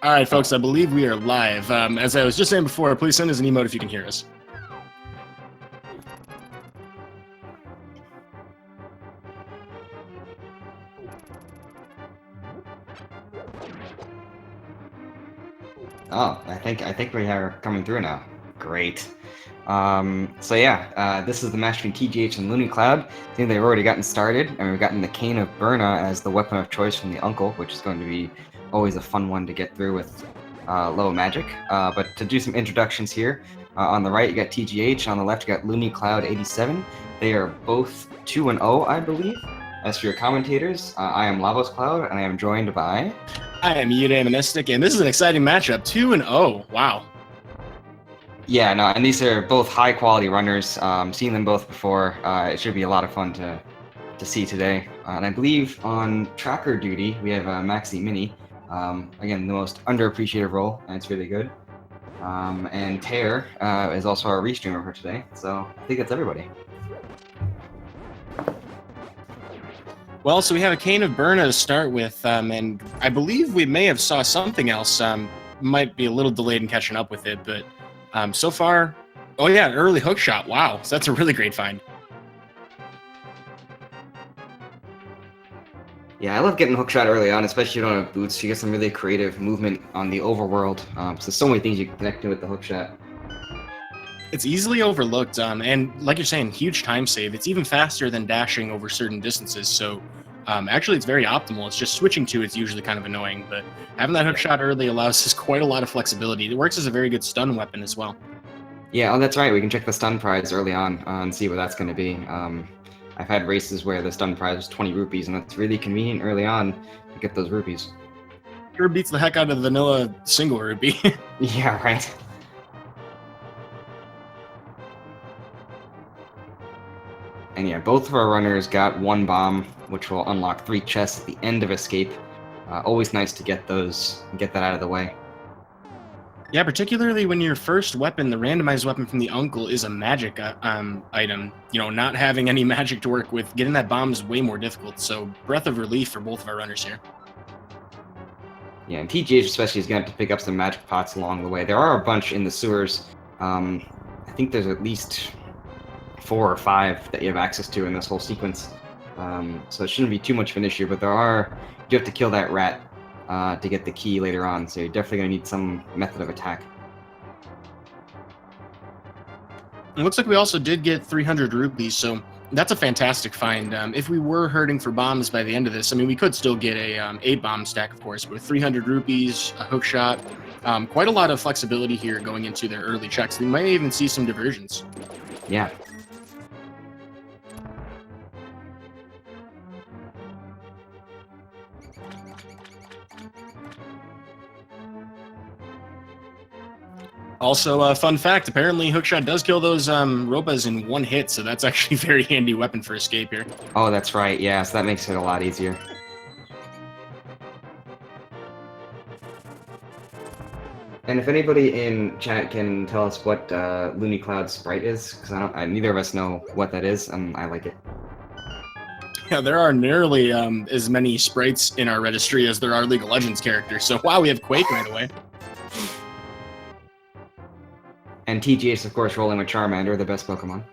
All right, folks, I believe we are live. As I was just saying before, please send us an emote if you can hear us. Oh, I think we are coming through now. Great. So yeah, this is the match between TGH and Loonycloud. I think they've already gotten started, and we've gotten the Cane of Burna as the weapon of choice from the uncle, which is going to be always a fun one to get through with low magic. But to do some introductions here, on the right you got TGH, on the left you got Loonycloud87. They are both 2-0, I believe. As for your commentators, I am LavosCloud, and I am joined by... I am Eudaimonistic, and this is an exciting matchup. 2-0. Wow. Yeah, no, and these are both high-quality runners. Seen them both before. It should be a lot of fun to see today. And I believe on tracker duty, we have Maxi Mini. Again, the most underappreciated role, and it's really good. And Tear is also our restreamer for today, so I think that's everybody. Well, so we have a Cane of Burna to start with, and I believe we may have saw something else. Might be a little delayed in catching up with it, but so far, oh yeah, an early hook shot. Wow, so that's a really great find. Yeah, I love getting hook shot early on, especially if you don't have boots. You get some really creative movement on the overworld. So many things you can connect to with the hook shot. It's easily overlooked, and like you're saying, huge time save. It's even faster than dashing over certain distances, so actually it's very optimal. It's just switching to it's usually kind of annoying, but having that hook shot early allows us quite a lot of flexibility. It works as a very good stun weapon as well. Yeah, oh, that's right. We can check the stun prize early on and see what that's going to be. I've had races where the stun prize was 20 rupees, and that's really convenient early on to get those rupees. Sure beats the heck out of the vanilla single rupee. Yeah, right. And yeah, both of our runners got one bomb, which will unlock 3 chests at the end of escape. Always nice to get that out of the way. Yeah, particularly when your first weapon, the randomized weapon from the uncle, is a magic item. You know, not having any magic to work with, getting that bomb is way more difficult. So breath of relief for both of our runners here. Yeah, and TGH especially is going to have to pick up some magic pots along the way. There are a bunch in the sewers. I think there's at least 4 or 5 that you have access to in this whole sequence. So it shouldn't be too much of an issue, but you have to kill that rat to get the key later on, so you're definitely going to need some method of attack. It looks like we also did get 300 rupees, so that's a fantastic find. If we were hurting for bombs by the end of this, I mean, we could still get a 8-bomb stack, of course, but with 300 rupees, a hook shot, quite a lot of flexibility here going into their early checks. We might even see some diversions. Yeah. Also, a fun fact, apparently hookshot does kill those Ropas in 1 hit, so that's actually a very handy weapon for escape here. Oh, that's right, yeah, so that makes it a lot easier. And if anybody in chat can tell us what Loonycloud's sprite is, because neither of us know what that is, I like it. Yeah, there are nearly as many sprites in our registry as there are League of Legends characters, so wow, we have Quake right away. And TGH, of course, rolling with Charmander, the best Pokemon.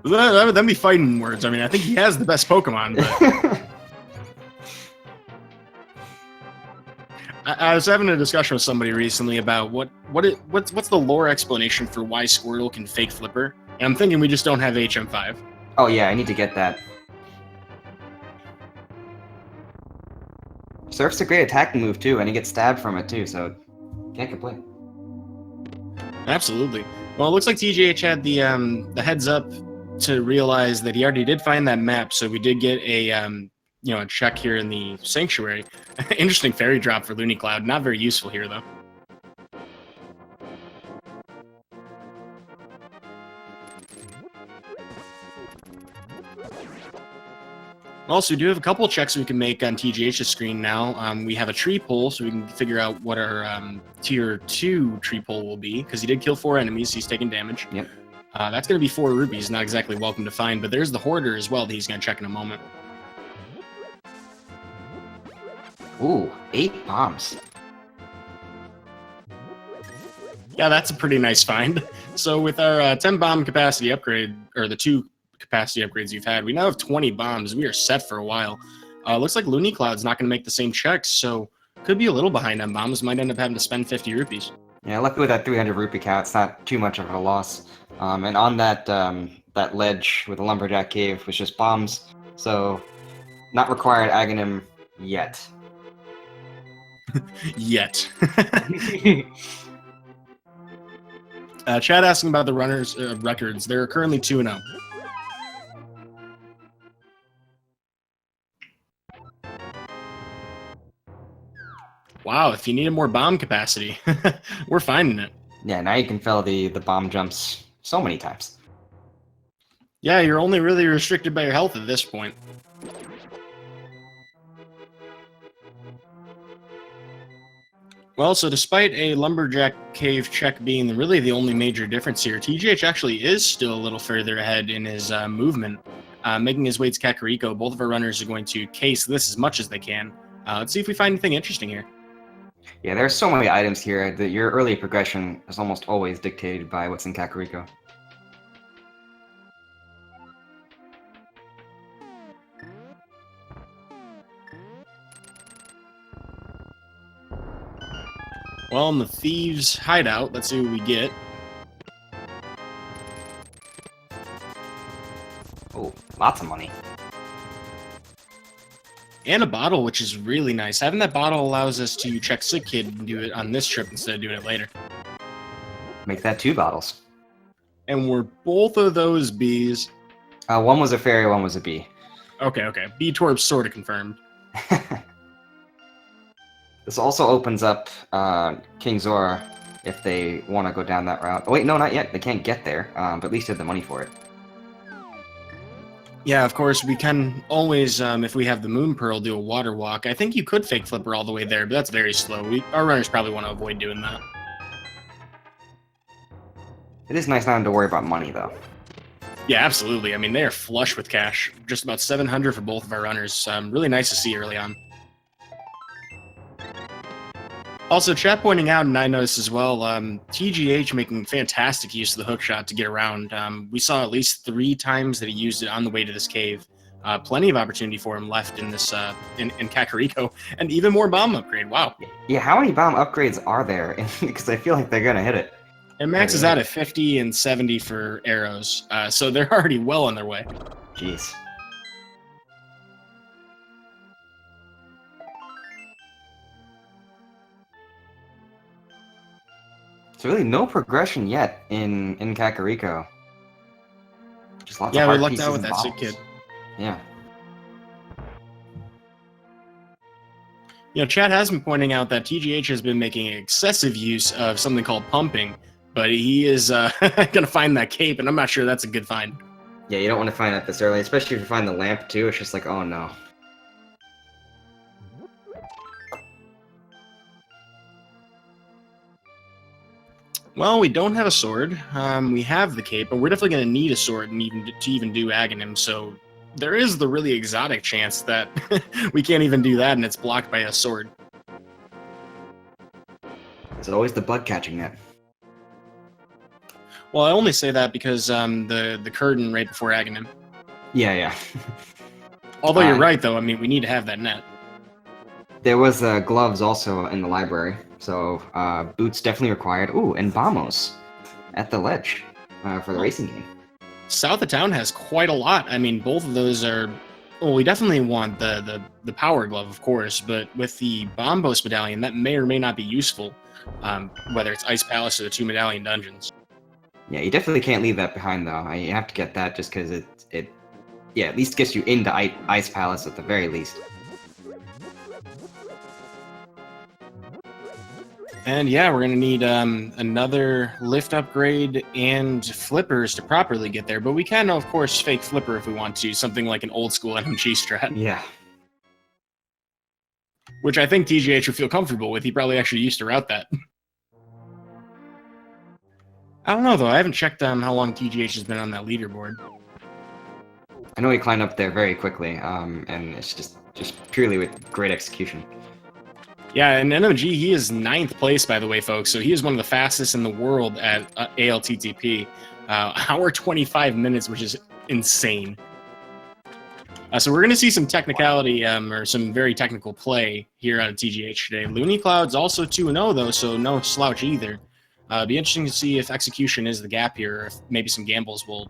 That would be fighting words. I mean, I think he has the best Pokemon, but... I was having a discussion with somebody recently about what's the lore explanation for why Squirtle can fake Flipper, and I'm thinking we just don't have HM5. Oh yeah, I need to get that. Surf's a great attacking move too, and he gets stabbed from it too, so can't complain. Absolutely. Well, it looks like TGH had the heads up to realize that he already did find that map, so we did get a a check here in the sanctuary. Interesting fairy drop for Loonycloud. Not very useful here though. Also, we do have a couple checks we can make on TGH's screen now. We have a tree pull, so we can figure out what our tier 2 tree pull will be, because he did kill 4 enemies, so he's taking damage. Yep. That's going to be 4 rupees, not exactly welcome to find, but there's the Hoarder as well that he's going to check in a moment. Ooh, 8 bombs. Yeah, that's a pretty nice find. So with our 10 bomb capacity upgrade, or the 2 capacity upgrades you've had, we now have 20 bombs. We are set for a while. Looks like Loonycloud's not going to make the same checks, so could be a little behind on bombs. Might end up having to spend 50 rupees. Yeah, luckily with that 300 rupee count, it's not too much of a loss. And on that that ledge with the lumberjack cave was just bombs, so not required Aghanim yet. Yet. Chad asking about the runners' records. They're currently 2-0. Wow, if you needed more bomb capacity, we're finding it. Yeah, now you can fill the bomb jumps so many times. Yeah, you're only really restricted by your health at this point. Well, so despite a lumberjack cave check being really the only major difference here, TGH actually is still a little further ahead in his movement, making his way to Kakariko. Both of our runners are going to case this as much as they can. Let's see if we find anything interesting here. Yeah, there's so many items here that your early progression is almost always dictated by what's in Kakariko. Well, in the thieves' hideout, let's see what we get. Oh, lots of money. And a bottle, which is really nice. Having that bottle allows us to check Sick Kid and do it on this trip instead of doing it later. Make that 2 bottles. And we're both of those Bs. One was a fairy, one was a bee. Okay. B-Torb sort of confirmed. This also opens up King Zora if they want to go down that route. Oh wait, no, not yet. They can't get there, but at least they have the money for it. Yeah, of course, we can always, if we have the Moon Pearl, do a water walk. I think you could fake flipper all the way there, but that's very slow. Our runners probably want to avoid doing that. It is nice not having to worry about money, though. Yeah, absolutely. I mean, they are flush with cash. Just about 700 for both of our runners. Really nice to see early on. Also, chat pointing out, and I noticed as well, TGH making fantastic use of the hookshot to get around. We saw at least 3 times that he used it on the way to this cave. Plenty of opportunity for him left in this in Kakariko, and even more bomb upgrade. Wow. Yeah, how many bomb upgrades are there? Because I feel like they're gonna hit it. It maxes out at 50 and 70 for arrows, so they're already well on their way. Jeez. So really no progression yet in Kakariko. Just lots of Yeah, we heart lucked pieces out with and that Sick bottles. Kid. Yeah. You know, Chad has been pointing out that TGH has been making excessive use of something called pumping, but he is going to find that cape, and I'm not sure that's a good find. Yeah, you don't want to find that this early, especially if you find the lamp too. It's just like, oh no. Well, we don't have a sword. We have the cape, but we're definitely going to need a sword and to even do Aghanim, so there is the really exotic chance that we can't even do that and it's blocked by a sword. Is it always the bug catching net? Well, I only say that because the curtain right before Aghanim. Yeah. Although you're right, though. I mean, we need to have that net. There was gloves also in the library, so boots definitely required. Ooh, and bombos at the ledge for the racing game. South of town has quite a lot. I mean, both of those are... Well, we definitely want the power glove, of course, but with the Bombos medallion, that may or may not be useful, whether it's Ice Palace or the 2 medallion dungeons. Yeah, you definitely can't leave that behind, though. You have to get that just because it at least gets you into Ice Palace at the very least. And yeah, we're going to need another lift upgrade and flippers to properly get there. But we can, of course, fake flipper if we want to. Something like an old school MMG strat. Yeah. Which I think TGH would feel comfortable with. He probably actually used to route that. I don't know, though. I haven't checked how long TGH has been on that leaderboard. I know he climbed up there very quickly, and it's just purely with great execution. Yeah, and NMG, he is 9th place, by the way, folks. So he is one of the fastest in the world at ALTTP. Hour 25 minutes, which is insane. So we're going to see some technicality or some very technical play here out of TGH today. Loonycloud's also 2-0, though, so no slouch either. Be interesting to see if execution is the gap here, or if maybe some gambles will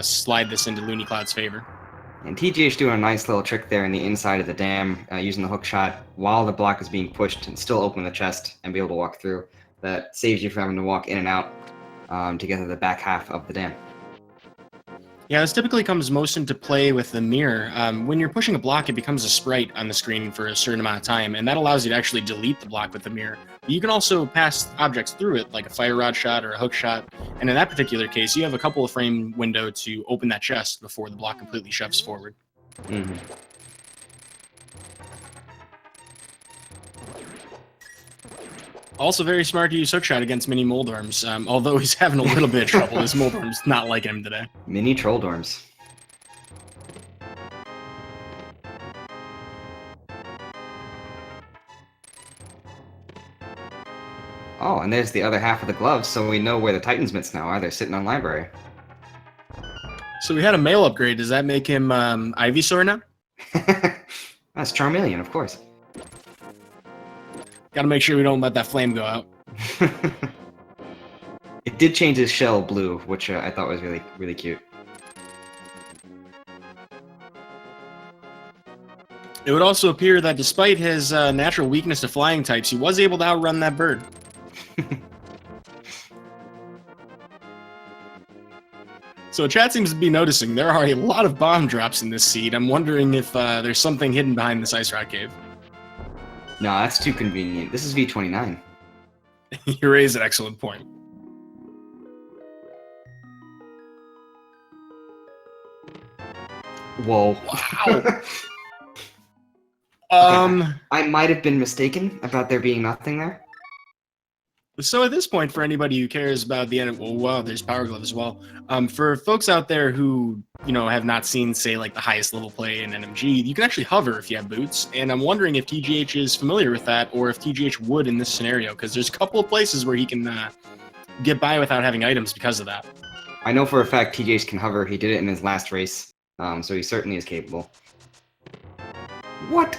slide this into Loonycloud's favor. And TGH doing a nice little trick there in the inside of the dam, using the hook shot while the block is being pushed and still open the chest and be able to walk through. That saves you from having to walk in and out to get to the back half of the dam. Yeah, this typically comes most into play with the mirror. When you're pushing a block, it becomes a sprite on the screen for a certain amount of time, and that allows you to actually delete the block with the mirror. You can also pass objects through it, like a fire rod shot or a hook shot, and in that particular case, you have a couple of frame window to open that chest before the block completely shoves forward. Mm-hmm. Also very smart to use hookshot against mini Moldorms, although he's having a little bit of trouble. His Moldorm's not liking him today. Mini Trolldorms. Oh, and there's the other half of the gloves, so we know where the Titan's mitts now are. They're sitting on library. So we had a male upgrade. Does that make him Ivysaur now? That's Charmeleon, of course. Gotta make sure we don't let that flame go out. It did change his shell blue, which I thought was really, really cute. It would also appear that despite his natural weakness to flying types, he was able to outrun that bird. So chat seems to be noticing there are a lot of bomb drops in this seed. I'm wondering if there's something hidden behind this Ice Rock Cave. No, that's too convenient. This is V29. You raise an excellent point. Whoa. Wow. I might have been mistaken about there being nothing there. So at this point, for anybody who cares about the end, well, wow, there's Power Glove as well. For folks out there who, have not seen, say, like the highest level play in NMG, you can actually hover if you have boots. And I'm wondering if TGH is familiar with that, or if TGH would in this scenario, because there's a couple of places where he can get by without having items because of that. I know for a fact TGH can hover. He did it in his last race, so he certainly is capable. What?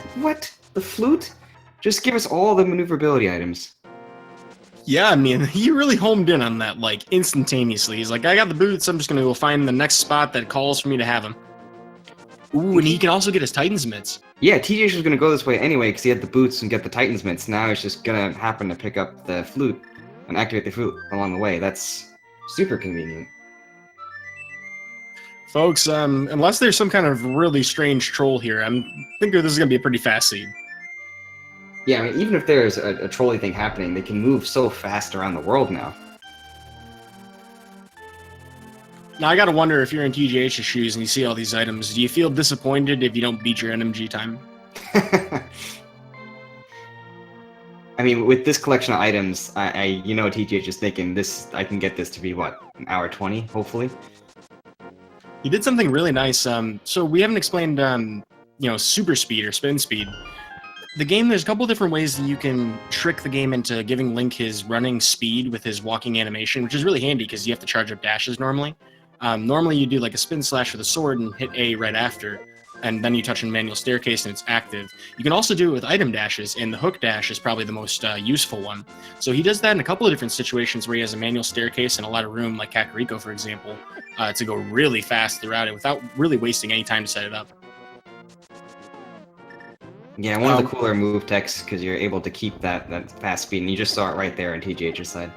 The flute? Just give us all the maneuverability items. Yeah, I mean, he really homed in on that, like, instantaneously. He's like, I got the boots, I'm just going to go find the next spot that calls for me to have him. Ooh, and he can also get his Titan's mitts. Yeah, TGH was going to go this way anyway because he had the boots and get the Titan's mitts. Now he's just going to happen to pick up the flute and activate the flute along the way. That's super convenient. Folks, unless there's some kind of really strange troll here, I'm thinking this is going to be a pretty fast seed. Yeah, I mean, even if there's a trolley thing happening, they can move so fast around the world now. Now, I gotta wonder, if you're in TGH's shoes and you see all these items, do you feel disappointed if you don't beat your NMG time? I mean, with this collection of items, TGH is thinking this. I can get this to be, what, an hour 20, hopefully? He did something really nice. So we haven't explained, super speed or spin speed. The game, there's a couple different ways that you can trick the game into giving Link his running speed with his walking animation, which is really handy because you have to charge up dashes normally. Normally you do like a spin slash with a sword and hit A right after, and then you touch a manual staircase and it's active. You can also do it with item dashes, and the hook dash is probably the most useful one. So he does that in a couple of different situations where he has a manual staircase and a lot of room, like Kakariko, for example, to go really fast throughout it without really wasting any time to set it up. Yeah, one of the cooler move techs, because you're able to keep that fast speed, and you just saw it right there on TGH's side.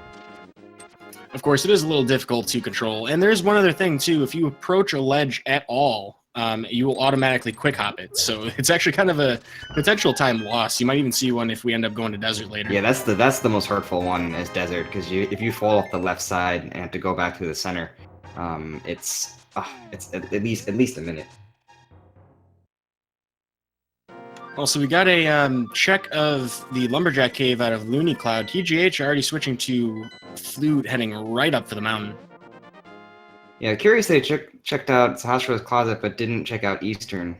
Of course, it is a little difficult to control, and there's one other thing, too. If you approach a ledge at all, you will automatically quick hop it, so it's actually kind of a potential time loss. You might even see one if we end up going to desert later. Yeah, that's the most hurtful one, is desert, because if you fall off the left side and have to go back to the center, it's at least a minute. Also, we got a check of the Lumberjack Cave out of Loonycloud. TGH already switching to Flute, heading right up for the mountain. Yeah, curious they checked out Sahasra's Closet, but didn't check out Eastern.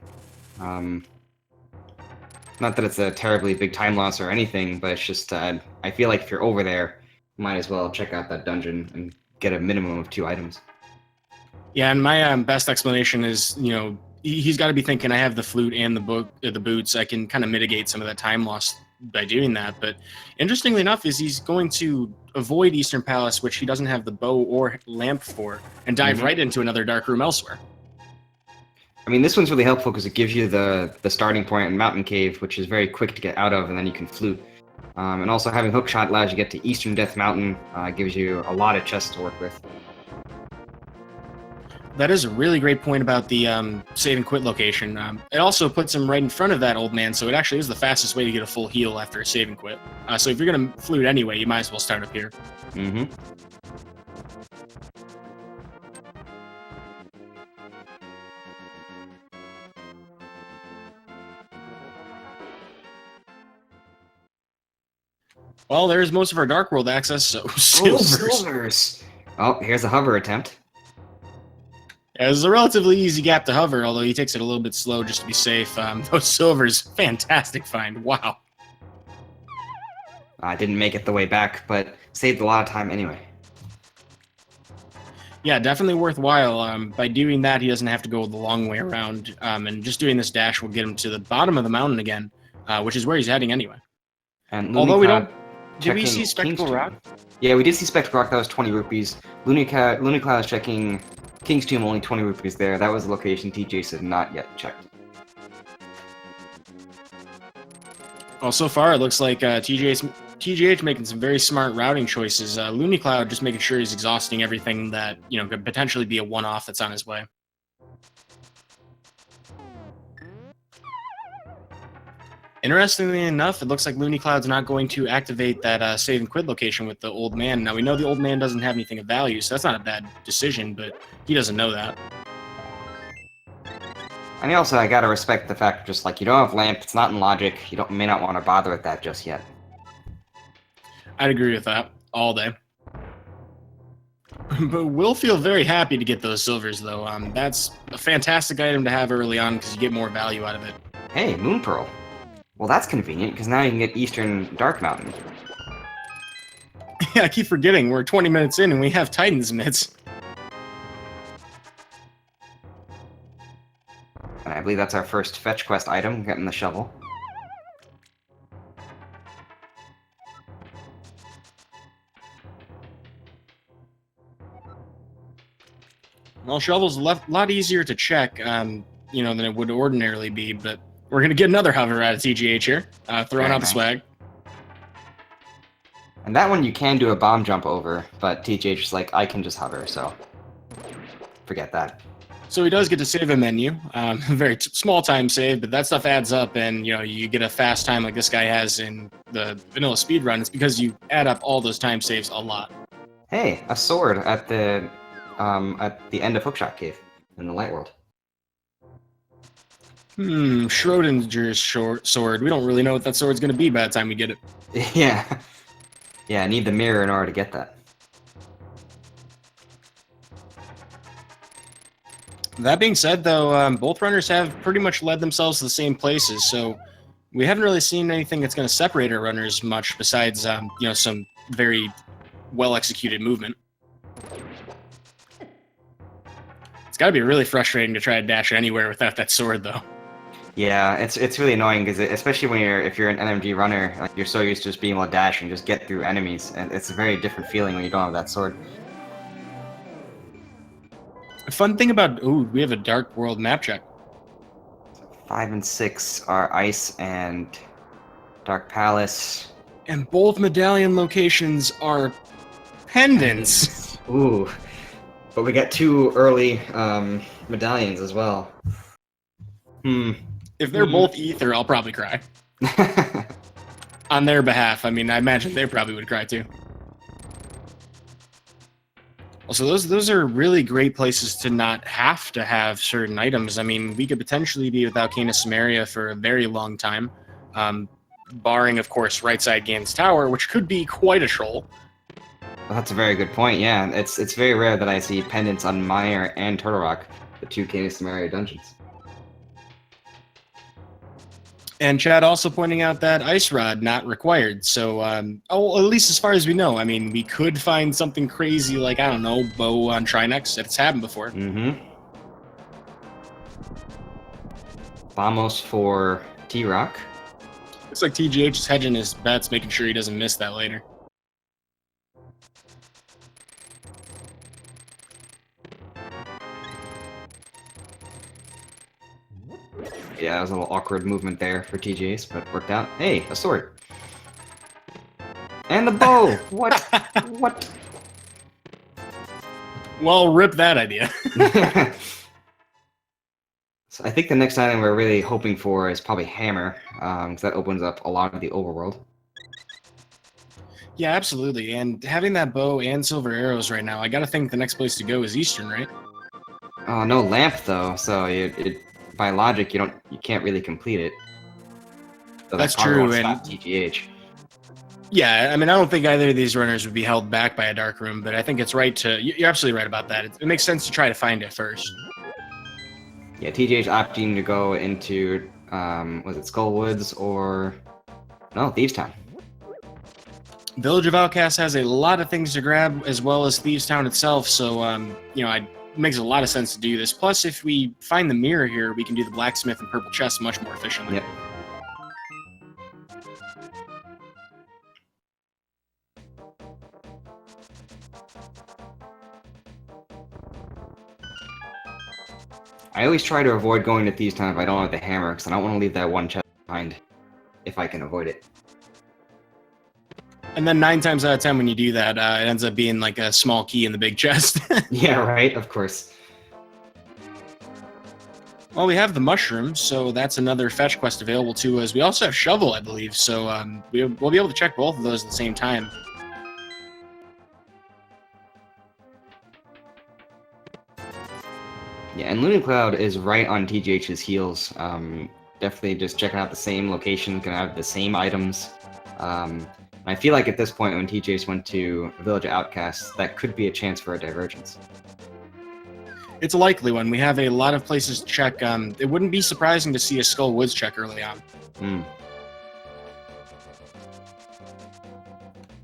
Not that it's a terribly big time loss or anything, but it's just I feel like if you're over there, you might as well check out that dungeon and get a minimum of 2 items. Yeah, and my best explanation is, he's got to be thinking, I have the flute and the boots. I can kind of mitigate some of that time loss by doing that. But interestingly enough, is he's going to avoid Eastern Palace, which he doesn't have the bow or lamp for, and dive right into another dark room elsewhere. I mean, this one's really helpful because it gives you the starting point in Mountain Cave, which is very quick to get out of, and then you can flute. And also having Hookshot allows you to get to Eastern Death Mountain, gives you a lot of chests to work with. That is a really great point about the save and quit location. It also puts him right in front of that old man, so it actually is the fastest way to get a full heal after a save and quit. So if you're going to flute anyway, you might as well start up here. Mm-hmm. Well, there's most of our Dark World access, so silvers! Oh, here's a hover attempt. Yeah, it's a relatively easy gap to hover, although he takes it a little bit slow just to be safe. Those silvers, fantastic find. Wow. I didn't make it the way back, but saved a lot of time anyway. Yeah, definitely worthwhile. By doing that, he doesn't have to go the long way around, and just doing this dash will get him to the bottom of the mountain again, which is where he's heading anyway. And although we don't... Did we see Spectacle Rock? Yeah, we did see Spectacle Rock. That was 20 rupees. Loonycloud is checking King's Tomb, only 20 rupees there. That was the location TGH had not yet checked. Well, so far it looks like TGH making some very smart routing choices. Loonycloud just making sure he's exhausting everything that could potentially be a one-off that's on his way. Interestingly enough, it looks like Loonycloud's not going to activate that save and quit location with the old man. Now, we know the old man doesn't have anything of value, so that's not a bad decision, but he doesn't know that. And also, I gotta respect the fact, just like, you don't have lamp, it's not in logic, you may not want to bother with that just yet. I'd agree with that, all day. But we'll feel very happy to get those silvers, though. That's a fantastic item to have early on, because you get more value out of it. Hey, Moon Pearl. Well, that's convenient, because now you can get Eastern Dark Mountain. Yeah, I keep forgetting. We're 20 minutes in, and we have Titan's mitts. And I believe that's our first fetch quest item, getting the shovel. Well, shovel's a lot easier to check, than it would ordinarily be, but we're going to get another hover out of TGH here, throwing out the swag. And that one you can do a bomb jump over, but TGH is like, I can just hover, so forget that. So he does get to save a menu, very small time save, but that stuff adds up, and you get a fast time like this guy has in the vanilla speedrun. It's because you add up all those time saves a lot. Hey, a sword at the end of Hookshot Cave in the Light World. Schrodinger's sword. We don't really know what that sword's going to be by the time we get it. Yeah. Yeah, I need the mirror in order to get that. That being said, though, both runners have pretty much led themselves to the same places, so we haven't really seen anything that's going to separate our runners much besides, some very well-executed movement. It's got to be really frustrating to try to dash anywhere without that sword, though. Yeah, it's really annoying because especially if you're an NMG runner, like you're so used to just being able to dash and just get through enemies, and it's a very different feeling when you don't have that sword. A fun thing about we have a Dark World map check. 5 and 6 are Ice and Dark Palace, and both medallion locations are pendants. Ooh, but we got 2 early medallions as well. If they're both ether, I'll probably cry. On their behalf. I mean, I imagine they probably would cry too. Also, those are really great places to not have to have certain items. I mean, we could potentially be without Canis Samaria for a very long time, barring, of course, right side Gan's Tower, which could be quite a shoal. Well, that's a very good point, yeah. It's very rare that I see pendants on Mire and Turtle Rock, the 2 Canis Samaria dungeons. And Chad also pointing out that ice rod not required. So, at least as far as we know, I mean, we could find something crazy like, I don't know, bow on Trinex. It's happened before. Mm-hmm. Vamos for T-Rock. Looks like TGH is hedging his bets, making sure he doesn't miss that later. Yeah, that was a little awkward movement there for TGH, but worked out. Hey, a sword. And the bow! What? What? Well, rip that idea. So I think the next item we're really hoping for is probably Hammer, because that opens up a lot of the overworld. Yeah, absolutely. And having that bow and silver arrows right now, I gotta think the next place to go is Eastern, right? No lamp though, so by logic you can't really complete it. So That's that probably true, won't and stop TGH. yeah, I mean, I don't think either of these runners would be held back by a dark room, but I think it's right to. You're absolutely right about that. It makes sense to try to find it first. Yeah, TGH opting to go into was it Skullwoods or no Thieves Town? Village of Outcasts has a lot of things to grab, as well as Thieves Town itself. So, it makes a lot of sense to do this. Plus, if we find the mirror here, we can do the blacksmith and purple chest much more efficiently. Yep. I always try to avoid going to Thieves Town if I don't have the hammer, because I don't want to leave that one chest behind if I can avoid it. And then 9 times out of 10, when you do that, it ends up being like a small key in the big chest. Yeah, right. Of course. Well, we have the mushroom, so that's another fetch quest available to us. We also have shovel, I believe, so we'll be able to check both of those at the same time. Yeah, and Loonycloud is right on TGH's heels. Definitely just checking out the same location, gonna have the same items. I feel like at this point, when TGH went to Village of Outcasts, that could be a chance for a divergence. It's a likely one. We have a lot of places to check. It wouldn't be surprising to see a Skull Woods check early on.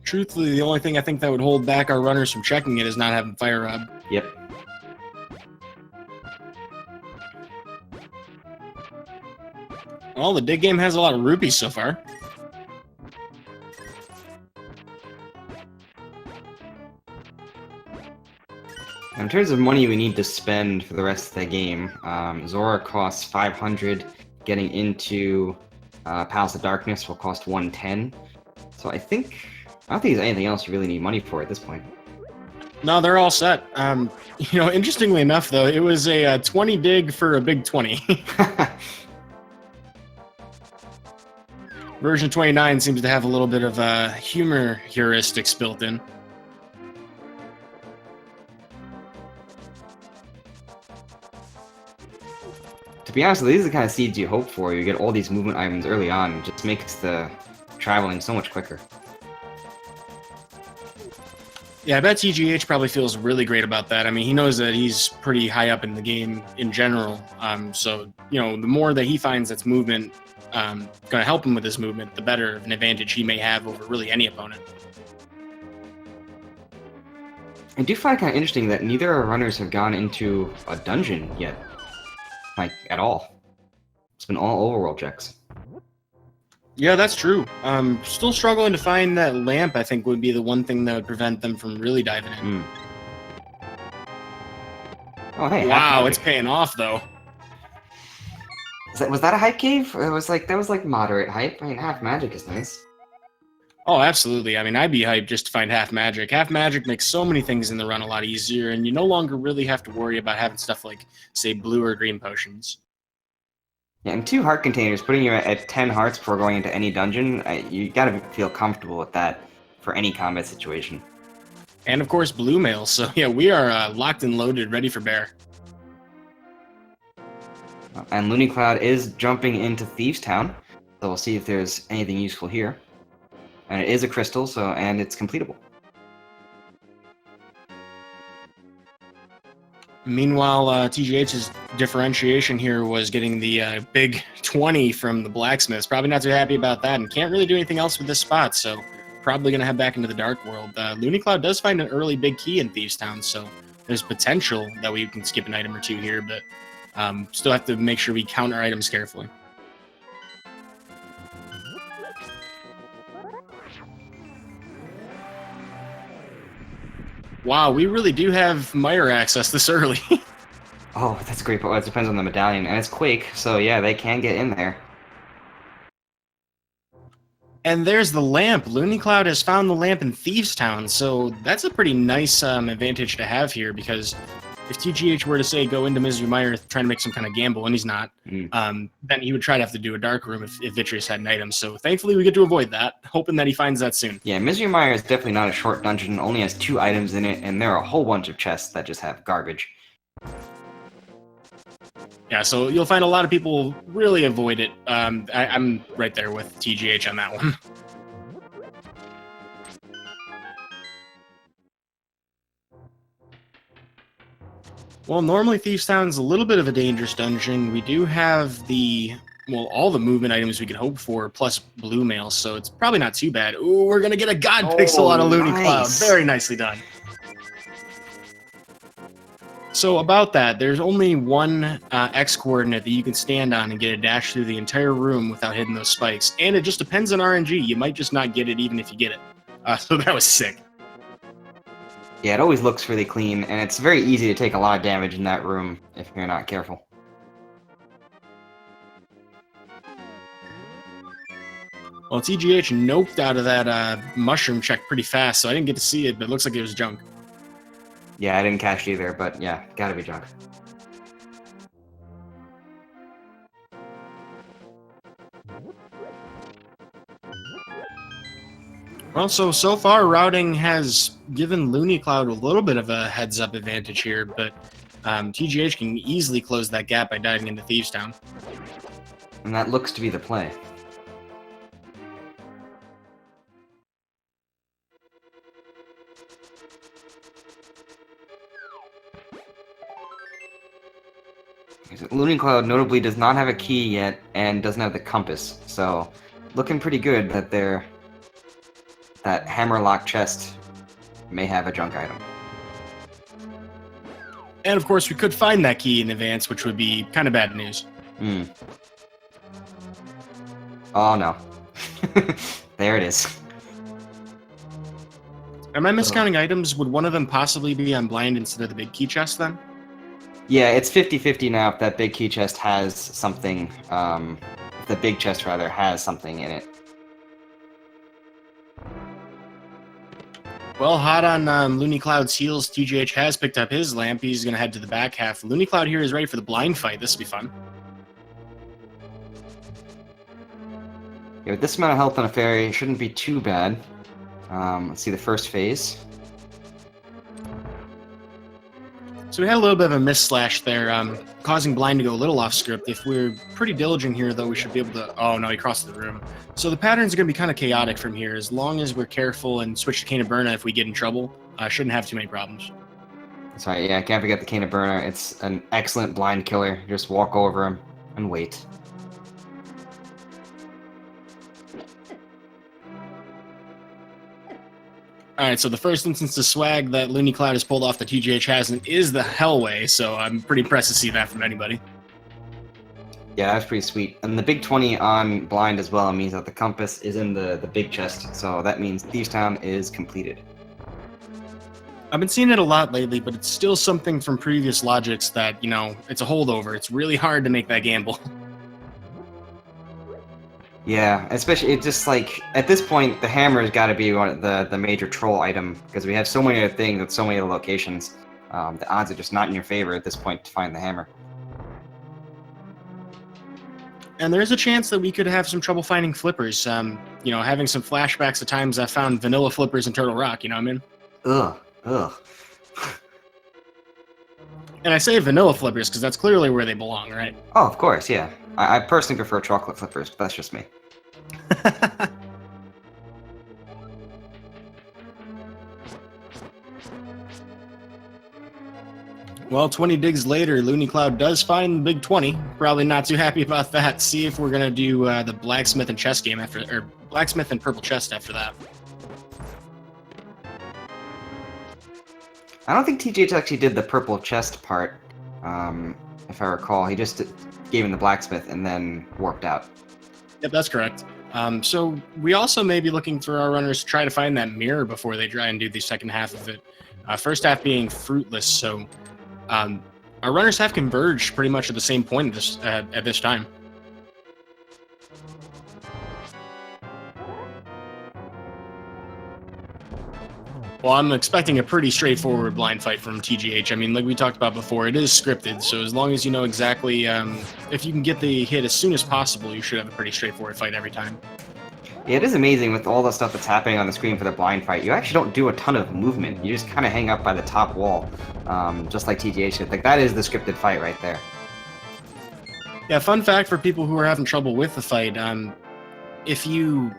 Truthfully, the only thing I think that would hold back our runners from checking it is not having Fire Rod. Yep. Well, the dig game has a lot of rupees so far. In terms of money we need to spend for the rest of the game, Zora costs 500. Getting into Palace of Darkness will cost 110. So I don't think there's anything else you really need money for at this point. No, they're all set. Interestingly enough, though, it was a 20 dig for a big 20. Version 29 seems to have a little bit of humor heuristics built in. To be honest, these are the kind of seeds you hope for. You get all these movement items early on, it just makes the traveling so much quicker. Yeah, I bet TGH probably feels really great about that. I mean, he knows that he's pretty high up in the game in general. So, the more that he finds that's movement going to help him with his movement, the better of an advantage he may have over really any opponent. I do find it kind of interesting that neither of our runners have gone into a dungeon yet. Like, at all. It's been all overworld checks. Yeah, that's true. Still struggling to find that lamp, I think, would be the one thing that would prevent them from really diving in. Oh, hey. Wow, it's paying off, though. Was that a hype cave? That was like moderate hype. I mean, half magic is nice. Oh, absolutely. I mean, I'd be hyped just to find half magic. Half magic makes so many things in the run a lot easier, and you no longer really have to worry about having stuff like, say, blue or green potions. Yeah, and 2 heart containers, putting you at 10 hearts before going into any dungeon, you gotta feel comfortable with that for any combat situation. And, of course, blue mail. So, yeah, we are locked and loaded, ready for bear. And Loonycloud is jumping into Thieves Town, so we'll see if there's anything useful here. And it is a crystal, and it's completable. Meanwhile, TGH's differentiation here was getting the big 20 from the blacksmiths. Probably not too happy about that, and can't really do anything else with this spot, so probably going to head back into the Dark World. Loonycloud does find an early big key in Thieves Town, so there's potential that we can skip an item or two here, but still have to make sure we count our items carefully. Wow, we really do have Mire access this early. Oh, that's great, but it depends on the medallion, and it's Quake, so yeah, they can get in there. And there's the lamp. Loonycloud has found the lamp in Thieves Town, so that's a pretty nice advantage to have here, because if TGH were to say go into Misery Mire trying to make some kind of gamble, and he's not, then he would try to have to do a dark room if Vitreous had an item. So thankfully we get to avoid that, hoping that he finds that soon. Yeah, Misery Mire is definitely not a short dungeon, only has 2 items in it, and there are a whole bunch of chests that just have garbage. Yeah, so you'll find a lot of people really avoid it. I'm right there with TGH on that one. Well, normally Thieves Town's a little bit of a dangerous dungeon. We do have all the movement items we could hope for, plus blue mail, so it's probably not too bad. Ooh, we're gonna get a God Pixel out of Loonycloud. Nice. Very nicely done. So about that, there's only one X coordinate that you can stand on and get a dash through the entire room without hitting those spikes, and it just depends on RNG. You might just not get it even if you get it. So that was sick. Yeah, it always looks really clean, and it's very easy to take a lot of damage in that room if you're not careful. Well, TGH noped out of that mushroom check pretty fast, so I didn't get to see it, but it looks like it was junk. Yeah, I didn't catch either, but yeah, gotta be junk. Well, so far, routing has given Loonycloud a little bit of a heads-up advantage here, but TGH can easily close that gap by diving into Thieves Town. And that looks to be the play. Loonycloud notably does not have a key yet and doesn't have the compass, so looking pretty good that that hammerlock chest may have a junk item. And of course, we could find that key in advance, which would be kind of bad news. Oh no. There it is. Am I miscounting items? Would one of them possibly be on blind instead of the big key chest then? Yeah, it's 50-50 now if that big key chest has something, if the big chest rather has something in it. Well, hot on Loonycloud's heels, TGH has picked up his lamp. He's going to head to the back half. Loonycloud here is ready for the blind fight. This will be fun. Yeah, with this amount of health on a fairy, it shouldn't be too bad. Let's see the first phase. So we had a little bit of a miss slash there, causing blind to go a little off script. If we're pretty diligent here, though, we should be able to... Oh, no, he crossed the room. So the patterns are going to be kind of chaotic from here. As long as we're careful and switch to Cane of Burna if we get in trouble, shouldn't have too many problems. That's right, yeah, can't forget the Cane of Burner. It's an excellent blind killer. Just walk over him and wait. Alright, so the first instance of swag that Loonycloud has pulled off that TGH hasn't is the Hellway, so I'm pretty impressed to see that from anybody. Yeah, that's pretty sweet. And the big 20 on blind as well means that the compass is in the big chest, so that means Thieves Town is completed. I've been seeing it a lot lately, but it's still something from previous logics that, you know, it's a holdover. It's really hard to make that gamble. Yeah, especially it just like at this point the hammer's got to be one of the major troll item because we have so many other things at so many other locations. The odds are just not in your favor at this point to find the hammer. And there's a chance that we could have some trouble finding flippers. You know, having some flashbacks at times I found vanilla flippers in Turtle Rock. You know what I mean? Ugh. And I say vanilla flippers because that's clearly where they belong, right? Oh, of course, yeah. I personally prefer chocolate flippers, but that's just me. Well, 20 digs later, Loonycloud does find the big 20. Probably not too happy about that. See if we're going to do the blacksmith and chest game after, or blacksmith and purple chest after that. I don't think TGH actually did the purple chest part, if I recall. He just gave him the blacksmith and then warped out. Yep, that's correct. So we also may be looking for our runners to try to find that mirror before they try and do the second half of it. First half being fruitless, so our runners have converged pretty much at the same point at this time. Well, I'm expecting a pretty straightforward blind fight from TGH. I mean, like we talked about before, it is scripted, so as long as you know exactly, if you can get the hit as soon as possible, you should have a pretty straightforward fight every time. Yeah, it is amazing with all the stuff that's happening on the screen for the blind fight. You actually don't do a ton of movement. You just kind of hang up by the top wall, just like TGH did. Like, that is the scripted fight right there. Yeah, fun fact for people who are having trouble with the fight, if you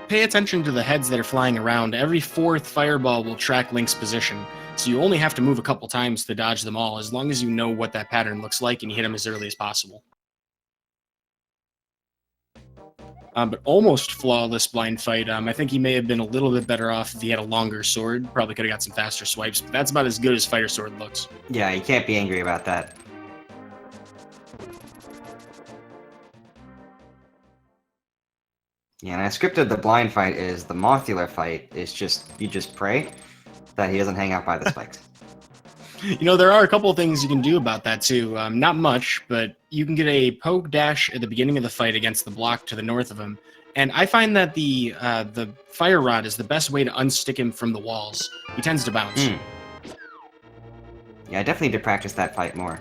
pay attention to the heads that are flying around, every fourth fireball will track Link's position. So you only have to move a couple times to dodge them all, as long as you know what that pattern looks like and you hit them as early as possible. But almost flawless blind fight. I think he may have been a little bit better off if he had a longer sword. Probably could have got some faster swipes, but that's about as good as fighter sword looks. Yeah, you can't be angry about that. Yeah, and I scripted the blind fight is the Mothula fight is just, you just pray that he doesn't hang out by the spikes. You know, there are a couple of things you can do about that too. Not much, but you can get a poke dash at the beginning of the fight against the block to the north of him. And I find that the fire rod is the best way to unstick him from the walls. He tends to bounce. Yeah, I definitely need to practice that fight more.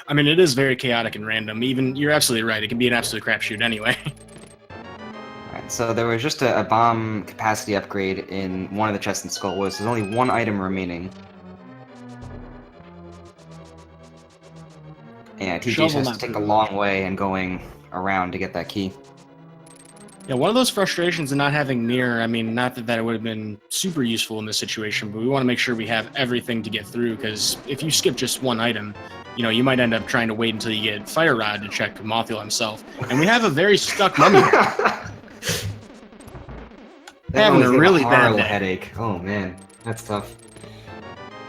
I mean, it is very chaotic and random. Even, you're absolutely right, it can be an absolute crapshoot anyway. Alright, so there was just a bomb capacity upgrade in one of the chests in Skullwoods. There's only one item remaining. Yeah, TGH has to take a long way and going around to get that key. Yeah, one of those frustrations of not having mirror, I mean, not that it would have been super useful in this situation, but we want to make sure we have everything to get through, because if you skip just one item, you know, you might end up trying to wait until you get Fire Rod to check Mothula himself. And we have a very stuck mummy. Having a really bad day. Headache. Oh man, that's tough.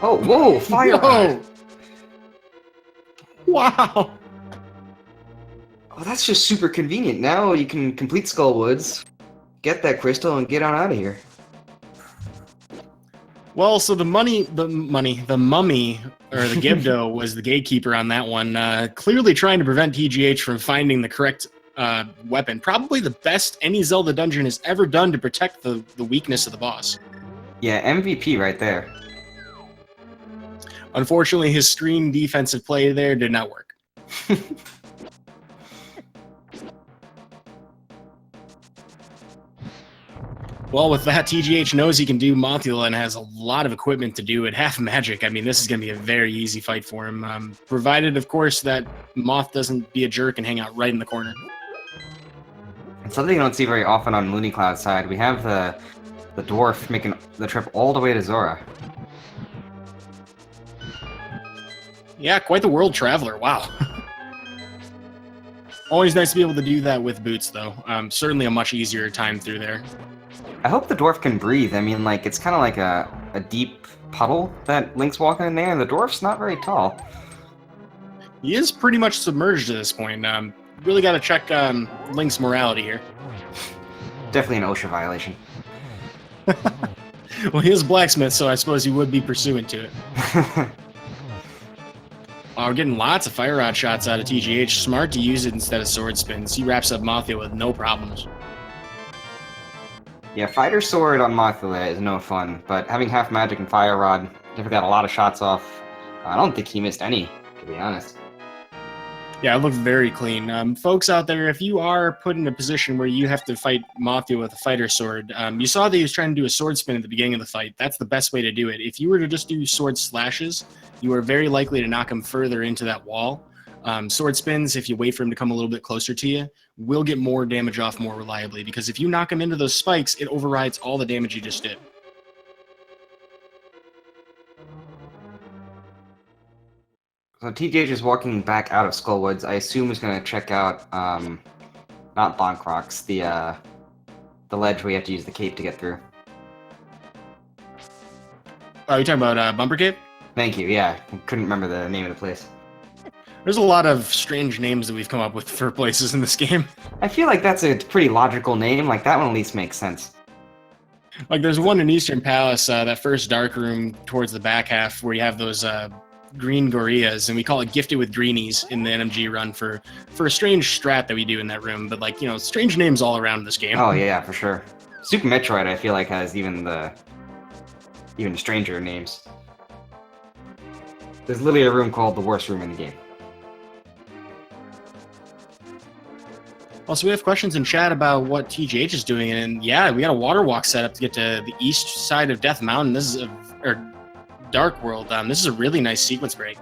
Oh, whoa, Fire Rod! Wow! Oh, that's just super convenient. Now you can complete Skullwoods, get that crystal, and get on out of here. Well, so the mummy, or the Gibdo was the gatekeeper on that one, clearly trying to prevent TGH from finding the correct weapon. Probably the best any Zelda dungeon has ever done to protect the weakness of the boss. Yeah, MVP right there. Unfortunately, his screen defensive play there did not work. Well, with that, TGH knows he can do Mothula and has a lot of equipment to do it. Half magic. I mean, this is going to be a very easy fight for him. Provided, of course, that Moth doesn't be a jerk and hang out right in the corner. And something you don't see very often on Loonycloud's side, we have the dwarf making the trip all the way to Zora. Yeah, quite the world traveler. Wow. Always nice to be able to do that with boots, though. Certainly a much easier time through there. I hope the dwarf can breathe. I mean, like, it's kind of like a deep puddle that Link's walking in there, and the dwarf's not very tall. He is pretty much submerged at this point. Really got to check Link's morality here. Definitely an OSHA violation. Well, he is a blacksmith, so I suppose he would be pursuant to it. Wow, we're getting lots of fire rod shots out of TGH. Smart to use it instead of sword spins. He wraps up Mothula with no problems. Yeah, Fighter Sword on Mothula is no fun, but having half magic and Fire Rod never got a lot of shots off. I don't think he missed any, to be honest. Yeah, it looked very clean. Folks out there, if you are put in a position where you have to fight Mothula with a Fighter Sword, you saw that he was trying to do a sword spin at the beginning of the fight. That's the best way to do it. If you were to just do sword slashes, you are very likely to knock him further into that wall. Sword spins, if you wait for him to come a little bit closer to you, will get more damage off more reliably, because if you knock him into those spikes, it overrides all the damage you just did. So TGH is walking back out of Skullwoods. I assume he's gonna check out, not Bonk Rocks, the ledge where you have to use the cape to get through. Are you talking about Bumper Cave? Thank you, yeah. I couldn't remember the name of the place. There's a lot of strange names that we've come up with for places in this game. I feel like that's a pretty logical name. Like, that one at least makes sense. Like, there's one in Eastern Palace, that first dark room towards the back half, where you have those green gorillas, and we call it Gifted with Greenies in the NMG run for a strange strat that we do in that room. But, like, you know, strange names all around this game. Oh, yeah, for sure. Super Metroid, I feel like, has even stranger names. There's literally a room called the worst room in the game. Also, we have questions in chat about what TGH is doing, and yeah, we got a water walk set up to get to the east side of Death Mountain. This is or Dark World. This is a really nice sequence break.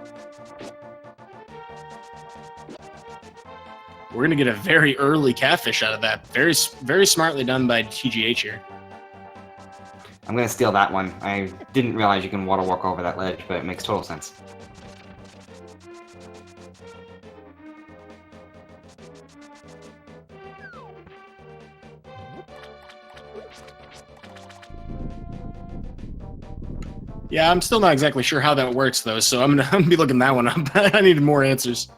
We're gonna get a very early catfish out of that. Very, very smartly done by TGH here. I'm gonna steal that one. I didn't realize you can water walk over that ledge, but it makes total sense. Yeah, I'm still not exactly sure how that works, though, so I'm gonna be looking that one up. I needed more answers.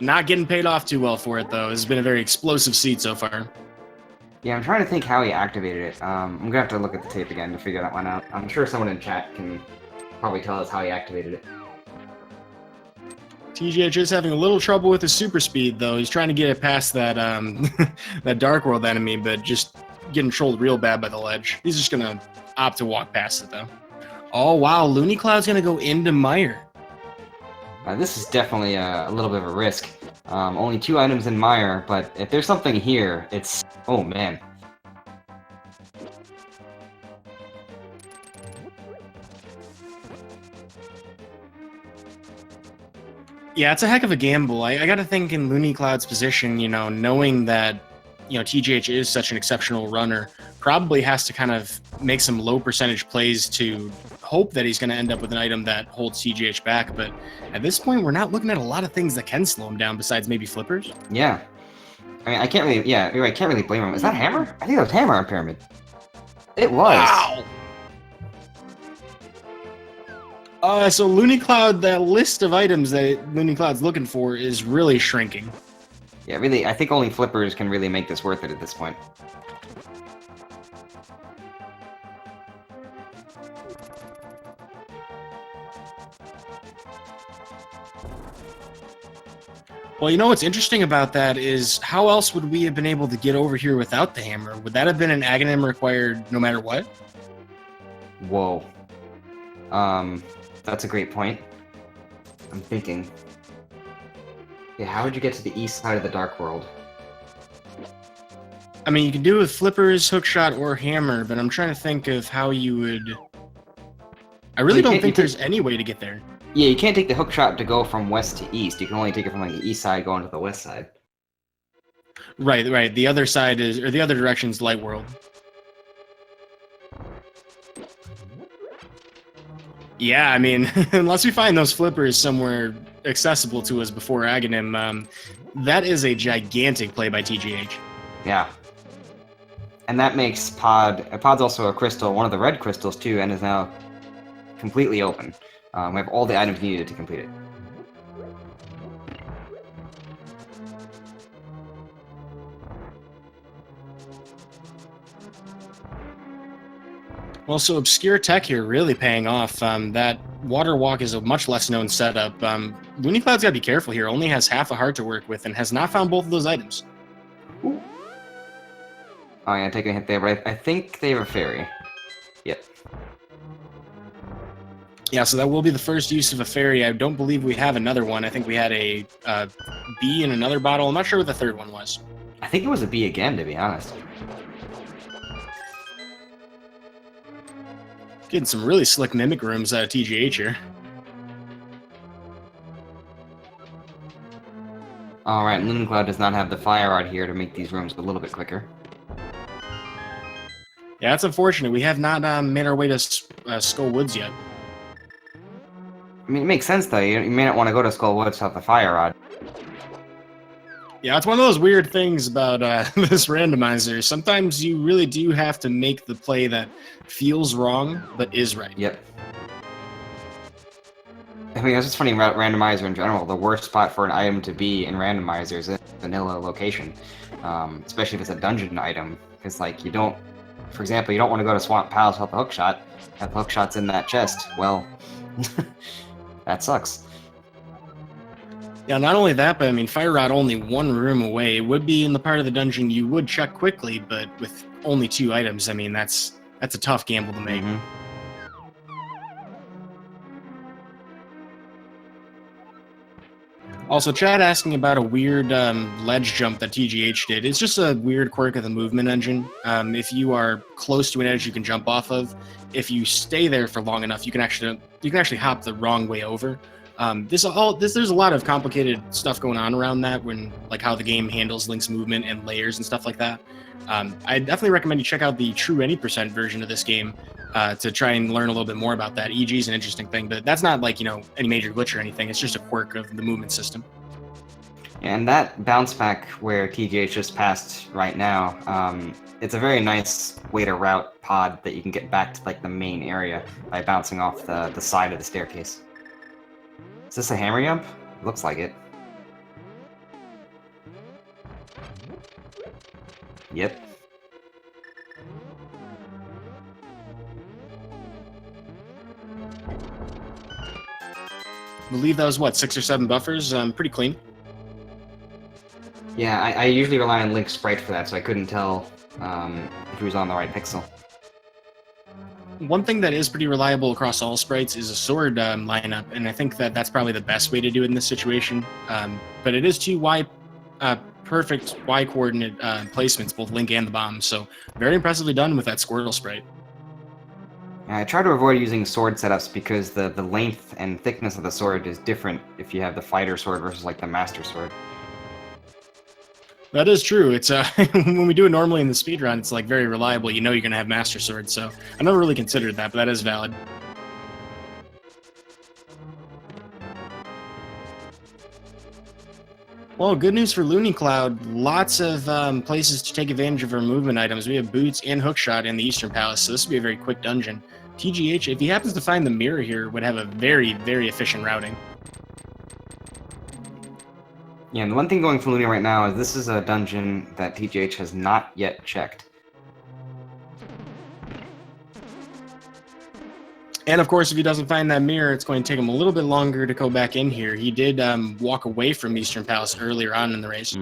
Not getting paid off too well for it, though. It's been a very explosive seed so far. Yeah, I'm trying to think how he activated it. I'm gonna have to look at the tape again to figure that one out. I'm sure someone in chat can probably tell us how he activated it. TGH is having a little trouble with his super speed, though. He's trying to get it past that that Dark World enemy, but just getting trolled real bad by the ledge. He's just gonna opt to walk past it, though. Oh wow, Loonycloud's gonna go into Mire. This is definitely a little bit of a risk. Only 2 items in Mire, but if there's something here, it's... Oh, man. Yeah, it's a heck of a gamble. I gotta think in Loonycloud's position, you know, knowing that, you know, TGH is such an exceptional runner, probably has to kind of make some low percentage plays to hope that he's going to end up with an item that holds TGH back. But at this point, we're not looking at a lot of things that can slow him down besides maybe flippers. Yeah. I mean, I can't really... Yeah, you're right, can't really blame him. Is that Hammer? I think that was Hammer on Pyramid. It was. Wow! So Loonycloud, that list of items that Loonycloud's looking for is really shrinking. Yeah, really, I think only flippers can really make this worth it at this point. Well, you know what's interesting about that is how else would we have been able to get over here without the hammer? Would that have been an Aghanim required no matter what? Whoa. That's a great point. I'm thinking. Yeah, how would you get to the east side of the Dark World? I mean, you can do it with flippers, hookshot, or hammer, but I'm trying to think of how you would... I really don't think there's any way to get there. Yeah, you can't take the hookshot to go from west to east. You can only take it from like the east side going to the west side. Right, right. The other side is, or the other direction's Light World. Yeah, I mean, unless we find those flippers somewhere accessible to us before Aghanim, that is a gigantic play by TGH. Yeah. And that makes Pod's also a crystal, one of the red crystals too, and is now completely open. We have all the items needed to complete it. Well, so obscure tech here really paying off. That water walk is a much less known setup. Loonycloud's got to be careful here. Only has half a heart to work with and has not found both of those items. Ooh. Oh yeah, taking a hit there, but I think they have a fairy. Yep. Yeah, so that will be the first use of a fairy. I don't believe we have another one. I think we had a bee in another bottle. I'm not sure what the third one was. I think it was a bee again, to be honest. Getting some really slick mimic rooms out of TGH here. Alright, Loonycloud does not have the fire out here to make these rooms a little bit quicker. Yeah, that's unfortunate. We have not made our way to Skull Woods yet. I mean, it makes sense though. You may not want to go to Skull Woods without the fire rod. Yeah, it's one of those weird things about this randomizer. Sometimes you really do have to make the play that feels wrong, but is right. Yep. I mean, it's just funny about Randomizer in general. The worst spot for an item to be in Randomizer is in a vanilla location, especially if it's a dungeon item. Because, like, you don't, for example, you don't want to go to Swamp Palace without the hookshot. If the hookshot's in that chest, well, that sucks. Yeah, not only that, but I mean, Fire Rod only one room away. It would be in the part of the dungeon you would check quickly, but with only 2 items, I mean, that's a tough gamble to make. Mhm. Also, Chad asking about a weird ledge jump that TGH did. It's just a weird quirk of the movement engine. If you are close to an edge you can jump off of, if you stay there for long enough, you can actually hop the wrong way over. There's a lot of complicated stuff going on around that, when like how the game handles Link's movement and layers and stuff like that. I definitely recommend you check out the true any % version of this game to try and learn a little bit more about that. EG is an interesting thing, but that's not like, any major glitch or anything. It's just a quirk of the movement system. And that bounce back where TGH just passed right now, it's a very nice way to route Pod that you can get back to like the main area by bouncing off the side of the staircase. Is this a hammer jump? It looks like it. Yep. I believe that was, 6 or 7 buffers? Pretty clean. Yeah, I usually rely on Link's sprite for that, so I couldn't tell if he was on the right pixel. One thing that is pretty reliable across all sprites is a sword lineup, and I think that that's probably the best way to do it in this situation. But it is 2 perfect Y coordinate placements, both Link and the bomb, so very impressively done with that Squirtle sprite. I try to avoid using sword setups because the length and thickness of the sword is different if you have the fighter sword versus like the master sword. That is true. It's when we do it normally in the speedrun, it's like very reliable. You know you're going to have Master Sword, so I never really considered that, but that is valid. Well, good news for Loonycloud. Lots of places to take advantage of our movement items. We have Boots and Hookshot in the Eastern Palace, so this will be a very quick dungeon. TGH, if he happens to find the mirror here, would have a very, very efficient routing. Yeah, and the one thing going for Looney right now is this is a dungeon that TGH has not yet checked. And of course, if he doesn't find that mirror, it's going to take him a little bit longer to go back in here. He did walk away from Eastern Palace earlier on in the race.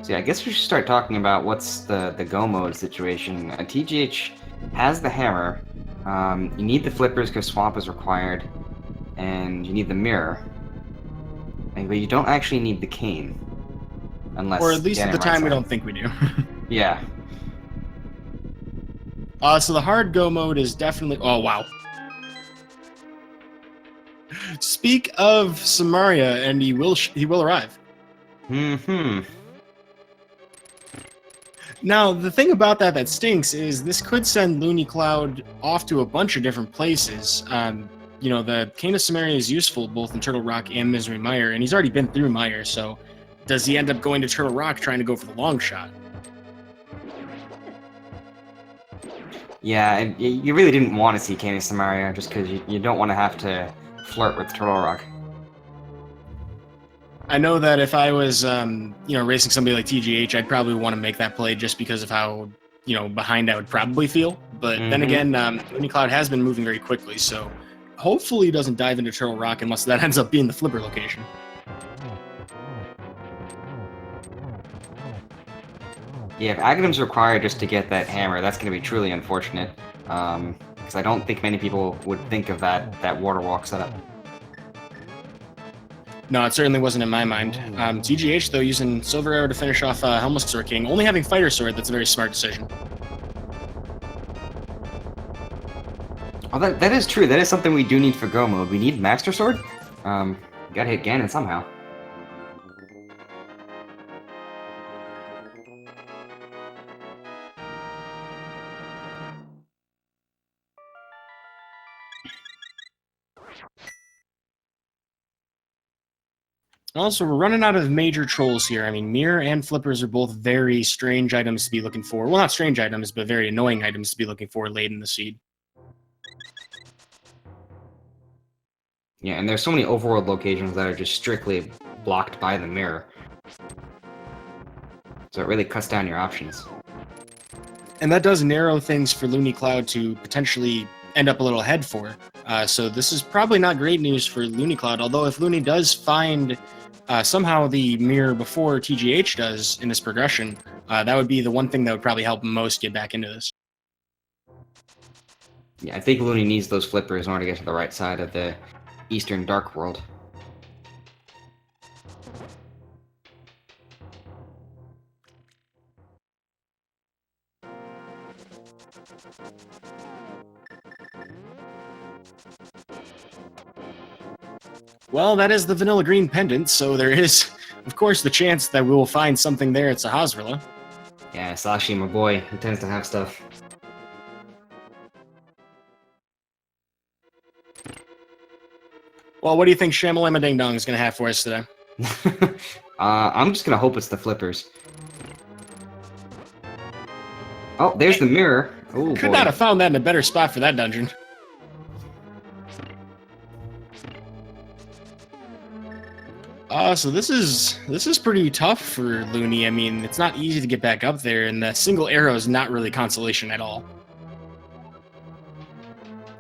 So yeah, I guess we should start talking about what's the go mode situation. TGH has the hammer. You need the flippers because swamp is required, and you need the mirror. But you don't actually need the cane, unless. Or at least at the time, we don't think we do. Yeah. So the hard go mode is definitely. Oh wow. Speak of Samaria, and he will arrive. Now, the thing about that stinks is this could send Loonycloud off to a bunch of different places. The Cane of Samaria is useful both in Turtle Rock and Misery Mire, and he's already been through Mire, so does he end up going to Turtle Rock trying to go for the long shot? Yeah, and you really didn't want to see Cane of Samaria just because you don't want to have to flirt with Turtle Rock. I know that if I was, racing somebody like TGH, I'd probably want to make that play just because of how, behind I would probably feel. But then again, Loonycloud has been moving very quickly, so hopefully he doesn't dive into Turtle Rock unless that ends up being the flipper location. Yeah, if Aghatim's required just to get that hammer, that's going to be truly unfortunate. Because I don't think many people would think of that water walk setup. No, it certainly wasn't in my mind. TGH, though, using Silver Arrow to finish off Helmless Sword King, only having Fighter Sword, that's a very smart decision. Oh, that is true. That is something we do need for Go mode. We need Master Sword. Gotta hit Ganon somehow. Also, we're running out of major trolls here. I mean, mirror and flippers are both very strange items to be looking for. Well, not strange items, but very annoying items to be looking for late in the seed. Yeah, and there's so many overworld locations that are just strictly blocked by the mirror. So it really cuts down your options. And that does narrow things for Loonycloud to potentially end up a little ahead for. So this is probably not great news for Loonycloud, although if Loony does find somehow the mirror before TGH does in this progression, that would be the one thing that would probably help him most get back into this. Yeah, I think Looney needs those flippers in order to get to the right side of the Eastern Dark World. Well, that is the vanilla green pendant, so there is, of course, the chance that we will find something there at Sahasrahla. Yeah, Sashi, my boy, who tends to have stuff. Well, what do you think Shamalama Ding Dong is going to have for us today? I'm just gonna hope it's the flippers. Oh, there's the mirror. Oh, Could boy. not have found that in a better spot for that dungeon. So this is pretty tough for Looney. I mean, it's not easy to get back up there, and the single arrow is not really consolation at all.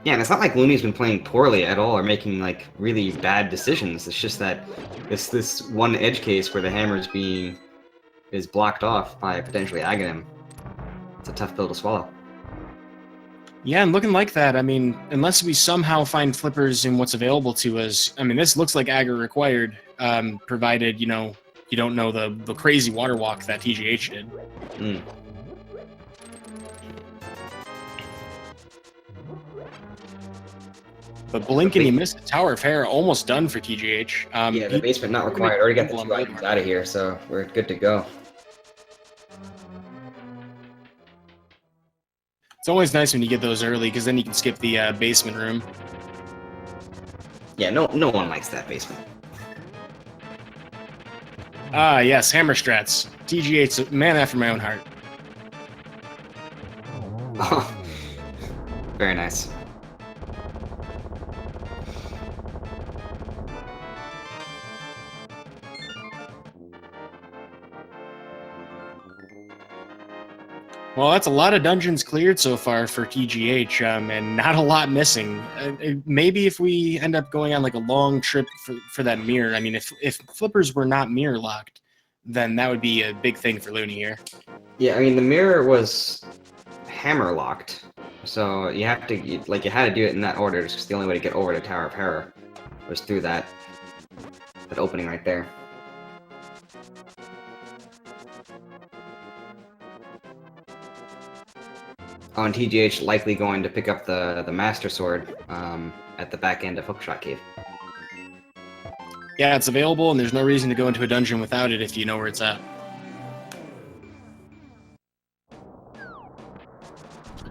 Yeah, and it's not like Looney's been playing poorly at all or making like really bad decisions. It's just that this one edge case where the hammer is blocked off by potentially Aghanim. It's a tough pill to swallow. Yeah, and looking like that, I mean, unless we somehow find flippers in what's available to us, I mean, this looks like Agra required, provided, you know, you don't know the crazy water walk that TGH did. Mm. But blink and you miss the Tower of Hair, almost done for TGH. Yeah, the basement not required. Already got the 2 items out of here, so we're good to go. It's always nice when you get those early, because then you can skip the basement room. Yeah, no one likes that basement. Ah, yes, Hammer Strats. TGH's a man after my own heart. Oh, very nice. Well, that's a lot of dungeons cleared so far for TGH, and not a lot missing. Maybe if we end up going on like a long trip for that mirror, I mean, if flippers were not mirror locked, then that would be a big thing for Looney here. Yeah, I mean, the mirror was hammer locked, so you have to, you had to do it in that order, just 'cause the only way to get over to Tower of Terror was through that opening right there. Oh, and TGH likely going to pick up the Master Sword at the back end of Hookshot Cave. Yeah, it's available, and there's no reason to go into a dungeon without it if you know where it's at.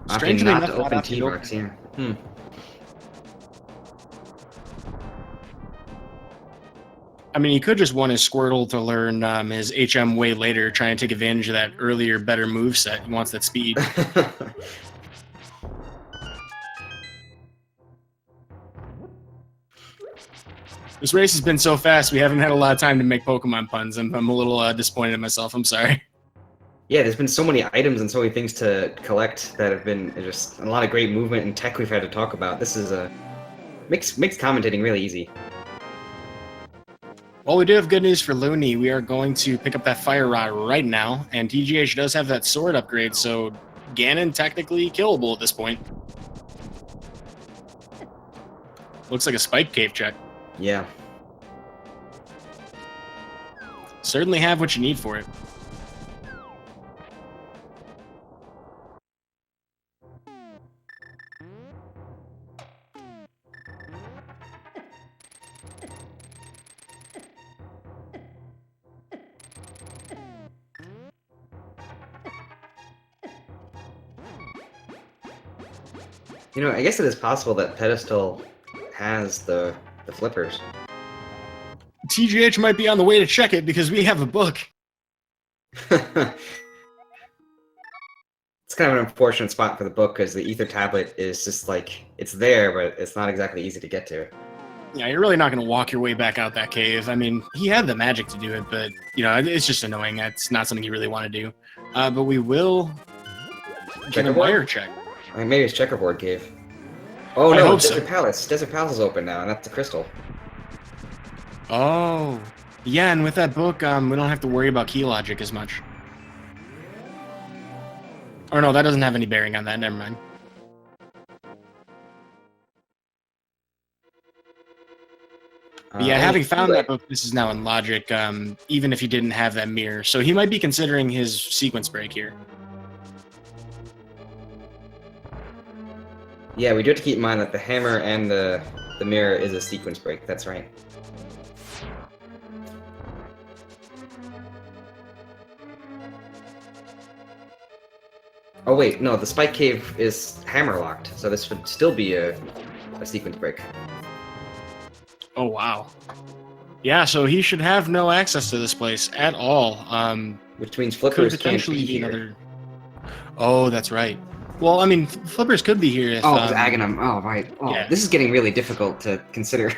Strangely not enough, to open not T-Rex here. I mean, he could just want his Squirtle to learn his HM way later, trying to take advantage of that earlier, better moveset. He wants that speed. This race has been so fast, we haven't had a lot of time to make Pokemon puns. I'm a little disappointed in myself. I'm sorry. Yeah, there's been so many items and so many things to collect that have been just a lot of great movement and tech we've had to talk about. This is makes commentating really easy. Well, we do have good news for Looney. We are going to pick up that Fire Rod right now, and TGH does have that sword upgrade, so Ganon technically killable at this point. Looks like a Spike Cave check. Yeah. Certainly have what you need for it. You know, I guess it is possible that Pedestal has the flippers. TGH might be on the way to check it because we have a book. It's kind of an unfortunate spot for the book because the ether tablet is just like, it's there, but it's not exactly easy to get to. Yeah, you're really not going to walk your way back out that cave. I mean, he had the magic to do it, but, you know, it's just annoying. That's not something you really want to do. But we will give a wire check. I mean, maybe it's Checkerboard Cave. Oh I no, hope Desert so. Palace. Desert Palace is open now, and that's the crystal. Oh. Yeah, and with that book, we don't have to worry about key logic as much. Or no, that doesn't have any bearing on that. Never mind. But yeah, having found that book, this is now in logic, even if he didn't have that mirror. So he might be considering his sequence break here. Yeah, we do have to keep in mind that the hammer and the mirror is a sequence break. That's right. Oh wait, no, the spike cave is hammer locked, so this would still be a sequence break. Oh, wow. Yeah, so he should have no access to this place at all. Which means Could flippers potentially can't be be here. another... Oh, that's right. Well, I mean, flippers could be here if... Oh, it's Aghanim. Oh, right. Oh, yeah. This is getting really difficult to consider.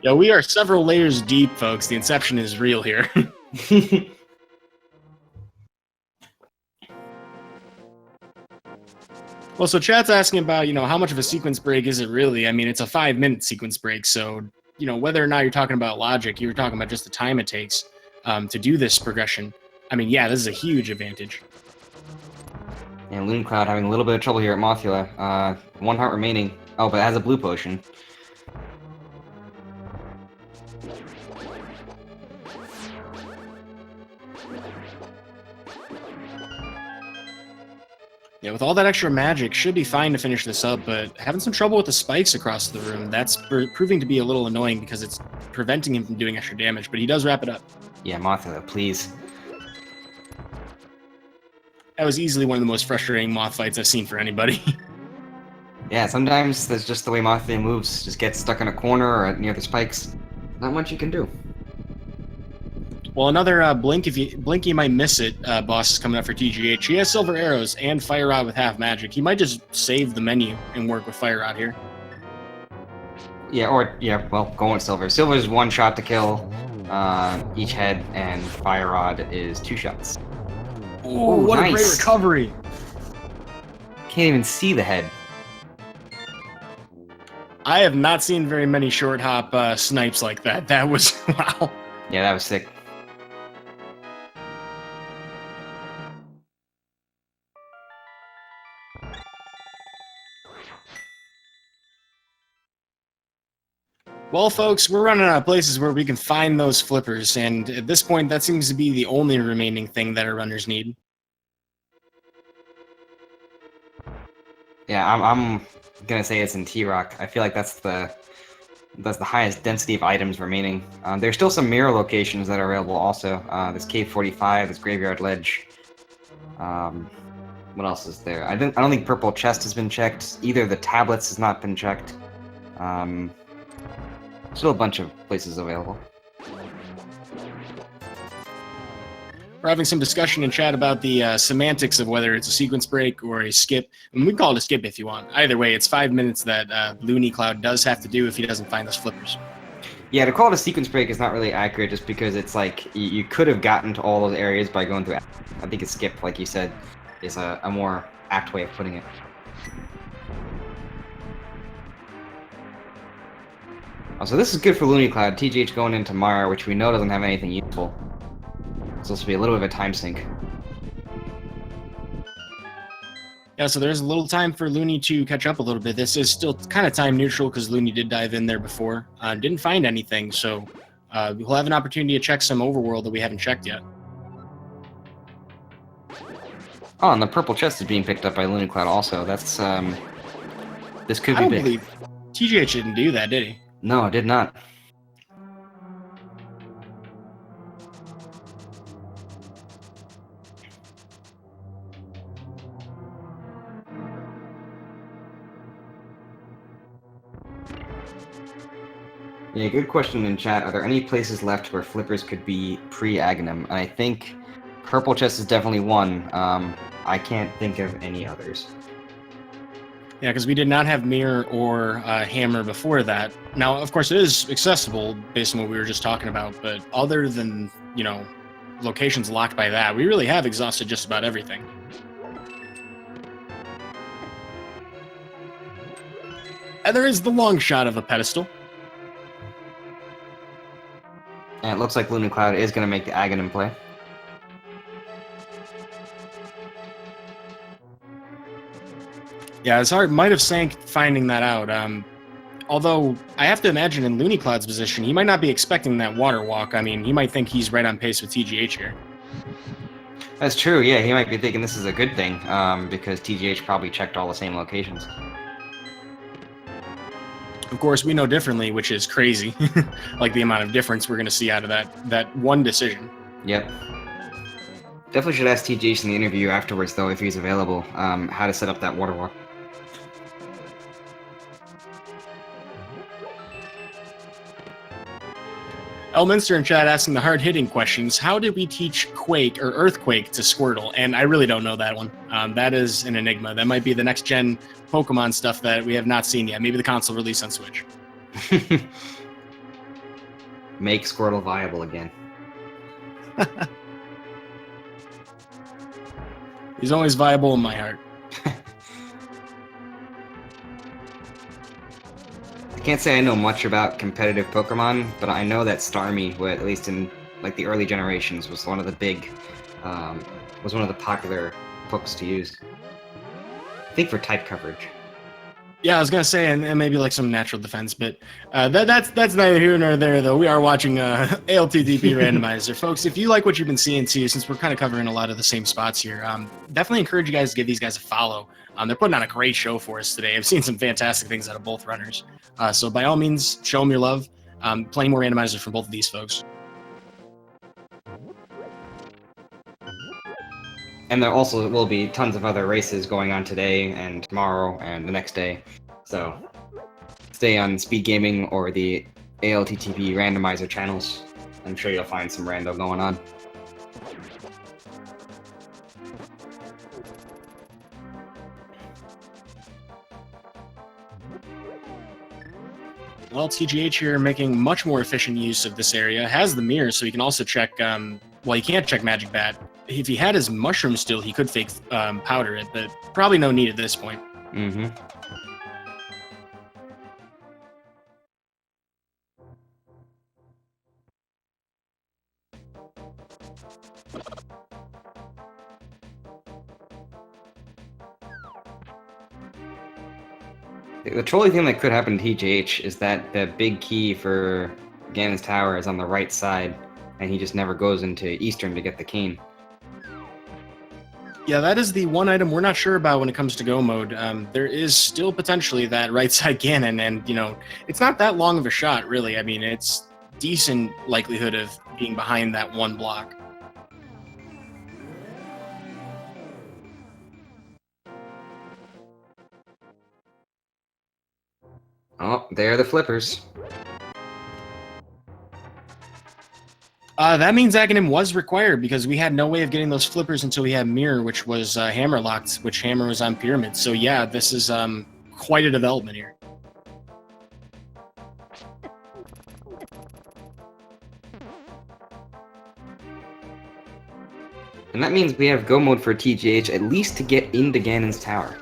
Yeah, we are several layers deep, folks. The inception is real here. Well, so chat's asking about, you know, how much of a sequence break is it really? I mean, it's a 5-minute sequence break, so, you know, whether or not you're talking about logic, you're talking about just the time it takes to do this progression. I mean, yeah, this is a huge advantage. And Loonycloud having a little bit of trouble here at Mothula. 1 heart remaining. Oh, but it has a blue potion. Yeah, with all that extra magic, should be fine to finish this up, but having some trouble with the spikes across the room, that's proving to be a little annoying because it's preventing him from doing extra damage, but he does wrap it up. Yeah, Mothula, please. That was easily one of the most frustrating moth fights I've seen for anybody. Yeah, sometimes that's just the way Mothula moves. Just get stuck in a corner or near the spikes. Not much you can do. Well, another blink you might miss it. Boss is coming up for TGH. He has silver arrows and fire rod with half magic. He might just save the menu and work with fire rod here. Yeah, well, go with silver. Silver is 1 shot to kill each head, and fire rod is 2 shots. Oh, what nice. a great recovery! Can't even see the head. I have not seen very many short hop snipes like that. That was wow. Yeah, that was sick. Well, folks, we're running out of places where we can find those flippers, and at this point, that seems to be the only remaining thing that our runners need. Yeah, I'm gonna say it's in T-Rock. I feel like that's the highest density of items remaining. There's still some mirror locations that are available also. There's Cave 45, there's Graveyard Ledge. What else is there? I don't think Purple Chest has been checked. Either the tablets has not been checked. Still a bunch of places available. We're having some discussion in chat about the semantics of whether it's a sequence break or a skip. And we can call it a skip if you want. Either way, it's 5 minutes that Loonycloud does have to do if he doesn't find those flippers. Yeah, to call it a sequence break is not really accurate just because it's like you could have gotten to all those areas by going through. I think a skip, like you said, is a more apt way of putting it. Oh, so this is good for Loonycloud. TGH going into Mara, which we know doesn't have anything useful. So this will be a little bit of a time sink. Yeah, so there's a little time for Loony to catch up a little bit. This is still kind of time neutral because Loony did dive in there before. Didn't find anything, so we'll have an opportunity to check some overworld that we haven't checked yet. Oh, and the purple chest is being picked up by Loonycloud also. That's, this could be big. I don't believe TGH didn't do that, did he? No, it did not. Yeah, good question in chat. Are there any places left where flippers could be pre-Aghanim? And I think purple chest is definitely one. I can't think of any others. Yeah, because we did not have mirror or hammer before that. Now, of course, it is accessible based on what we were just talking about, but other than, locations locked by that, we really have exhausted just about everything. And there is the long shot of a pedestal. And it looks like Loonycloud is going to make the Aghanim play. Yeah, his heart might have sank finding that out. Although, I have to imagine in Loonycloud's position, he might not be expecting that water walk. I mean, he might think he's right on pace with TGH here. That's true, yeah, he might be thinking this is a good thing, because TGH probably checked all the same locations. Of course, we know differently, which is crazy. Like the amount of difference we're going to see out of that one decision. Yep. Definitely should ask TGH in the interview afterwards, though, if he's available, how to set up that water walk. Elminster in chat asking the hard-hitting questions. How did we teach Quake or Earthquake to Squirtle? And I really don't know that one. That is an enigma. That might be the next-gen Pokemon stuff that we have not seen yet. Maybe the console release on Switch. Make Squirtle viable again. He's always viable in my heart. I can't say I know much about competitive Pokemon, but I know that Starmie, at least in like the early generations, was one of the big, was one of the popular books to use. I think for type coverage. Yeah, I was gonna say, and maybe like some natural defense, but that's neither here nor there. Though we are watching ALTTP Randomizer, folks. If you like what you've been seeing too, since we're kind of covering a lot of the same spots here, definitely encourage you guys to give these guys a follow. They're putting on a great show for us today. I've seen some fantastic things out of both runners. So by all means, show them your love. Plenty more randomizers from both of these folks. And there also will be tons of other races going on today and tomorrow and the next day. So stay on Speed Gaming or the ALTTP Randomizer channels. I'm sure you'll find some rando going on. Well, TGH here making much more efficient use of this area. Has the mirror, so he can also check, well, he can't check Magic Bat. If he had his mushroom still, he could fake powder it, but probably no need at this point. Mm-hmm. The trolly thing that could happen to TGH is that the big key for Ganon's Tower is on the right side, and he just never goes into Eastern to get the cane. Yeah, that is the one item we're not sure about when it comes to Go mode. There is still potentially that right side Ganon, and, it's not that long of a shot, really. I mean, it's decent likelihood of being behind that one block. Oh, there are the flippers. That means Aghanim was required because we had no way of getting those flippers until we had Mirror, which was Hammer locked, which Hammer was on Pyramid. So yeah, this is quite a development here. And that means we have Go mode for TGH at least to get into Ganon's Tower.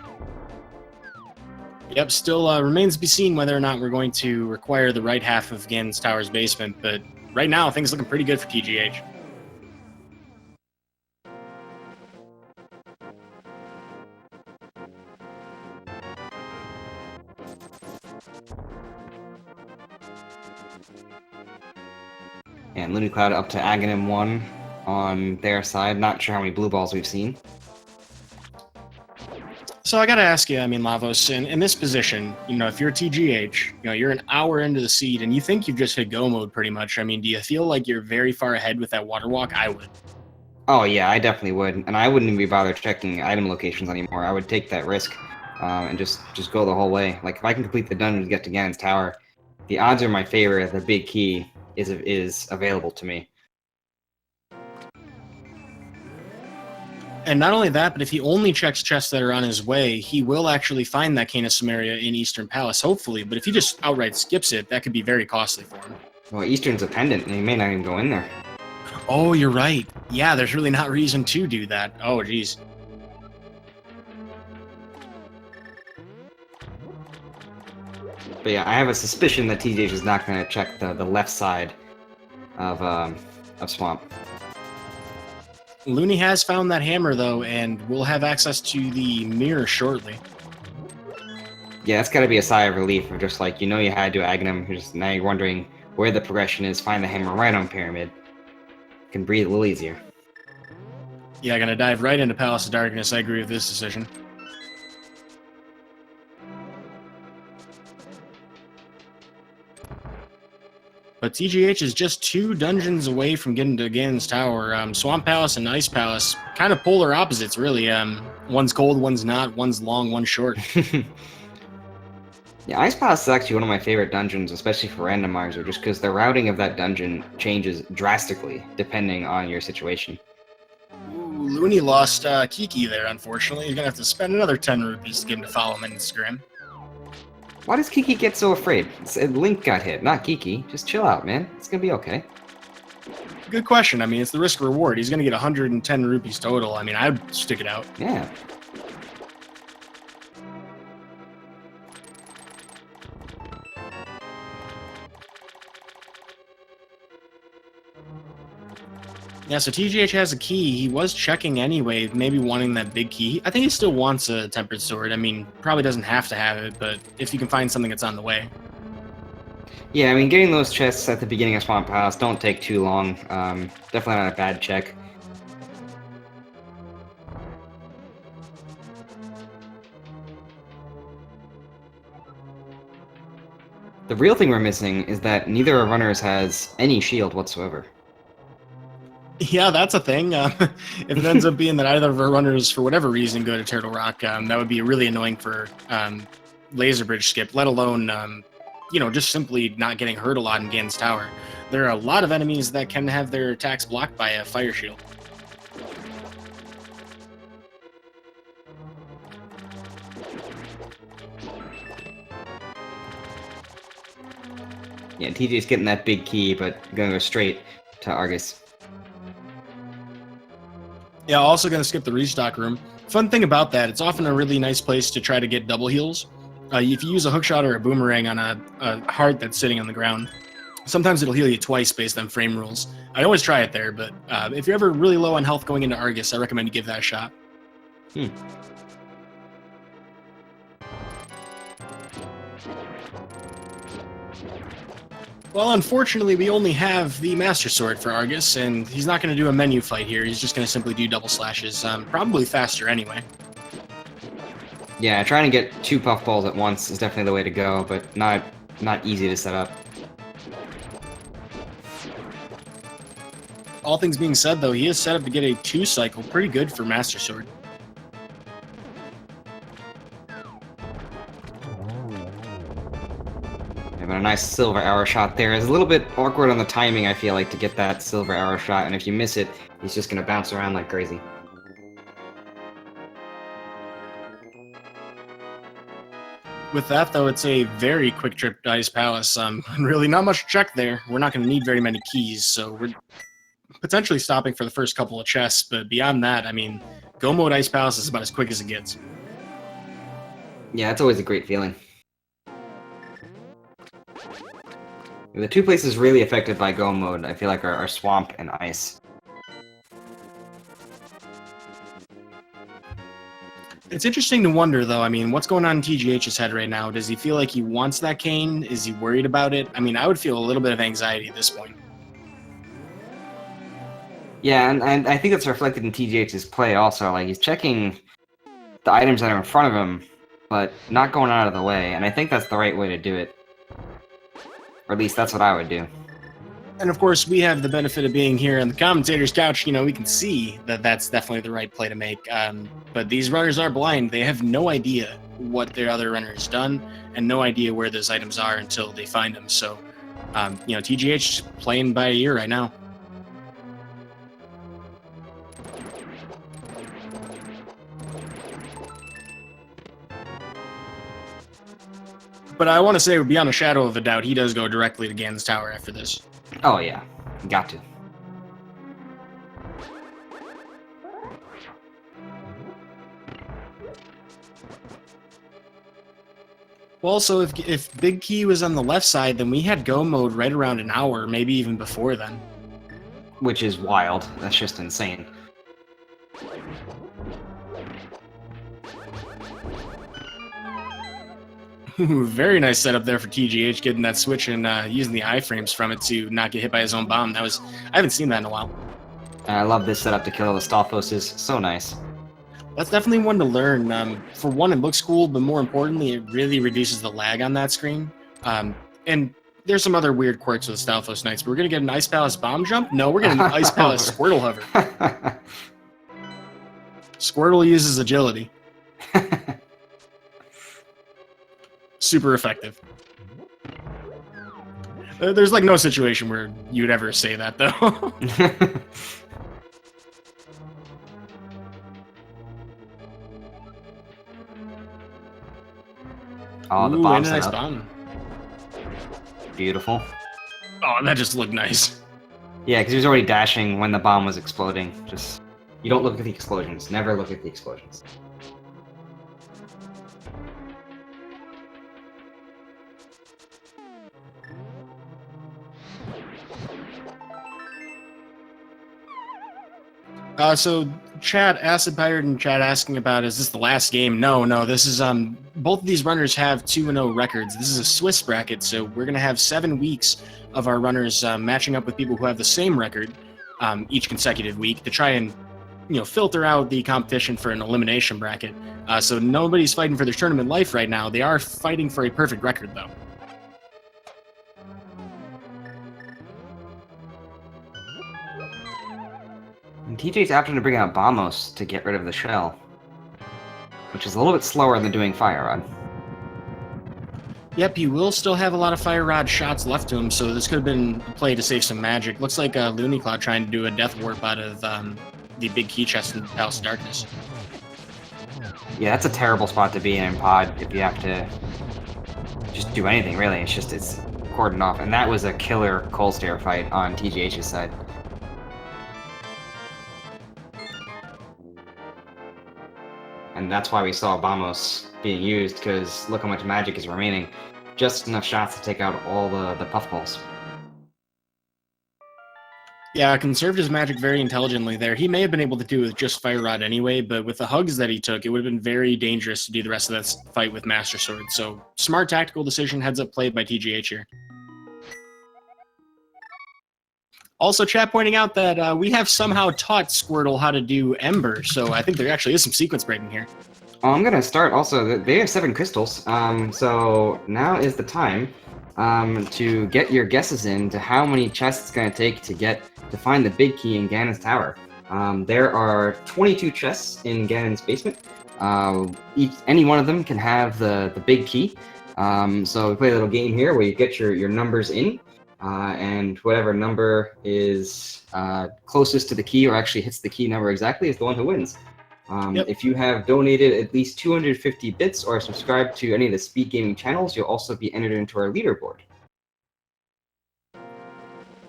Yep, still remains to be seen whether or not we're going to require the right half of Ganon's Tower's basement, but right now things looking pretty good for TGH. And Loonycloud up to Aghanim 1 on their side. Not sure how many blue balls we've seen. So I gotta ask you, Lavos, in this position, if you're TGH, you're an hour into the seed and you think you've just hit Go mode pretty much. Do you feel like you're very far ahead with that water walk? I would. Oh yeah, I definitely would. And I wouldn't even be bothered checking item locations anymore. I would take that risk and just go the whole way. Like if I can complete the dungeon to get to Ganon's Tower, the odds are in my favor that the big key is available to me. And not only that, but if he only checks chests that are on his way, he will actually find that Cane of Samaria in Eastern Palace, hopefully. But if he just outright skips it, that could be very costly for him. Well, Eastern's a pendant, and he may not even go in there. Oh, you're right. Yeah, there's really not reason to do that. Oh, geez. But yeah, I have a suspicion that TGH is not going to check the left side of Swamp. Looney has found that hammer, though, and we'll have access to the mirror shortly. Yeah, that's got to be a sigh of relief of just like, you know you had to Agnum, now you're wondering where the progression is, find the hammer right on Pyramid. You can breathe a little easier. Yeah, gonna dive right into Palace of Darkness. I agree with this decision. But TGH is just 2 dungeons away from getting to Ganon's Tower. Swamp Palace and Ice Palace, kind of polar opposites, really. One's cold, one's not. One's long, one's short. Yeah, Ice Palace is actually one of my favorite dungeons, especially for Randomizer, just because the routing of that dungeon changes drastically depending on your situation. Ooh, Looney lost Kiki there, unfortunately. He's going to have to spend another 10 rupees to get him to follow him on Instagram. Why does Kiki get so afraid? Link got hit, not Kiki. Just chill out, man. It's gonna be okay. Good question. I mean, it's the risk reward. He's going to get 110 rupees total. I mean, I'd stick it out. Yeah. Yeah, so TGH has a key. He was checking anyway, maybe wanting that big key. I think he still wants a Tempered Sword. I mean, probably doesn't have to have it, but if you can find something that's on the way. Yeah, I mean, getting those chests at the beginning of Swamp Palace don't take too long. Definitely not a bad check. The real thing we're missing is that neither of our runners has any shield whatsoever. Yeah, that's a thing. If it ends up being that either of our runners, for whatever reason, go to Turtle Rock, that would be really annoying for Laser Bridge skip, let alone, just simply not getting hurt a lot in Ganon's Tower. There are a lot of enemies that can have their attacks blocked by a Fire Shield. Yeah, TJ's getting that big key, but gonna go straight to Argus. Yeah, also going to skip the restock room. Fun thing about that, it's often a really nice place to try to get double heals. If you use a hookshot or a boomerang on a heart that's sitting on the ground, sometimes it'll heal you twice based on frame rules. I always try it there, but if you're ever really low on health going into Argus, I recommend you give that a shot. Well, unfortunately, we only have the Master Sword for Argus, and he's not going to do a menu fight here. He's just going to simply do double slashes. Probably faster anyway. Yeah, trying to get 2 puffballs at once is definitely the way to go, but not easy to set up. All things being said, though, he is set up to get a 2 cycle. Pretty good for Master Sword. But a nice silver arrow shot there. It's a little bit awkward on the timing, I feel like, to get that silver arrow shot, and if you miss it, he's just going to bounce around like crazy. With that, though, it's a very quick trip to Ice Palace. Really not much to check there. We're not going to need very many keys, so we're potentially stopping for the first couple of chests, but beyond that, I mean, Go Mode Ice Palace is about as quick as it gets. Yeah, it's always a great feeling. The 2 places really affected by Go Mode, I feel like, are Swamp and Ice. It's interesting to wonder, though. I mean, what's going on in TGH's head right now? Does he feel like he wants that cane? Is he worried about it? I mean, I would feel a little bit of anxiety at this point. Yeah, and I think that's reflected in TGH's play also. Like, he's checking the items that are in front of him, but not going out of the way, and I think that's the right way to do it. Or at least that's what I would do. And of course, we have the benefit of being here on the commentator's couch. We can see that that's definitely the right play to make. But these runners are blind. They have no idea what their other runner has done, and no idea where those items are until they find them. So, TGH playing by ear right now. But I want to say, beyond a shadow of a doubt, he does go directly to Ganon's Tower after this. Oh yeah, got to. Well, so if Big Key was on the left side, then we had go mode right around an hour, maybe even before then. Which is wild. That's just insane. Ooh, very nice setup there for TGH, getting that switch and using the iframes from it to not get hit by his own bomb. I haven't seen that in a while. I love this setup to kill the Stalfoses. So nice. That's definitely one to learn. For one, it looks cool, but more importantly, it really reduces the lag on that screen. And there's some other weird quirks with Stalfos Knights. We're going to get an Ice Palace bomb jump? No, we're getting an Ice Palace Squirtle hover. Squirtle uses agility. Super effective. There's like no situation where you'd ever say that, though. Oh, the Ooh, bomb's and a nice up. bomb. Beautiful. Oh, that just looked nice. Yeah, because he was already dashing when the bomb was exploding. Just, you don't look at the explosions. Never look at the explosions. So Chad, Acid Pirate and Chad asking about, is this the last game? No, this is, both of these runners have 2-0 records. This is a Swiss bracket, so we're going to have 7 weeks of our runners matching up with people who have the same record each consecutive week to try and, filter out the competition for an elimination bracket. So nobody's fighting for their tournament life right now. They are fighting for a perfect record, though. And TJ's opting to bring out Bombos to get rid of the shell, which is a little bit slower than doing Fire Rod. Yep, he will still have a lot of Fire Rod shots left to him, so this could have been a play to save some magic. Looks like Loonycloud trying to do a Death Warp out of the big key chest in Palace of Darkness. Yeah, that's a terrible spot to be in Pod if you have to just do anything, really. It's cordoned off. And that was a killer Cold Stare fight on TGH's side. And that's why we saw Bombos being used, because look how much magic is remaining. Just enough shots to take out all the puffballs. Yeah, conserved his magic very intelligently there. He may have been able to do it with just Fire Rod anyway, but with the hugs that he took, it would have been very dangerous to do the rest of that fight with Master Sword. So, smart tactical decision, heads-up play by TGH here. Also, chat pointing out that we have somehow taught Squirtle how to do Ember, so I think there actually is some sequence breaking here. I'm gonna start also. They have 7 crystals, so now is the time to get your guesses in to how many chests it's gonna take to find the big key in Ganon's tower. There are 22 chests in Ganon's basement. Any one of them can have the big key. So we play a little game here where you get your numbers in. And whatever number is closest to the key or actually hits the key number exactly is the one who wins. Yep. If you have donated at least 250 bits or subscribed to any of the speed gaming channels, you'll also be entered into our leaderboard.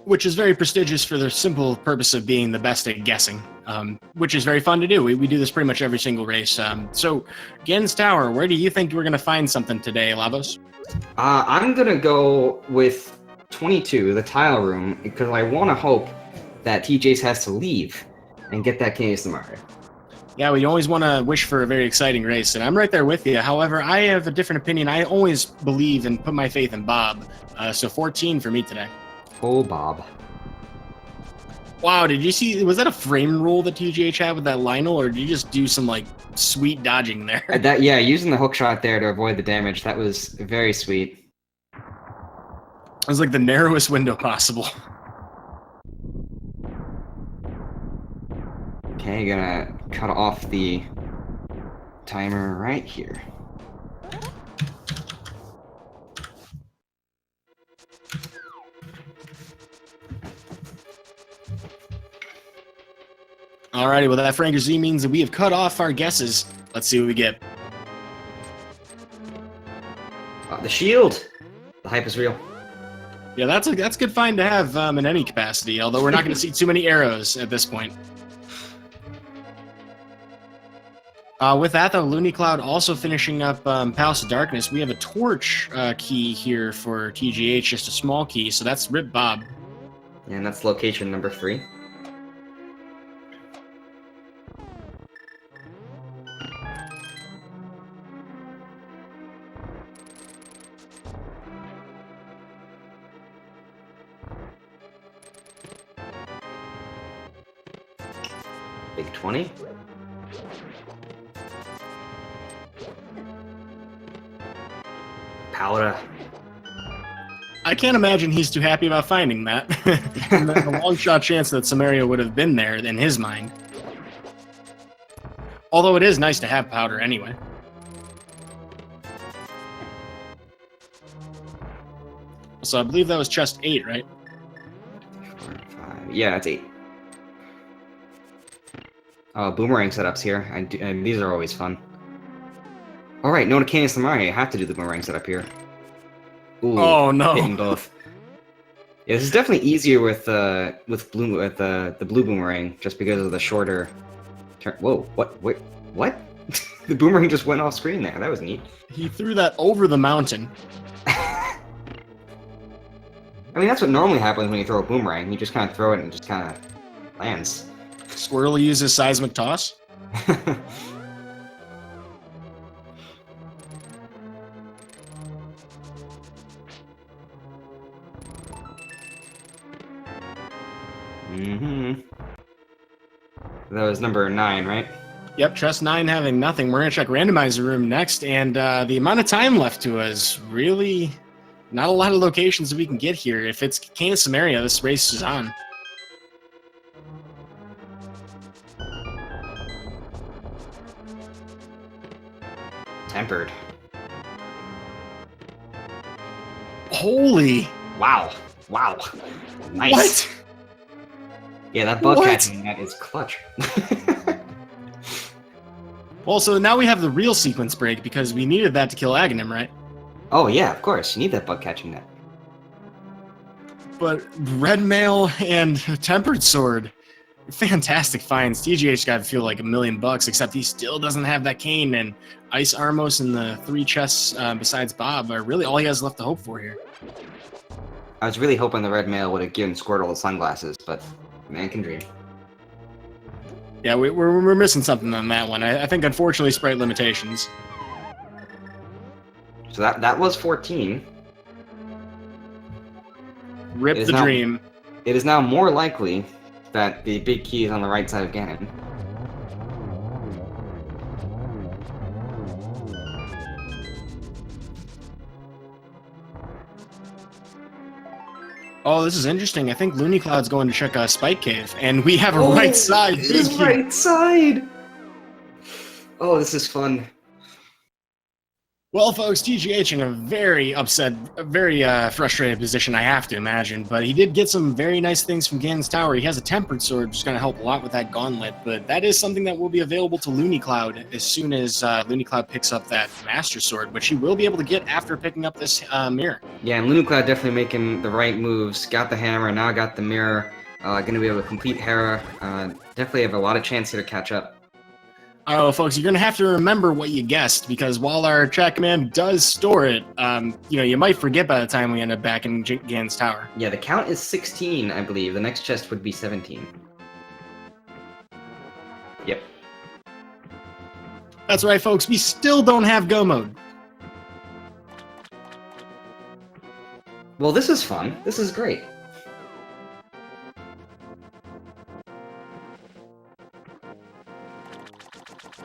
Which is very prestigious for the simple purpose of being the best at guessing, which is very fun to do. We do this pretty much every single race. So, Ganon's Tower, where do you think we're going to find something today, Lavos? I'm going to go with 22, the tile room, because I want to hope that TJ's has to leave and get that Canadian Samara. Yeah, we always want to wish for a very exciting race, and I'm right there with you. However, I have a different opinion. I always believe and put my faith in Bob. So 14 for me today. Oh, Bob. Wow, did you see, was that a frame roll that TGH had with that Lionel, or did you just do some, like, sweet dodging there? Yeah, using the hook shot there to avoid the damage, that was very sweet. It was like the narrowest window possible. Okay, gonna cut off the timer right here. Alrighty, well that Franker Z means that we have cut off our guesses. Let's see what we get. The shield. The hype is real. Yeah, that's a good find to have in any capacity, although we're not going to see too many arrows at this point. With that, though, Loonycloud also finishing up Palace of Darkness. We have a torch key here for TGH, just a small key, so that's Rip Bob. And that's location number 3. Big 20. Powder. I can't imagine he's too happy about finding that. And there's a long shot chance that Samaria would have been there in his mind. Although it is nice to have powder anyway. So I believe that was chest 8, right? 4, 5. Yeah, that's 8. Oh, boomerang setups here. And these are always fun. All right, no Canyon Samaria. I have to do the boomerang setup here. Ooh, oh no! Hitting both. Yeah, this is definitely easier with the blue boomerang, just because of the shorter turn. Whoa! What? Wait, what? The boomerang just went off screen there. That was neat. He threw that over the mountain. I mean, that's what normally happens when you throw a boomerang. You just kind of throw it and it just kind of lands. Squirrel uses seismic toss. That was number 9, right? Yep, chest 9 having nothing. We're going to check Randomizer room next, and the amount of time left to us, really not a lot of locations that we can get here. If it's Cane of Samaria, this race is on. Tempered. Holy! Wow. Wow. Nice. What? Yeah, that bug What? catching that is clutch. Well, so now we have the real sequence break because we needed that to kill Aghanim, right? Oh yeah, of course. You need that bug catching net. But Red Mail and Tempered Sword, fantastic finds. TGH got to feel like $1 million, except he still doesn't have that cane, and Ice Armos and the 3 chests besides Bob are really all he has left to hope for here. I was really hoping the red mail would have given Squirtle the sunglasses, but man can dream. Yeah, we're missing something on that one. I think, unfortunately, sprite limitations. So that was 14. Rip the dream. It is now more likely that the big key is on the right side of Ganon. Oh, this is interesting. I think Loonycloud's going to check Spike Cave, and we have a right side. His right side! Oh, this is fun. Well, folks, TGH in a very upset, very frustrated position, I have to imagine. But he did get some very nice things from Ganon's Tower. He has a Tempered Sword, which is going to help a lot with that Gauntlet. But that is something that will be available to Loonycloud as soon as Loonycloud picks up that Master Sword, which he will be able to get after picking up this mirror. Yeah, and Loonycloud definitely making the right moves. Got the hammer, now got the mirror. Going to be able to complete Hera. Definitely have a lot of chance here to catch up. Oh, folks, you're going to have to remember what you guessed, because while our chat command does store it, you might forget by the time we end up back in Ganon's Tower. Yeah, the count is 16, I believe. The next chest would be 17. Yep. That's right, folks. We still don't have Go Mode. Well, this is fun. This is great.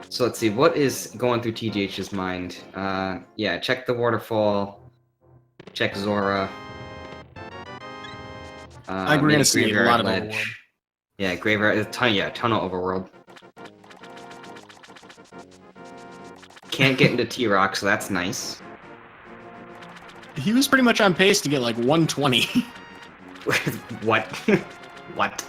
So let's see, what is going through TGH's mind? Yeah, check the waterfall, check Zora. I think we're gonna see a lot of ledge. Overworld. Yeah, graveyard, a ton of Overworld. Can't get into T-Rock, so that's nice. He was pretty much on pace to get like 120. What? What?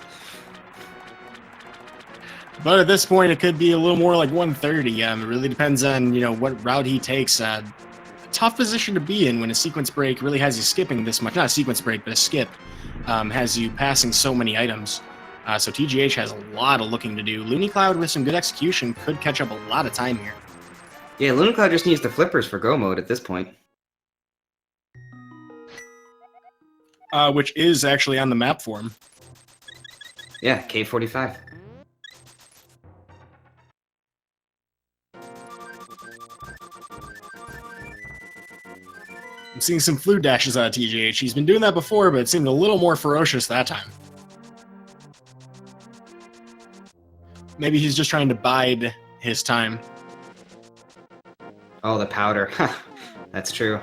But at this point, it could be a little more like 130. It really depends on, what route he takes. Tough position to be in when a sequence break really has you skipping this much. Not a sequence break, but a skip has you passing so many items. So TGH has a lot of looking to do. Loonycloud with some good execution could catch up a lot of time here. Yeah, Loonycloud just needs the flippers for go mode at this point. Which is actually on the map for him. Yeah, K45. I'm seeing some flu dashes out of TGH. He's been doing that before, but it seemed a little more ferocious that time. Maybe he's just trying to bide his time. Oh, the powder. That's true.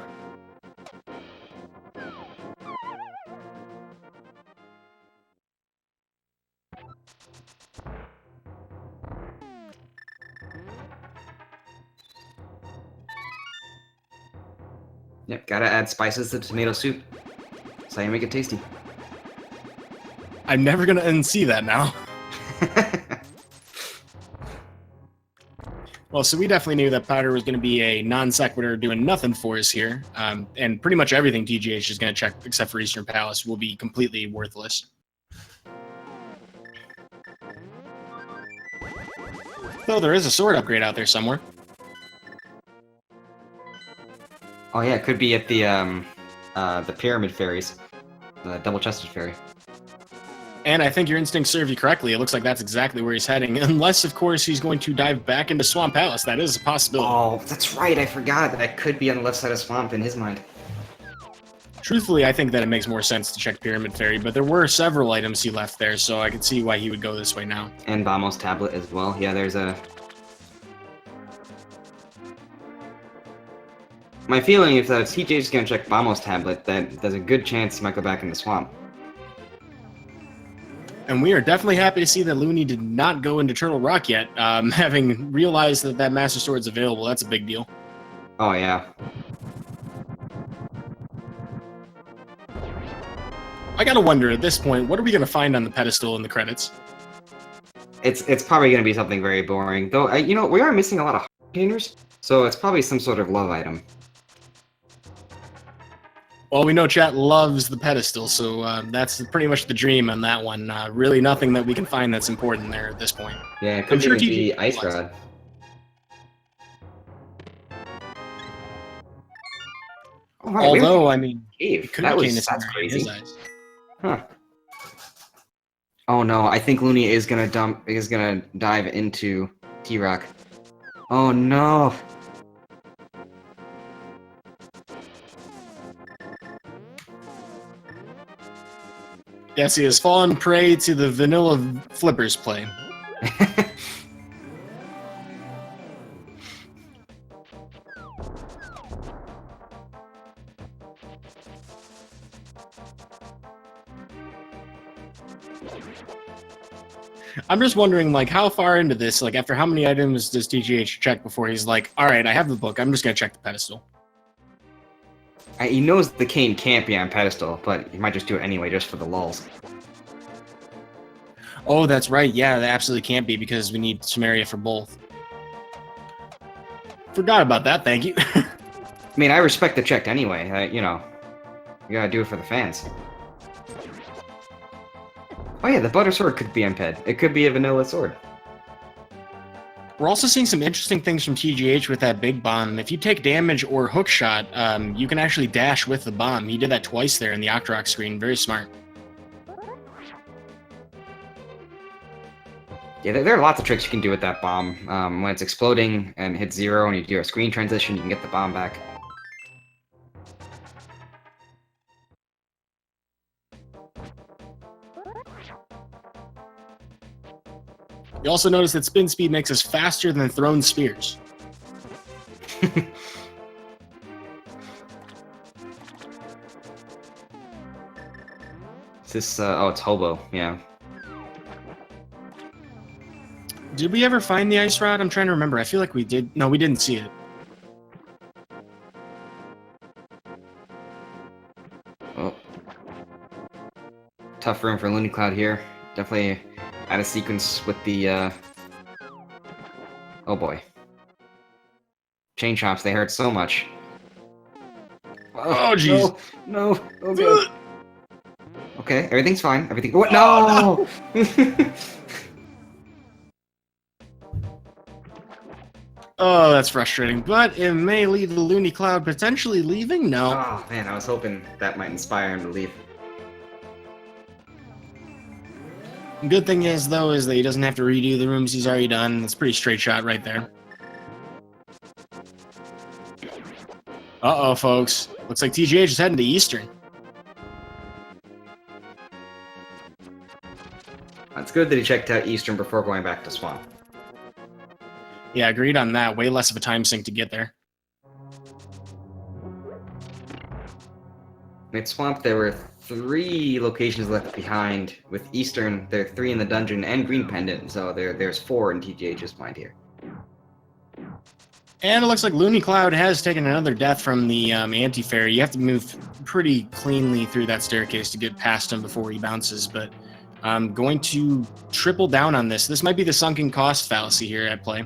Yep, gotta add spices to tomato soup. That's how you make it tasty. I'm never gonna unsee that now. Well, so we definitely knew that powder was going to be a non sequitur doing nothing for us here, and pretty much everything TGH is going to check except for Eastern Palace will be completely worthless. Though there is a sword upgrade out there somewhere. Oh yeah, it could be at the pyramid fairies, the double-chested fairy. And I think your instincts serve you correctly. It looks like that's exactly where he's heading, unless, of course, he's going to dive back into Swamp Palace. That is a possibility. Oh, that's right. I forgot that could be on the left side of Swamp in his mind. Truthfully, I think that it makes more sense to check Pyramid Fairy, but there were several items he left there, so I could see why he would go this way now. And Vamos tablet as well. Yeah, there's a... My feeling is that if TJ is going to check Vamos tablet, that there's a good chance he might go back in the Swamp. And we are definitely happy to see that Looney did not go into Turtle Rock yet. Having realized that that Master Sword's available, that's a big deal. Oh, yeah. I gotta wonder, at this point, what are we gonna find on the pedestal in the credits? It's probably going to be something very boring. Though, we are missing a lot of containers, so it's probably some sort of love item. Well, we know chat loves the pedestal, so that's pretty much the dream on that one. Really nothing that we can find that's important there at this point. Yeah, it could be Ice Rod. Oh, right, although, I mean, that's crazy. Huh. Oh no, I think Looney is gonna dive into T-Rock. Oh no. Yes, he has fallen prey to the vanilla flippers play. I'm just wondering, like, how far into this, like, after how many items does TGH check before he's like, all right, I have the book, I'm just going to check the pedestal. He knows the cane can't be on pedestal, but he might just do it anyway, just for the lulz. Oh, that's right. Yeah, that absolutely can't be because we need Samaria for both. Forgot about that. Thank you. I mean, I respect the check anyway. You gotta do it for the fans. Oh yeah, the butter sword could be MPED. It could be a vanilla sword. We're also seeing some interesting things from TGH with that big bomb. If you take damage or hook shot, you can actually dash with the bomb. He did that twice there in the Octorok screen. Very smart. Yeah, there are lots of tricks you can do with that bomb. When it's exploding and hits 0 and you do a screen transition, you can get the bomb back. You also notice that spin speed makes us faster than thrown spears. Is this, oh, it's Hobo, yeah. Did we ever find the ice rod? I'm trying to remember. I feel like we did. No, we didn't see it. Oh. Tough room for Loonycloud here. Definitely out of sequence with the Oh boy. Chain chomps, they hurt so much. Oh, jeez. No, no, oh god. Okay, everything's fine. Everything. What? Oh, No! Oh, that's frustrating, but it may lead to Loonycloud potentially leaving? No. Oh man, I was hoping that might inspire him to leave. Good thing is, though, is that he doesn't have to redo the rooms he's already done. It's a pretty straight shot right there. Uh-oh, folks. Looks like TGH is heading to Eastern. It's good that he checked out Eastern before going back to Swamp. Yeah, agreed on that. Way less of a time sink to get there. At Swamp, there were 3 locations left behind. With Eastern, there are 3 in the dungeon and Green Pendant, so there's 4 in TGH's mind here. And it looks like Loonycloud has taken another death from the anti-fairy. You have to move pretty cleanly through that staircase to get past him before he bounces, but I'm going to triple down on this. This might be the sunken cost fallacy here at play.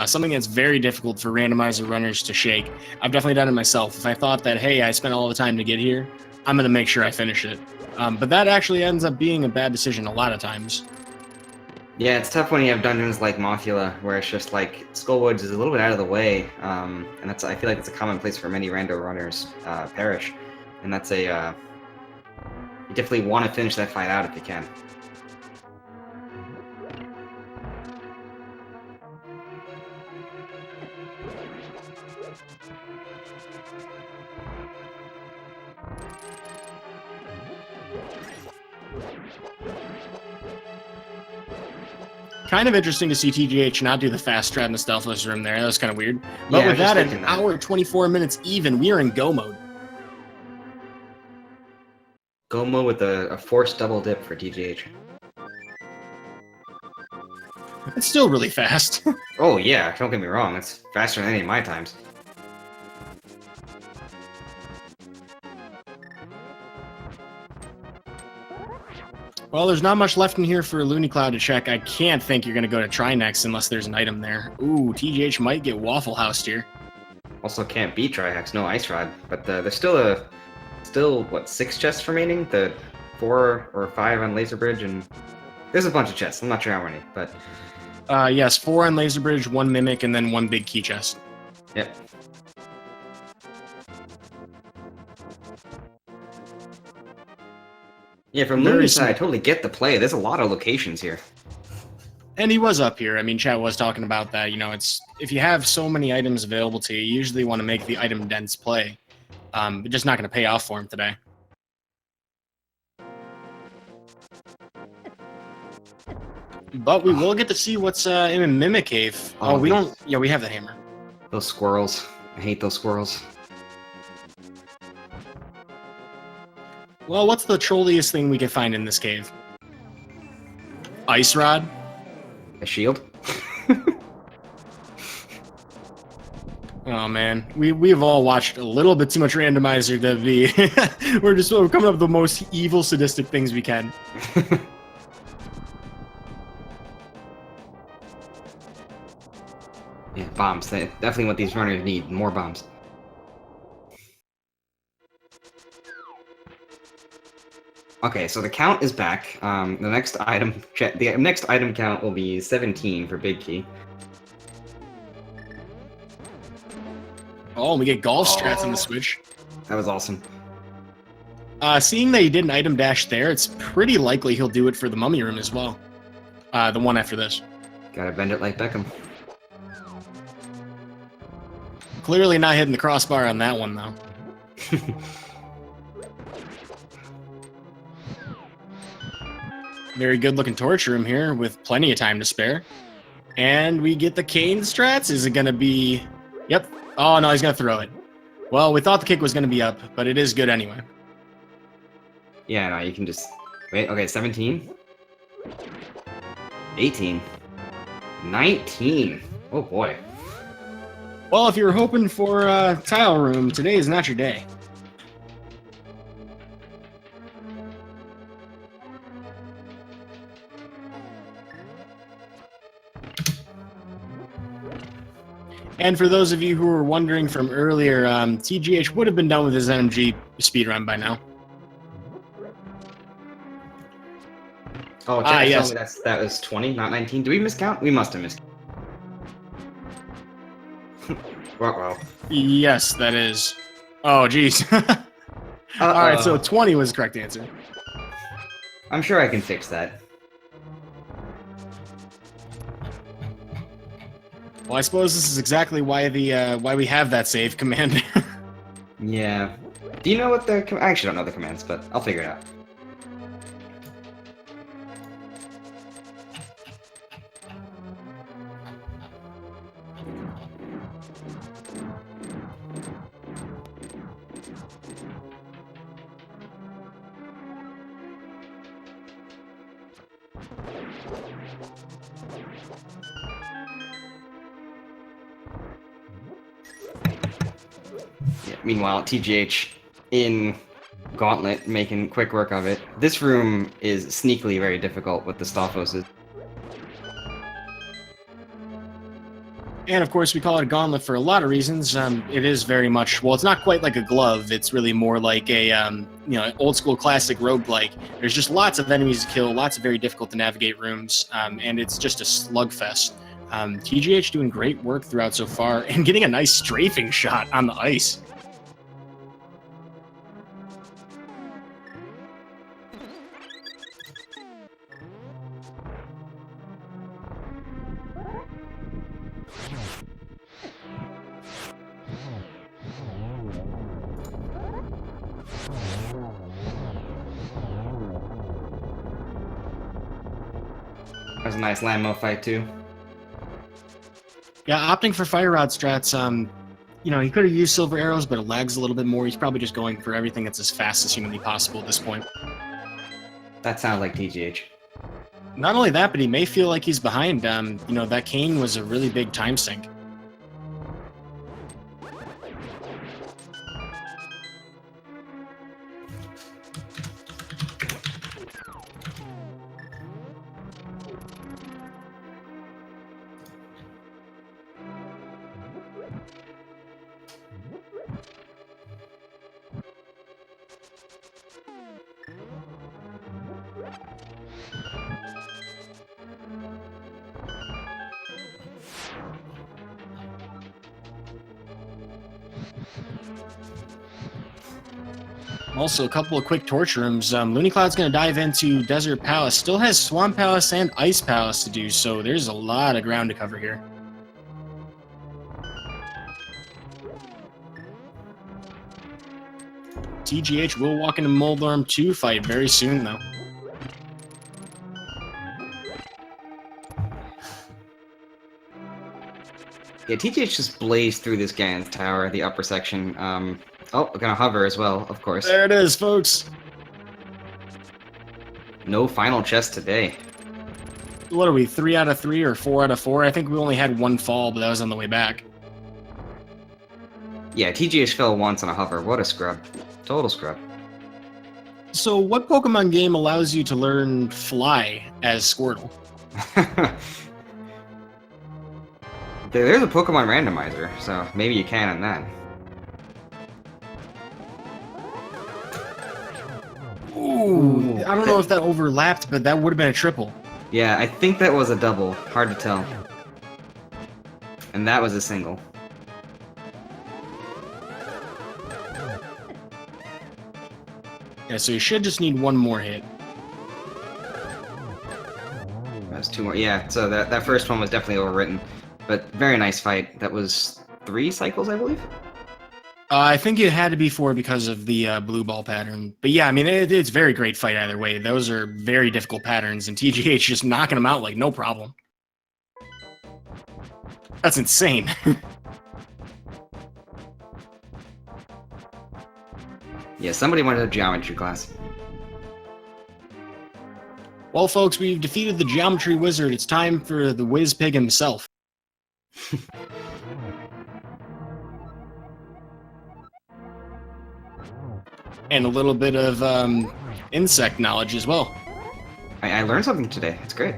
Something that's very difficult for randomizer runners to shake. I've definitely done it myself. If I thought that, hey, I spent all the time to get here, I'm going to make sure I finish it. But that actually ends up being a bad decision a lot of times. Yeah, it's tough when you have dungeons like Mothula, where it's just like Skullwoods is a little bit out of the way, and that's I feel like it's a common place for many rando runners perish, and that's a you definitely want to finish that fight out if you can. Kind of interesting to see TGH not do the fast strat in the stealthless room there. That was kind of weird. But Yeah, with that, an that. hour, 24 minutes even, we are in go mode. Gomo with a forced double dip for TGH. It's still really fast. Oh yeah, don't get me wrong, it's faster than any of my times. Well, there's not much left in here for Loonycloud to check. I can't think you're going to go to try next unless there's an item there. Ooh, TGH might get Waffle Housed here. Also can't beat Trihex, no Ice Rod, but there's still what 6 chests remaining? The 4 or 5 on Laser Bridge, and there's a bunch of chests. I'm not sure how many, but yes, 4 on Laser Bridge, 1 Mimic, and then 1 big key chest. Yep. Yeah, from Loony's side, I totally get the play. There's a lot of locations here. And he was up here. I mean, chat was talking about that. You know, it's if you have so many items available to you, you usually want to make the item dense play. But just not going to pay off for him today. But we will get to see what's in Mimic Cave. Oh, we don't... Yeah, we have the hammer. Those squirrels. I hate those squirrels. Well, what's the trolliest thing we can find in this cave? Ice Rod? A shield? Oh, man. We've all watched a little bit too much Randomizer to be... we're coming up with the most evil, sadistic things we can. Yeah, bombs. They definitely what these runners need. More bombs. Okay, so the count is back. The next item count will be 17 for Big Key. Oh, we get golf strats on the Switch. That was awesome. Seeing that he did an item dash there, it's pretty likely he'll do it for the Mummy Room as well. The one after this. Gotta bend it like Beckham. Clearly not hitting the crossbar on that one, though. Very good looking torch room here with plenty of time to spare. And we get the cane strats. Is it going to be... Yep. Oh, no, he's going to throw it. Well, we thought the kick was going to be up, but it is good anyway. Yeah, no, you can just... Wait, okay, 17? 18? 19? Oh, boy. Well, if you were hoping for a tile room, today is not your day. And for those of you who were wondering from earlier, TGH would have been done with his NMG speedrun by now. Oh, chat yes. telling me that was 20, not 19. Do we miscount? We must have miscounted. Well. Yes, that is. Oh, geez. All right, so 20 was the correct answer. I'm sure I can fix that. Well, I suppose this is exactly why why we have that save command. Yeah. Do you know what the... I actually don't know the commands, but I'll figure it out. Yeah, meanwhile, TGH in Gauntlet making quick work of it. This room is sneakily very difficult with the Stophoses. And of course, we call it a gauntlet for a lot of reasons. It is very much, well, it's not quite like a glove. It's really more like a, old school classic roguelike. There's just lots of enemies to kill, lots of very difficult to navigate rooms, and it's just a slugfest. TGH doing great work throughout so far, and getting a nice strafing shot on the ice. That was a nice Lammo fight, too. Yeah, opting for fire rod strats, he could have used silver arrows, but it lags a little bit more. He's probably just going for everything that's as fast as humanly possible at this point. That sounds like TGH. Not only that, but he may feel like he's behind. That cane was a really big time sink. Also, a couple of quick torch rooms. Loonycloud's going to dive into Desert Palace. Still has Swamp Palace and Ice Palace to do, so there's a lot of ground to cover here. TGH will walk into Moldorm 2 fight very soon, though. Yeah, TGH just blazed through this Gans tower, the upper section. Oh, we're gonna hover as well, of course. There it is, folks. No final chest today. What are we, 3 out of 3 or 4 out of 4? I think we only had one fall, but that was on the way back. Yeah, TGH fell once on a hover. What a scrub. Total scrub. So what Pokemon game allows you to learn Fly as Squirtle? There's a Pokemon randomizer, so maybe you can on that. Ooh, I don't know if that overlapped, but that would have been a triple. Yeah, I think that was a double. Hard to tell. And that was a single. Yeah, so you should just need one more hit. That's 2 more. Yeah, so that first one was definitely overwritten. But very nice fight. That was 3 cycles, I believe? I think it had to be 4 because of the blue ball pattern. But yeah, I mean, it's a very great fight either way. Those are very difficult patterns, and TGH just knocking them out like no problem. That's insane. Yeah, somebody wanted a geometry class. Well, folks, we've defeated the Geometry Wizard. It's time for the Whiz Pig himself. And a little bit of insect knowledge as well. I learned something today. It's great.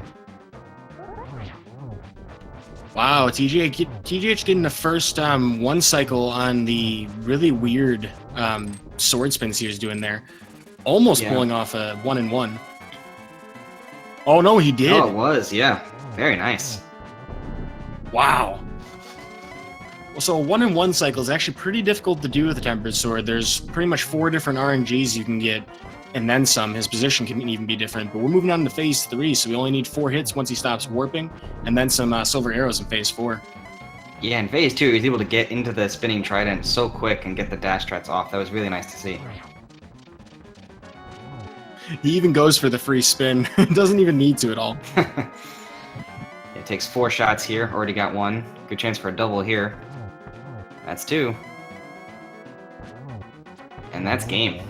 Wow, TGH getting the first one cycle on the really weird sword spins he was doing there. Almost pulling off a 1-in-1. Oh no, he did. Oh, it was, yeah. Very nice. Wow. Well, so a 1-in-1 cycle is actually pretty difficult to do with the Tempered Sword. There's pretty much 4 different RNGs you can get, and then some. His position can even be different. But we're moving on to phase 3, so we only need 4 hits once he stops warping, and then some silver arrows in phase 4. Yeah, in phase 2, he was able to get into the spinning trident so quick and get the dash strats off. That was really nice to see. He even goes for the free spin. Doesn't even need to at all. It takes 4 shots here. Already got 1. Good chance for a double here. That's 2. And that's game.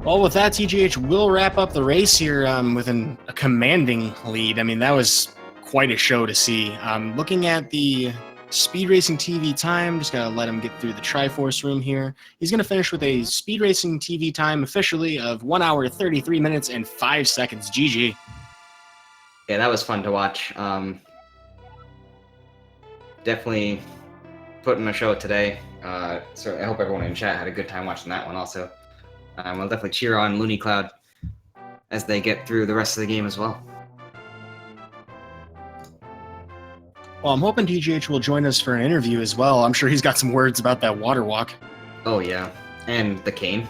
Well, with that, TGH will wrap up the race here with a commanding lead. I mean, that was quite a show to see. Looking at the Speed Racing TV time, just gotta let him get through the Triforce room here. He's gonna finish with a Speed Racing TV time officially of 1 hour, 33 minutes, and 5 seconds. GG. Yeah, that was fun to watch. Definitely putting a show today. So I hope everyone in chat had a good time watching that one also. We'll definitely cheer on Loonycloud as they get through the rest of the game as well. Well, I'm hoping TGH will join us for an interview as well. I'm sure he's got some words about that water walk. Oh yeah, and the cane.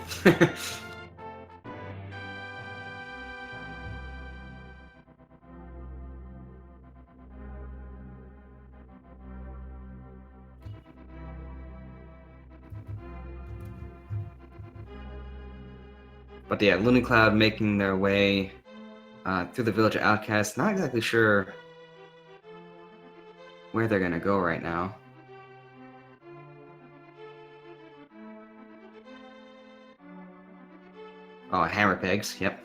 But yeah, Loonycloud making their way through the village of Outcasts. Not exactly sure where they're gonna go right now. Oh, hammer pegs. Yep.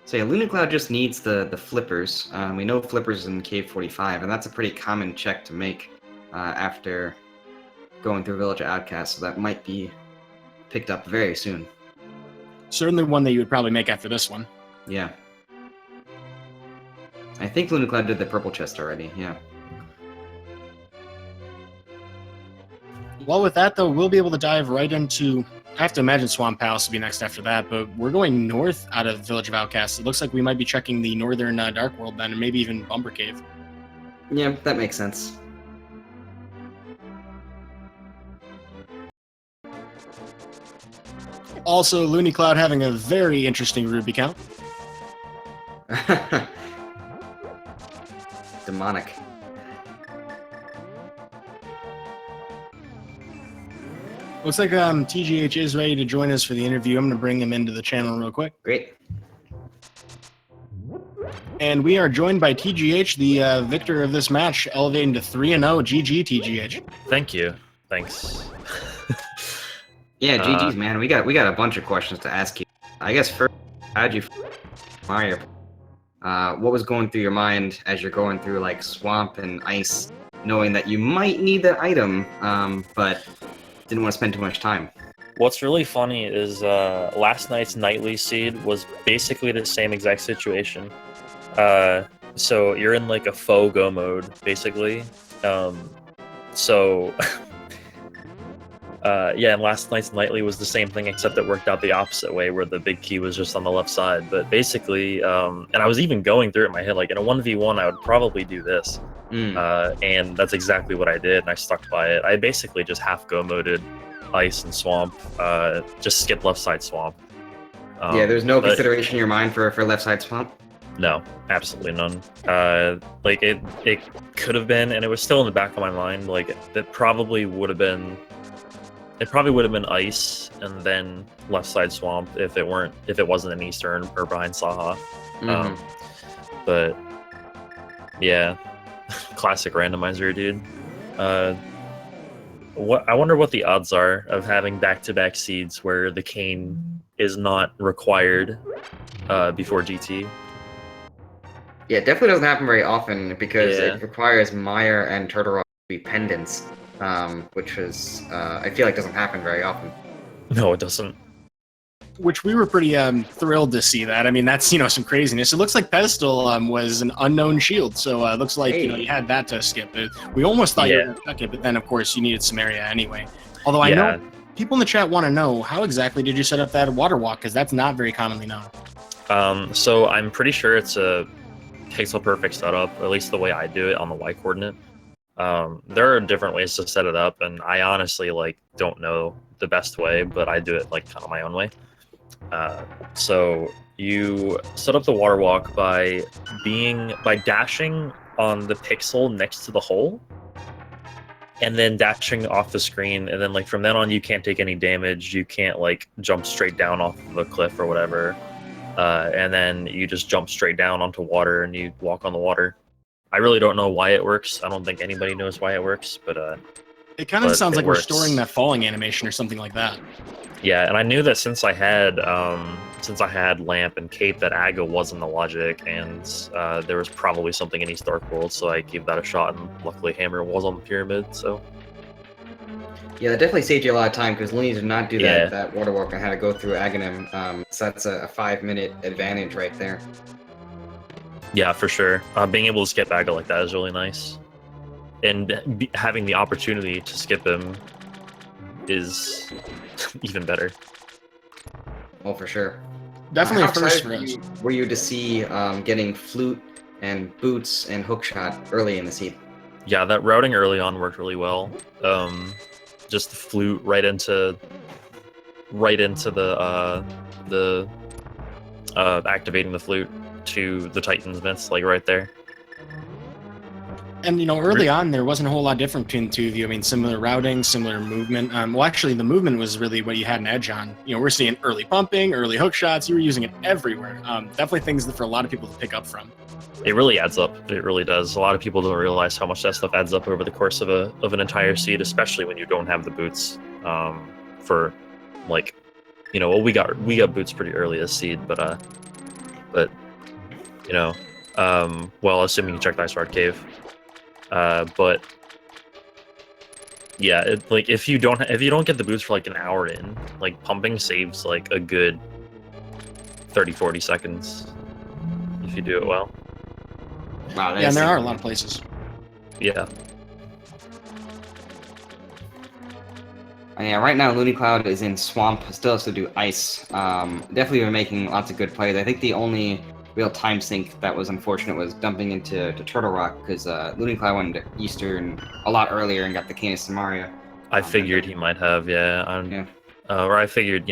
So yeah, Loonycloud just needs the flippers. We know flippers in Cave 45, and that's a pretty common check to make after going through Village of Outcasts, so that might be picked up very soon. Certainly one that you would probably make after this one. Yeah. I think Loonycloud did the purple chest already, yeah. Well, with that, though, we'll be able to dive right into... I have to imagine Swamp Palace will be next after that, but we're going north out of Village of Outcasts. It looks like we might be checking the northern Dark World then, and maybe even Bumper Cave. Yeah, that makes sense. Also, Loonycloud having a very interesting Ruby count. Demonic. Looks like TGH is ready to join us for the interview. I'm going to bring him into the channel real quick. Great. And we are joined by TGH, the victor of this match, elevating to 3-0. GG, TGH. Thank you. Thanks. Yeah, GG's, man. We got a bunch of questions to ask you. I guess first, how'd you Mario? What was going through your mind as you're going through like swamp and ice, knowing that you might need that item, but didn't want to spend too much time? What's really funny is last night's nightly seed was basically the same exact situation. So you're in like a faux go mode, basically. Yeah, and last night's nightly was the same thing, except it worked out the opposite way, where the big key was just on the left side. But basically, and I was even going through it in my head, like in a 1v1, I would probably do this. And that's exactly what I did, and I stuck by it. I basically just half go moded ice and swamp, just skip left side swamp. Yeah, there's no consideration in your mind for left side swamp? No, absolutely none. Like it could have been, and it was still in the back of my mind. Like it probably would have been. It probably would have been ice and then left side swamp if it wasn't an eastern or behind Saha. But yeah, classic randomizer, dude. I wonder what the odds are of having back-to-back seeds where the cane is not required before GT. Yeah, it definitely doesn't happen very often because it requires Meyer and Turtle Rock to be pendants, which is I feel like doesn't happen very often. No, it doesn't. which we were pretty thrilled to see that. I mean, that's some craziness. It looks like Pedestal was an unknown shield, so it looks like you had that to skip. We almost thought you were going to chuck it, but then of course you needed Samaria anyway. Although I know people in the chat want to know how exactly did you set up that water walk, because that's not very commonly known. So I'm pretty sure it's a pixel perfect setup, at least the way I do it on the Y coordinate. There are different ways to set it up, and I honestly don't know the best way, but I do it kind of my own way. So you set up the water walk by dashing on the pixel next to the hole, and then dashing off the screen, and then from then on you can't take any damage. You can't jump straight down off of a cliff or whatever, and then you just jump straight down onto water and you walk on the water. I really don't know why it works. I don't think anybody knows why it works, but it kind of sounds like we're storing that falling animation or something like that. Yeah, and I knew that since I had Lamp and Cape, that Aga was in the logic, and there was probably something in East Dark World, so I gave that a shot, and luckily Hammer was on the pyramid, so... Yeah, that definitely saved you a lot of time, because Looney did not do that water walk and had to go through Aghanim, so that's a 5-minute advantage right there. Yeah, for sure. Being able to skip Aga like that is really nice. And having the opportunity to skip him is even better. Oh, for sure. Definitely a first for us. Were you to see getting flute and boots and hookshot early in the seed? Yeah, that routing early on worked really well. Just the flute right into the activating the flute to the Titan's Myths, right there. And, early on, there wasn't a whole lot different between the two of you. I mean, similar routing, similar movement. Well, actually, the movement was really what you had an edge on. We're seeing early pumping, early hook shots. You were using it everywhere. Definitely things that for a lot of people to pick up from. It really adds up. It really does. A lot of people don't realize how much that stuff adds up over the course of an entire seed, especially when you don't have the boots. For, well, we got boots pretty early this seed, but well, assuming you check the Ice Guard Cave. But yeah, if you don't get the boots for an hour in, pumping saves a good 30-40 seconds if you do it well. Wow, yeah, and there are a lot of places. Yeah. Yeah, right now Loonycloud is in Swamp, still has to do Ice. Definitely been making lots of good plays. I think the only real time sink that was unfortunate was dumping into Turtle Rock, because Loonycloud went to Eastern a lot earlier and got the Canis Samaria. I figured he might have, or I figured,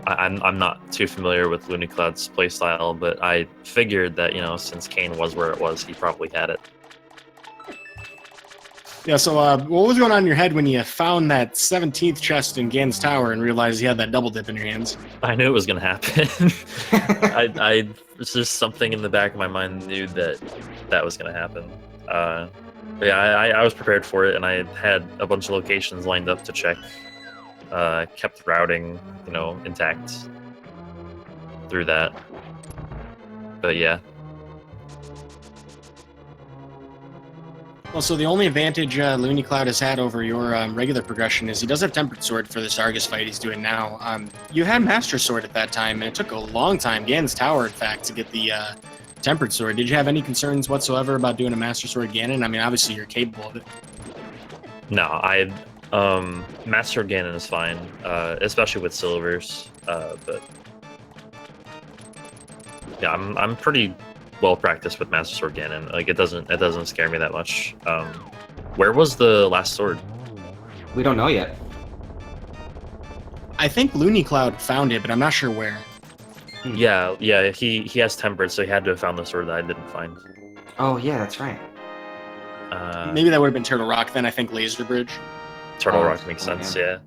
I'm not too familiar with Loonycloud's playstyle, but I figured that, since Kane was where it was, he probably had it. Yeah, so what was going on in your head when you found that 17th chest in Gan's Tower and realized you had that double dip in your hands? I knew it was going to happen. It's just something in the back of my mind knew that was going to happen. But yeah, I was prepared for it, and I had a bunch of locations lined up to check. Kept routing, intact through that. But yeah. Well, so the only advantage Loonycloud has had over your regular progression is he does have Tempered Sword for this Argus fight he's doing now. You had Master Sword at that time, and it took a long time, Ganon's Tower, in fact, to get the Tempered Sword. Did you have any concerns whatsoever about doing a Master Sword Ganon? I mean, obviously you're capable of it. No, Master Sword Ganon is fine, especially with Silvers, but yeah, I'm pretty well practiced with Master Sword Ganon. It doesn't scare me that much. Where was the last sword? We don't know yet. I think Loonycloud found it, but I'm not sure where. Yeah, he has Tempered, so he had to have found the sword that I didn't find. Oh yeah, that's right. Maybe that would have been Turtle Rock then. I think Laser Bridge. Turtle Rock makes sense. Yeah.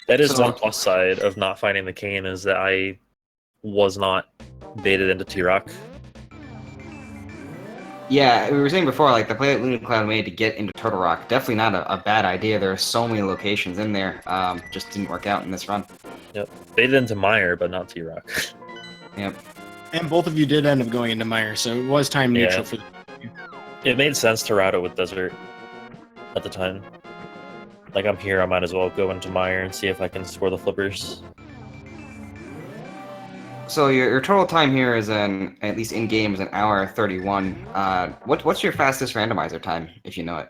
That is one plus side of not finding the cane, is that I was not baited into T-Rock. Yeah, we were saying before, the play that Loonycloud made to get into Turtle Rock, definitely not a bad idea. There are so many locations in there, just didn't work out in this run. Yep, baited into Mire, but not T-Rock. Yep. And both of you did end up going into Mire, so it was time neutral for the... It made sense to route it with Desert at the time. like I'm here, I might as well go into Mire and see if I can score the flippers. So your total time here is at least in game is an hour 31. What's your fastest randomizer time, if you know it?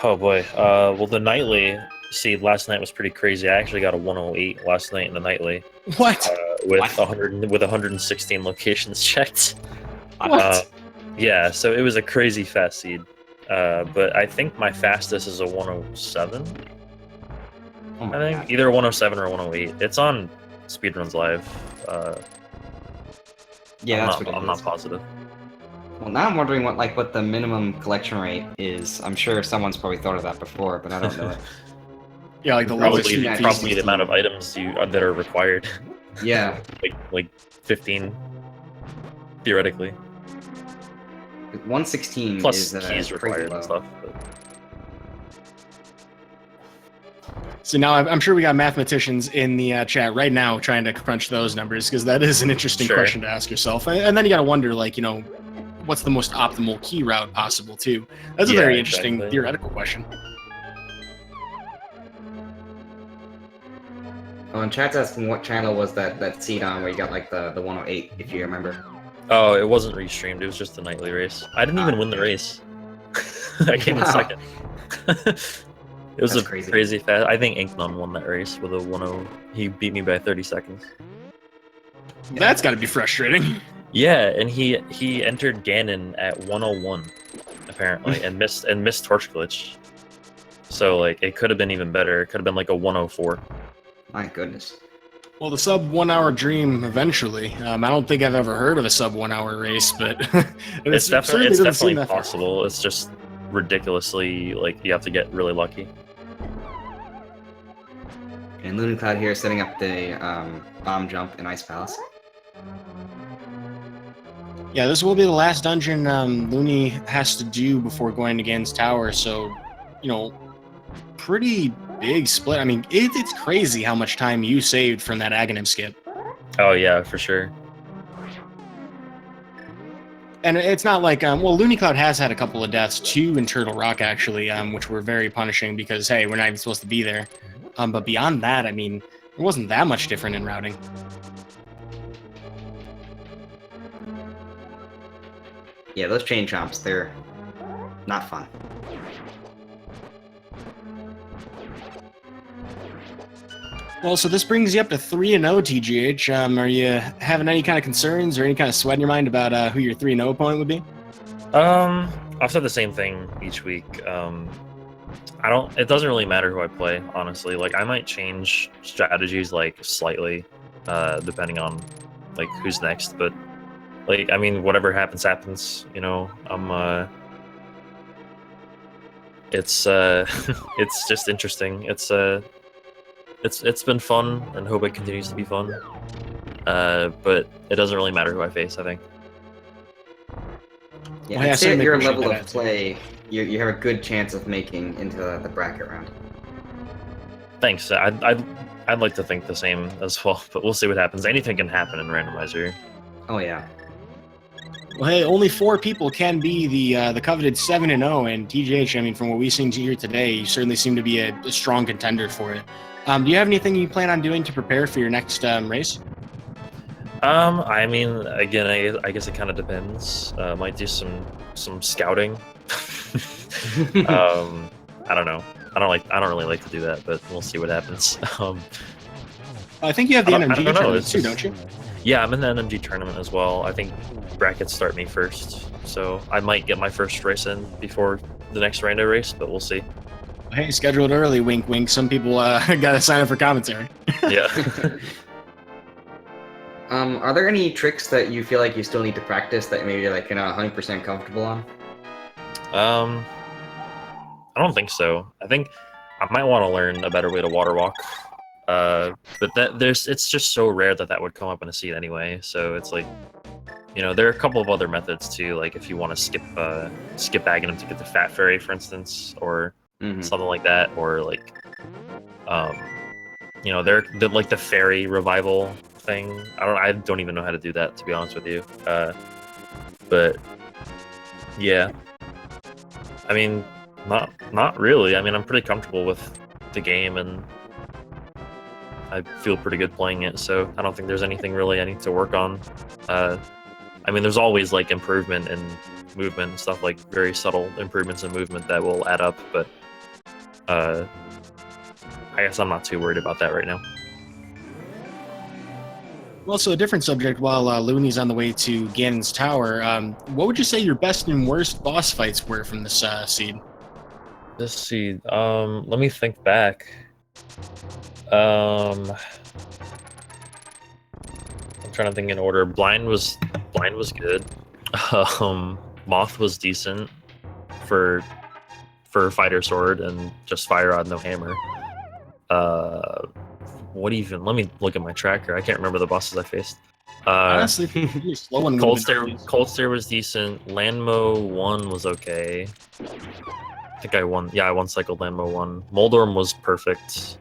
Oh boy. Well, the nightly seed last night was pretty crazy. I actually got a 108 last night in the nightly. What? With What? 116 locations checked. What? Yeah, so it was a crazy fast seed. But I think my fastest is a 107. Oh my I think God. either 107 or 108. It's on Speedruns Live. Yeah, that's what it I'm is. not positive. Well, now I'm wondering what the minimum collection rate is. I'm sure someone's probably thought of that before, but I don't know it. Yeah, like the Probably- lowest Probably, heat fees. probably the amount of items that are required. Yeah, like 15, theoretically. 116 Plus is keys crazy required low. and stuff. But... So now I'm sure we got mathematicians in the chat right now trying to crunch those numbers, because that is an interesting Sure. question to ask yourself. And then you got to wonder, like, what's the most optimal key route possible too? That's a Yeah, very interesting exactly. theoretical question. Oh, and chat's asking what channel was that seed on where you got like the 108, if you remember. Oh, it wasn't restreamed. It was just the nightly race. I didn't even win the race. I came in Wow. second. It was That's a crazy. crazy fast. I think Inknon won that race with a 1-0. He beat me by 30 seconds. That's got to be frustrating. Yeah, and he entered Ganon at 101 apparently and missed Torch Glitch. So like it could have been even better. It could have been like a 104. My goodness. Well, the sub 1 hour dream eventually. I don't think I've ever heard of a sub 1 hour race, but It's certainly definitely doesn't seem that far. possible. It's just ridiculously like you have to get really lucky. And Loonycloud here setting up the bomb jump in Ice Palace. Yeah, this will be the last dungeon Looney has to do before going to Gan's Tower, so, pretty big split. I mean, it's crazy how much time you saved from that Aghanim skip. Oh yeah, for sure. And it's not like, Loonycloud has had a couple of deaths, 2 in Turtle Rock, actually, which were very punishing because, hey, we're not even supposed to be there. But beyond that, I mean, it wasn't that much different in routing. Yeah, those chain chomps, they're not fun. Well, so this brings you up to 3-0, TGH. Are you having any kind of concerns or any kind of sweat in your mind about who your 3-0 opponent would be? I've said the same thing each week. It doesn't really matter who I play, honestly. Like I might change strategies like slightly, depending on like who's next, but like I mean whatever happens. It's it's just interesting. It's been fun and hope it continues to be fun. But it doesn't really matter who I face, I think. Yeah, Well, yeah, I'd say at certainly your appreciate level that of attitude. play, you have a good chance of making into the bracket round. Thanks. I'd like to think the same as well, but we'll see what happens. Anything can happen in Randomizer. Oh yeah. Well, hey, only 4 people can be the coveted 7-0, and TGH, I mean, from what we've seen here today, you certainly seem to be a strong contender for it. Do you have anything you plan on doing to prepare for your next race? I mean, again, I guess it kind of depends. Might do some scouting. I don't know. I don't really like to do that, but we'll see what happens. I think you have the I don't NMG know, tournament it's too, just- don't you? Yeah, I'm in the NMG tournament as well. I think brackets start me first, so I might get my first race in before the next rando race, but we'll see. Hey, scheduled early, wink, wink. Some people got to sign up for commentary. Yeah. Are there any tricks that you feel like you still need to practice that maybe you're 100% comfortable on? I don't think so. I think I might want to learn a better way to water walk. But it's just so rare that would come up in a seed anyway. So it's like, there are a couple of other methods too. Like if you want to skip Aghanim to get the Fat Fairy, for instance, or something like that, or like, they're like the fairy revival thing. I don't even know how to do that, to be honest with you. But yeah, I mean, Not really. I mean, I'm pretty comfortable with the game, and I feel pretty good playing it. So I don't think there's anything really I need to work on. I mean, there's always like improvement in movement and stuff, like very subtle improvements in movement that will add up. But I guess I'm not too worried about that right now. Well, so a different subject. While Looney's on the way to Ganon's tower, what would you say your best and worst boss fights were from this seed? This seed. Let me think back. I'm trying to think in order. Blind was good. Moth was decent for fighter sword and just fire rod, no hammer. What even? Let me look at my tracker. I can't remember the bosses I faced. Honestly, you're slow and Cold Stare was decent. Landmo 1 was okay. I think I won. Yeah, I one-cycled Landmo 1. Moldorm was perfect.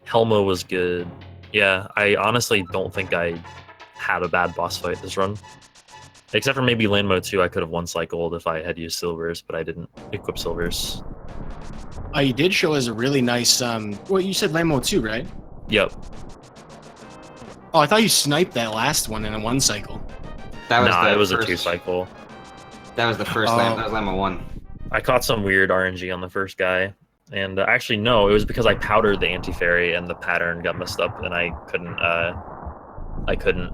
Helmo was good. Yeah, I honestly don't think I had a bad boss fight this run. Except for maybe Landmo 2, I could have one-cycled if I had used silvers, but I didn't equip silvers. You did show us a really nice, well, you said Lambo 2, right? Yep. Oh, I thought you sniped that last one in a one cycle. That was Nah, it was a 2-cycle. That was the first That was Lambo 1. I caught some weird RNG on the first guy. And actually, no, it was because I powdered the anti-fairy and the pattern got messed up and I couldn't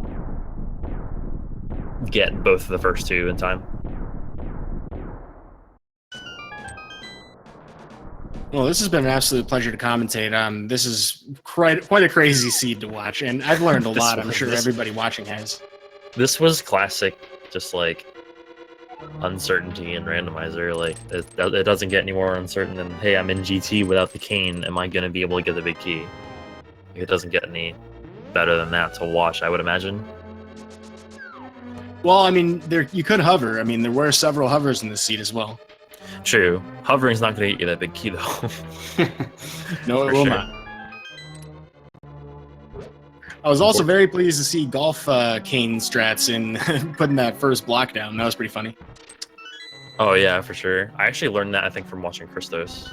get both of the first two in time. Well, this has been an absolute pleasure to commentate. This is quite a crazy seed to watch, and I've learned a lot. I'm sure everybody watching has. This was classic, just like uncertainty in randomizer. Like it doesn't get any more uncertain than, hey, I'm in GT without the cane. Am I going to be able to get the big key? It doesn't get any better than that to watch, I would imagine. Well, I mean, you could hover. I mean, there were several hovers in this seed as well. True. Hovering's not going to get you that big key, though. No, it will not. I was also very pleased to see golf cane strats in putting that first block down. That was pretty funny. Oh, yeah, for sure. I actually learned that, I think, from watching Christos.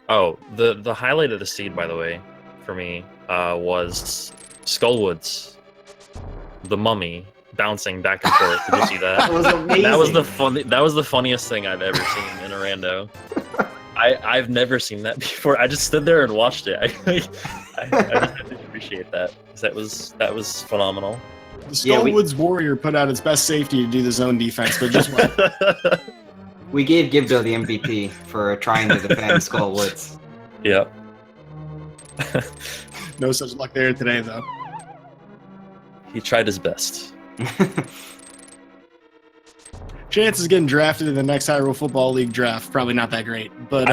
Oh, the highlight of the seed, by the way, for me, was Skullwoods. The mummy bouncing back and forth. Did you see that? That was amazing. That was the funniest thing I've ever seen in a rando. I've never seen that before. I just stood there and watched it. I just had to appreciate that. That was phenomenal. The Skullwoods Warrior put out its best safety to do the zone defense, but just what? We gave Gibdo the MVP for trying to defend Skullwoods. Yep. No such luck there today, though. He tried his best. Chances getting drafted in the next Hyrule Football League draft, probably not that great. But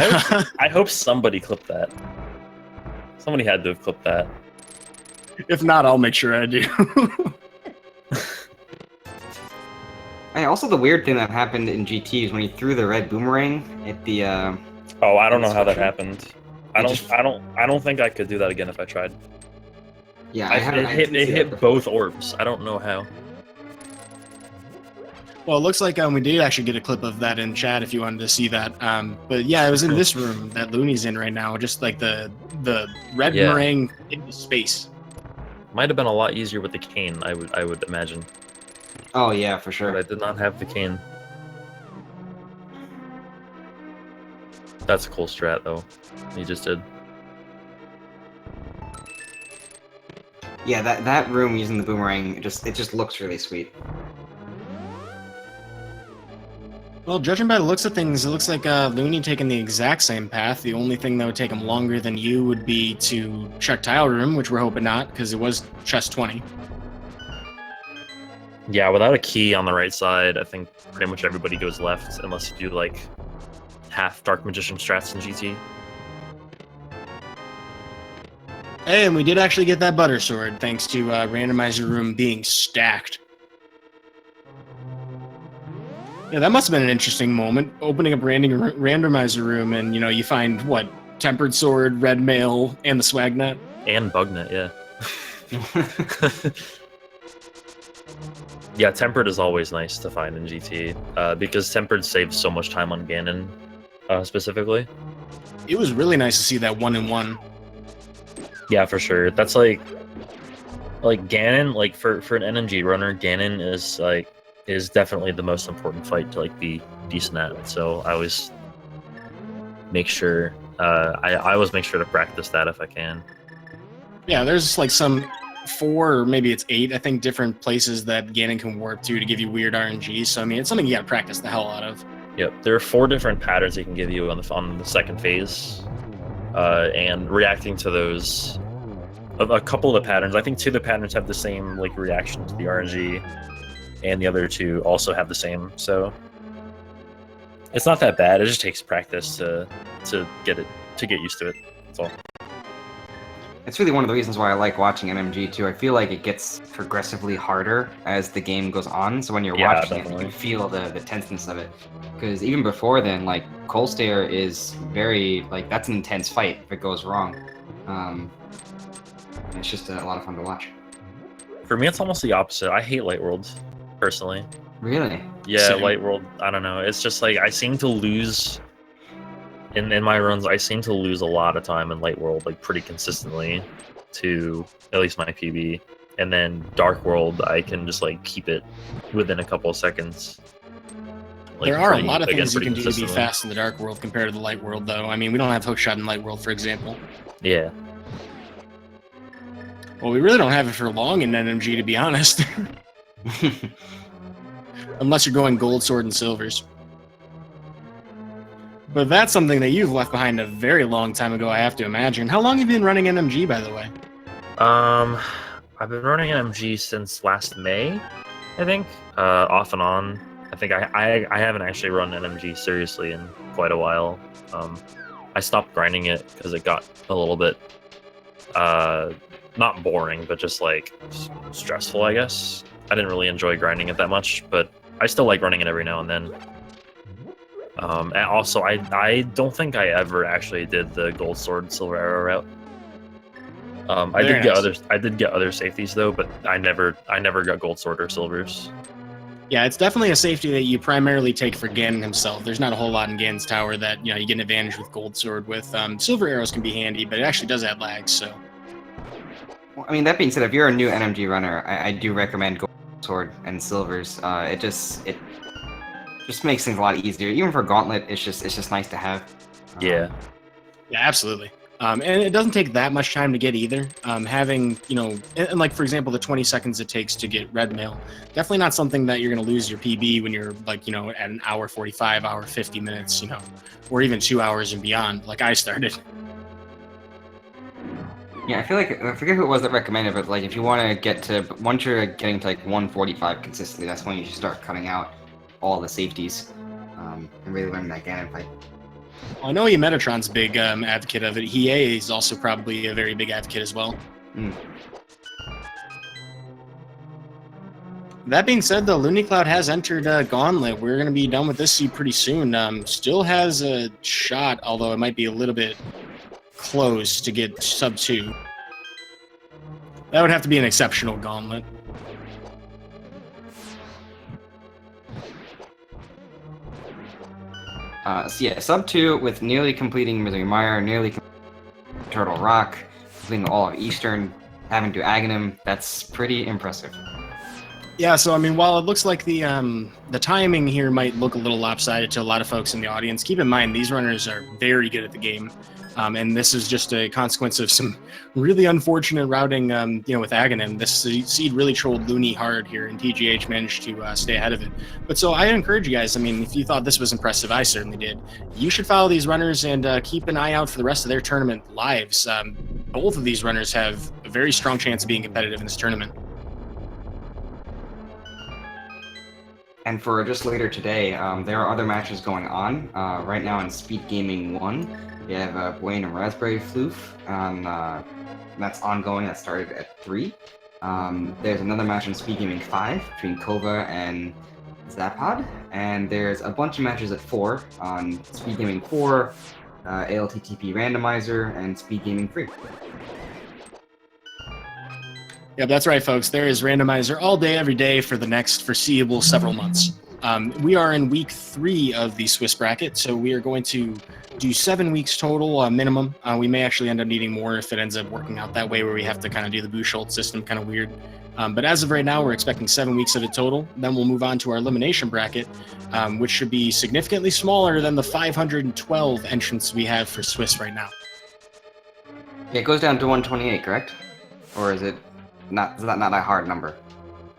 I hope somebody clipped that. Somebody had to have clipped that. If not, I'll make sure I do. Hey, also, the weird thing that happened in GT is when he threw the red boomerang at the. Oh, I don't know how that happened. I don't think I could do that again if I tried. Yeah, it hit both orbs. I don't know how. Well, it looks like we did actually get a clip of that in chat if you wanted to see that. But yeah, it was in this room that Looney's in right now, just like the red boomerang into space. Might have been a lot easier with the cane, I would imagine. Oh yeah, for sure. But I did not have the cane. That's a cool strat though. He just did. Yeah, that room using the boomerang, it just looks really sweet. Well, judging by the looks of things, it looks like Looney taking the exact same path. The only thing that would take him longer than you would be to check tile room, which we're hoping not, because it was chest 20. Yeah, without a key on the right side, I think pretty much everybody goes left, unless you do like half Dark Magician strats in GT. Hey, and we did actually get that butter sword, thanks to Randomizer room being stacked. Yeah, that must have been an interesting moment, opening up Randomizer room and, you know, you find, what, Tempered Sword, Red Mail, and the Swagnet? And Bugnet, yeah. Yeah, Tempered is always nice to find in GT, because Tempered saves so much time on Ganon. specifically. It was really nice to see that 1-in-1. Yeah, for sure. That's like Ganon. Like for an NMG runner, Ganon is definitely the most important fight to like be decent at. So I always make sure I always make sure to practice that if I can. Yeah, there's like some 4 or maybe it's 8, I think, different places that Ganon can warp to give you weird RNG. So I mean, it's something you got to practice the hell out of. Yep, there are 4 different patterns he can give you on the second phase, and reacting to those. A couple of the patterns, I think 2 of the patterns have the same like reaction to the RNG, and the other 2 also have the same. So it's not that bad. It just takes practice to get used to it. That's all. It's really one of the reasons why I like watching NMG too. I feel like it gets progressively harder as the game goes on. So when you're watching it, you can feel the tenseness of it. Because even before then, like Cold Stare is very like that's an intense fight if it goes wrong. It's just a lot of fun to watch. For me, it's almost the opposite. I hate Light World, personally. Really? Yeah, Same. Light World. I don't know. It's just like I seem to lose. In my runs, I seem to lose a lot of time in Light World, like pretty consistently, to at least my PB. And then Dark World, I can just like keep it within a couple of seconds. Like, There are a lot of things you can do to be fast in the Dark World compared to the Light World, though. I mean, we don't have hookshot in Light World, for example. Yeah. Well, we really don't have it for long in NMG, to be honest. Unless you're going Gold Sword and Silvers. But that's something that you've left behind a very long time ago, I have to imagine. How long have you been running NMG, by the way? I've been running NMG since last May, I think. Off and on. I think I haven't actually run NMG seriously in quite a while. I stopped grinding it because it got a little bit not boring, but just like stressful, I guess. I didn't really enjoy grinding it that much, but I still like running it every now and then. And also, I don't think I ever actually did the Gold Sword Silver Arrow route. I did get other safeties though, but I never got Gold Sword or Silvers. Yeah, it's definitely a safety that you primarily take for Ganon himself. There's not a whole lot in Ganon's tower that you get an advantage with Gold Sword with. Silver Arrows can be handy, but it actually does add lag, so. Well, I mean, that being said, if you're a new NMG runner, I do recommend Gold Sword and Silvers. It just makes things a lot easier. Even for Gauntlet, it's just nice to have. Yeah. Yeah, absolutely. And it doesn't take that much time to get either. Having, and like, for example, the 20 seconds it takes to get red mail, definitely not something that you're going to lose your PB when you're like, at an hour 45, hour 50 minutes, or even 2 hours and beyond, like I started. Yeah, I feel like, I forget who it was that recommended, but like if you want to get to, once you're getting to like 145 consistently, that's when you should start cutting out all the safeties and really learn that Ganon fight. Well, I know Metatron's big advocate of it. Hiei is also probably a very big advocate as well. Mm. That being said, though, Loonycloud has entered Gauntlet. We're going to be done with this seed pretty soon. Still has a shot, although it might be a little bit close to get sub 2. That would have to be an exceptional Gauntlet. So yeah, sub 2 with nearly completing Misery Mire, nearly completing Turtle Rock, completing all of Eastern, having to Aghanim. That's pretty impressive. Yeah, so I mean, while it looks like the timing here might look a little lopsided to a lot of folks in the audience, keep in mind these runners are very good at the game. And this is just a consequence of some really unfortunate routing, with Aghanim. This seed really trolled Loony hard here, and TGH managed to stay ahead of it. But so I encourage you guys, I mean, if you thought this was impressive, I certainly did. You should follow these runners and keep an eye out for the rest of their tournament lives. Both of these runners have a very strong chance of being competitive in this tournament. And for just later today, there are other matches going on. Right now in Speed Gaming 1, we have Wayne and Raspberry Floof. That's ongoing. That started at 3. There's another match in Speed Gaming 5 between Kova and Zapad. And there's a bunch of matches at 4 on Speed Gaming 4, ALTTP Randomizer, and Speed Gaming 3. Yep, that's right, folks. There is Randomizer all day, every day for the next foreseeable several months. We are in week 3 of the Swiss bracket, so we are going to do 7 weeks total minimum. We may actually end up needing more if it ends up working out that way, where we have to kind of do the Buchholz system, kind of weird. But as of right now, we're expecting 7 weeks of it total. Then we'll move on to our elimination bracket, which should be significantly smaller than the 512 entrants we have for Swiss right now. Yeah, it goes down to 128, correct? Or is it not? Is that not a hard number?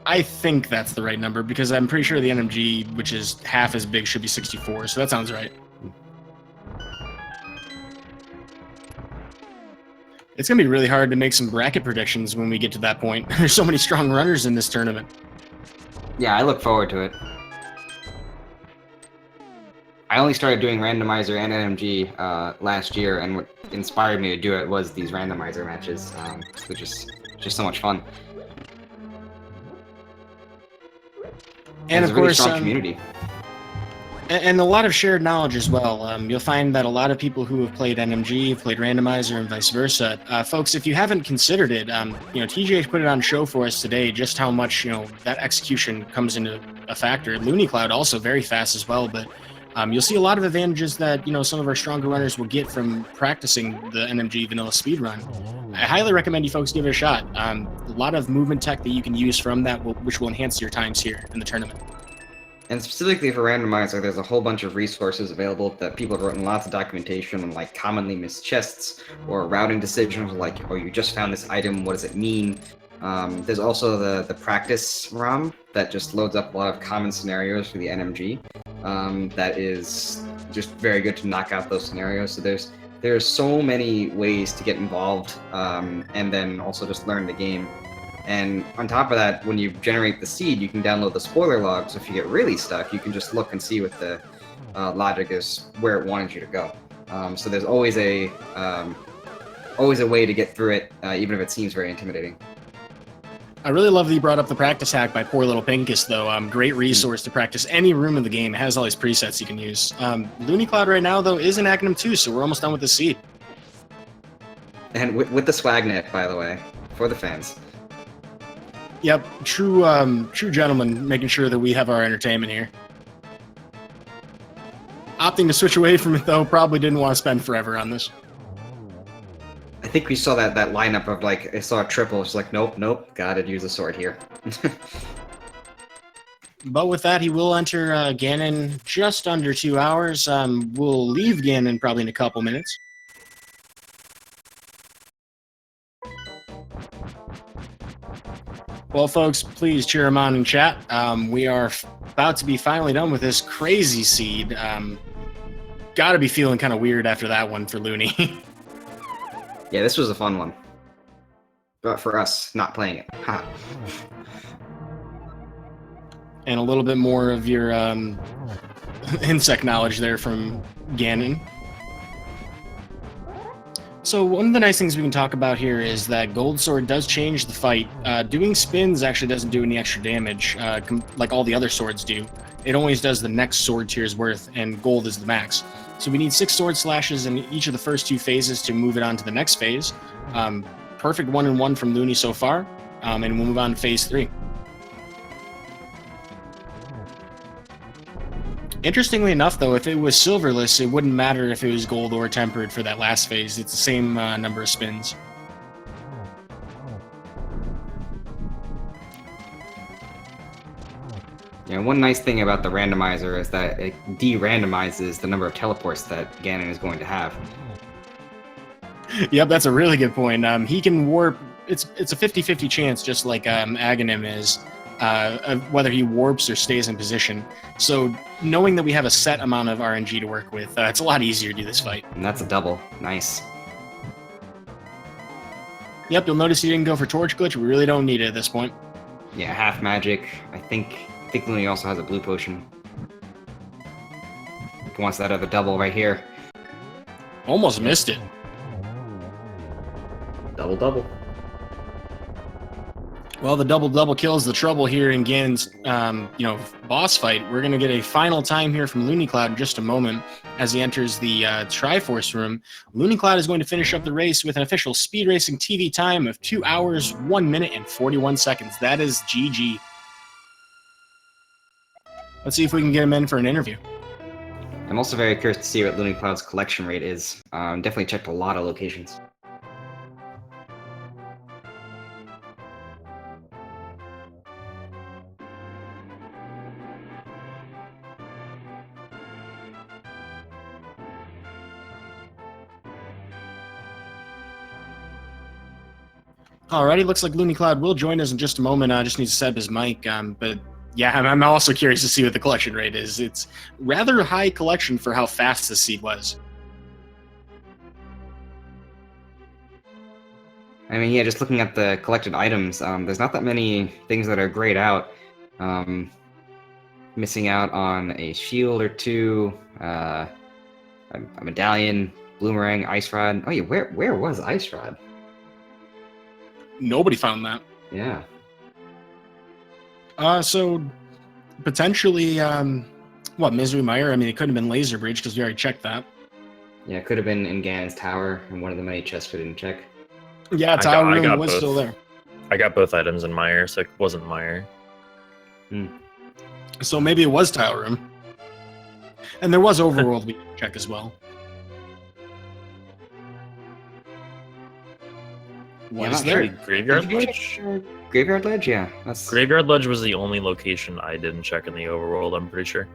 I think that's the right number, because I'm pretty sure the NMG, which is half as big, should be 64, so that sounds right. It's going to be really hard to make some bracket predictions when we get to that point. There's so many strong runners in this tournament. Yeah, I look forward to it. I only started doing Randomizer and NMG last year, and what inspired me to do it was these Randomizer matches, which is just so much fun. And it's of a really course, strong community. And a lot of shared knowledge as well. You'll find that a lot of people who have played NMG have played Randomizer and vice versa. Folks, if you haven't considered it, TGH put it on show for us today, just how much, that execution comes into a factor. Loonycloud also very fast as well, but you'll see a lot of advantages that, some of our stronger runners will get from practicing the NMG vanilla speedrun. I highly recommend you folks give it a shot. A lot of movement tech that you can use from that, which will enhance your times here in the tournament. And specifically for Randomizer, there's a whole bunch of resources available that people have written lots of documentation on, like, commonly missed chests or routing decisions, like, oh, you just found this item, what does it mean? There's also the practice ROM that just loads up a lot of common scenarios for the NMG. That is just very good to knock out those scenarios. So there's so many ways to get involved, and then also just learn the game. And on top of that, when you generate the seed, you can download the spoiler log. So if you get really stuck, you can just look and see what the logic is, where it wanted you to go. So there's always a way to get through it, even if it seems very intimidating. I really love that you brought up the practice hack by Poor Little Pinkus, though. Great resource to practice any room in the game. It has all these presets you can use. Loonycloud right now, though, is in Acronym 2, so we're almost done with the seed. And with the swagnet, by the way, for the fans. Yep, true gentleman, making sure that we have our entertainment here. Opting to switch away from it, though, probably didn't want to spend forever on this. I think we saw that lineup of, like, I saw a triple, it's like, nope, gotta use the sword here. But with that, he will enter Ganon just under 2 hours. We'll leave Ganon probably in a couple minutes. Well, folks, please cheer him on in chat. We are about to be finally done with this crazy seed. Gotta be feeling kind of weird after that one for Looney. Yeah, this was a fun one. But for us, not playing it. Ha. And a little bit more of your insect knowledge there from Ganon. So one of the nice things we can talk about here is that Gold Sword does change the fight. Doing spins actually doesn't do any extra damage, like all the other swords do. It always does the next sword tier's worth, and gold is the max. So we need 6 sword slashes in each of the first 2 phases to move it on to the next phase. Perfect 1-in-1 from Looney so far, and we'll move on to phase 3. Interestingly enough, though, if it was silverless, it wouldn't matter if it was gold or tempered for that last phase. It's the same number of spins. Yeah, one nice thing about the randomizer is that it de-randomizes the number of teleports that Ganon is going to have. Yep, that's a really good point. He can warp. It's a 50-50 chance, just like Aghanim is, whether he warps or stays in position. So knowing that we have a set amount of RNG to work with, it's a lot easier to do this fight. And that's a double. Nice. Yep, you'll notice he didn't go for Torch Glitch. We really don't need it at this point. Yeah, half magic. I think Looney also has a blue potion. He wants that other double right here. Almost missed it. Double. Well, the double kills the trouble here in Ganon's, boss fight. We're going to get a final time here from Loonycloud in just a moment as he enters the Triforce room. Loonycloud is going to finish up the race with an official speed racing TV time of 2 hours, 1 minute, and 41 seconds. That is GG. Let's see if we can get him in for an interview. I'm also very curious to see what Loonycloud's collection rate is. Definitely checked a lot of locations. Alrighty, looks like Loonycloud will join us in just a moment. I just need to set up his mic. But yeah, I'm also curious to see what the collection rate is. It's rather high collection for how fast the seed was. I mean, yeah, just looking at the collected items, there's not that many things that are grayed out. Missing out on a shield or two, a medallion, boomerang, ice rod. Oh yeah, where was ice rod? Nobody found that. Yeah. So potentially, Misery Mire? I mean, it could have been Laser Bridge because we already checked that. Yeah, it could have been in Ganon's tower, and one of the many chests we didn't check. Yeah, Tower Room was still there. I got both items in Mire, so it wasn't Mire. So maybe it was Tower Room. And there was Overworld we didn't check as well. Yeah, Was I'm not there? sure. Graveyard Did you Ledge? check Graveyard Ledge? Yeah, that's... Graveyard Ledge was the only location I didn't check in the overworld, I'm pretty sure.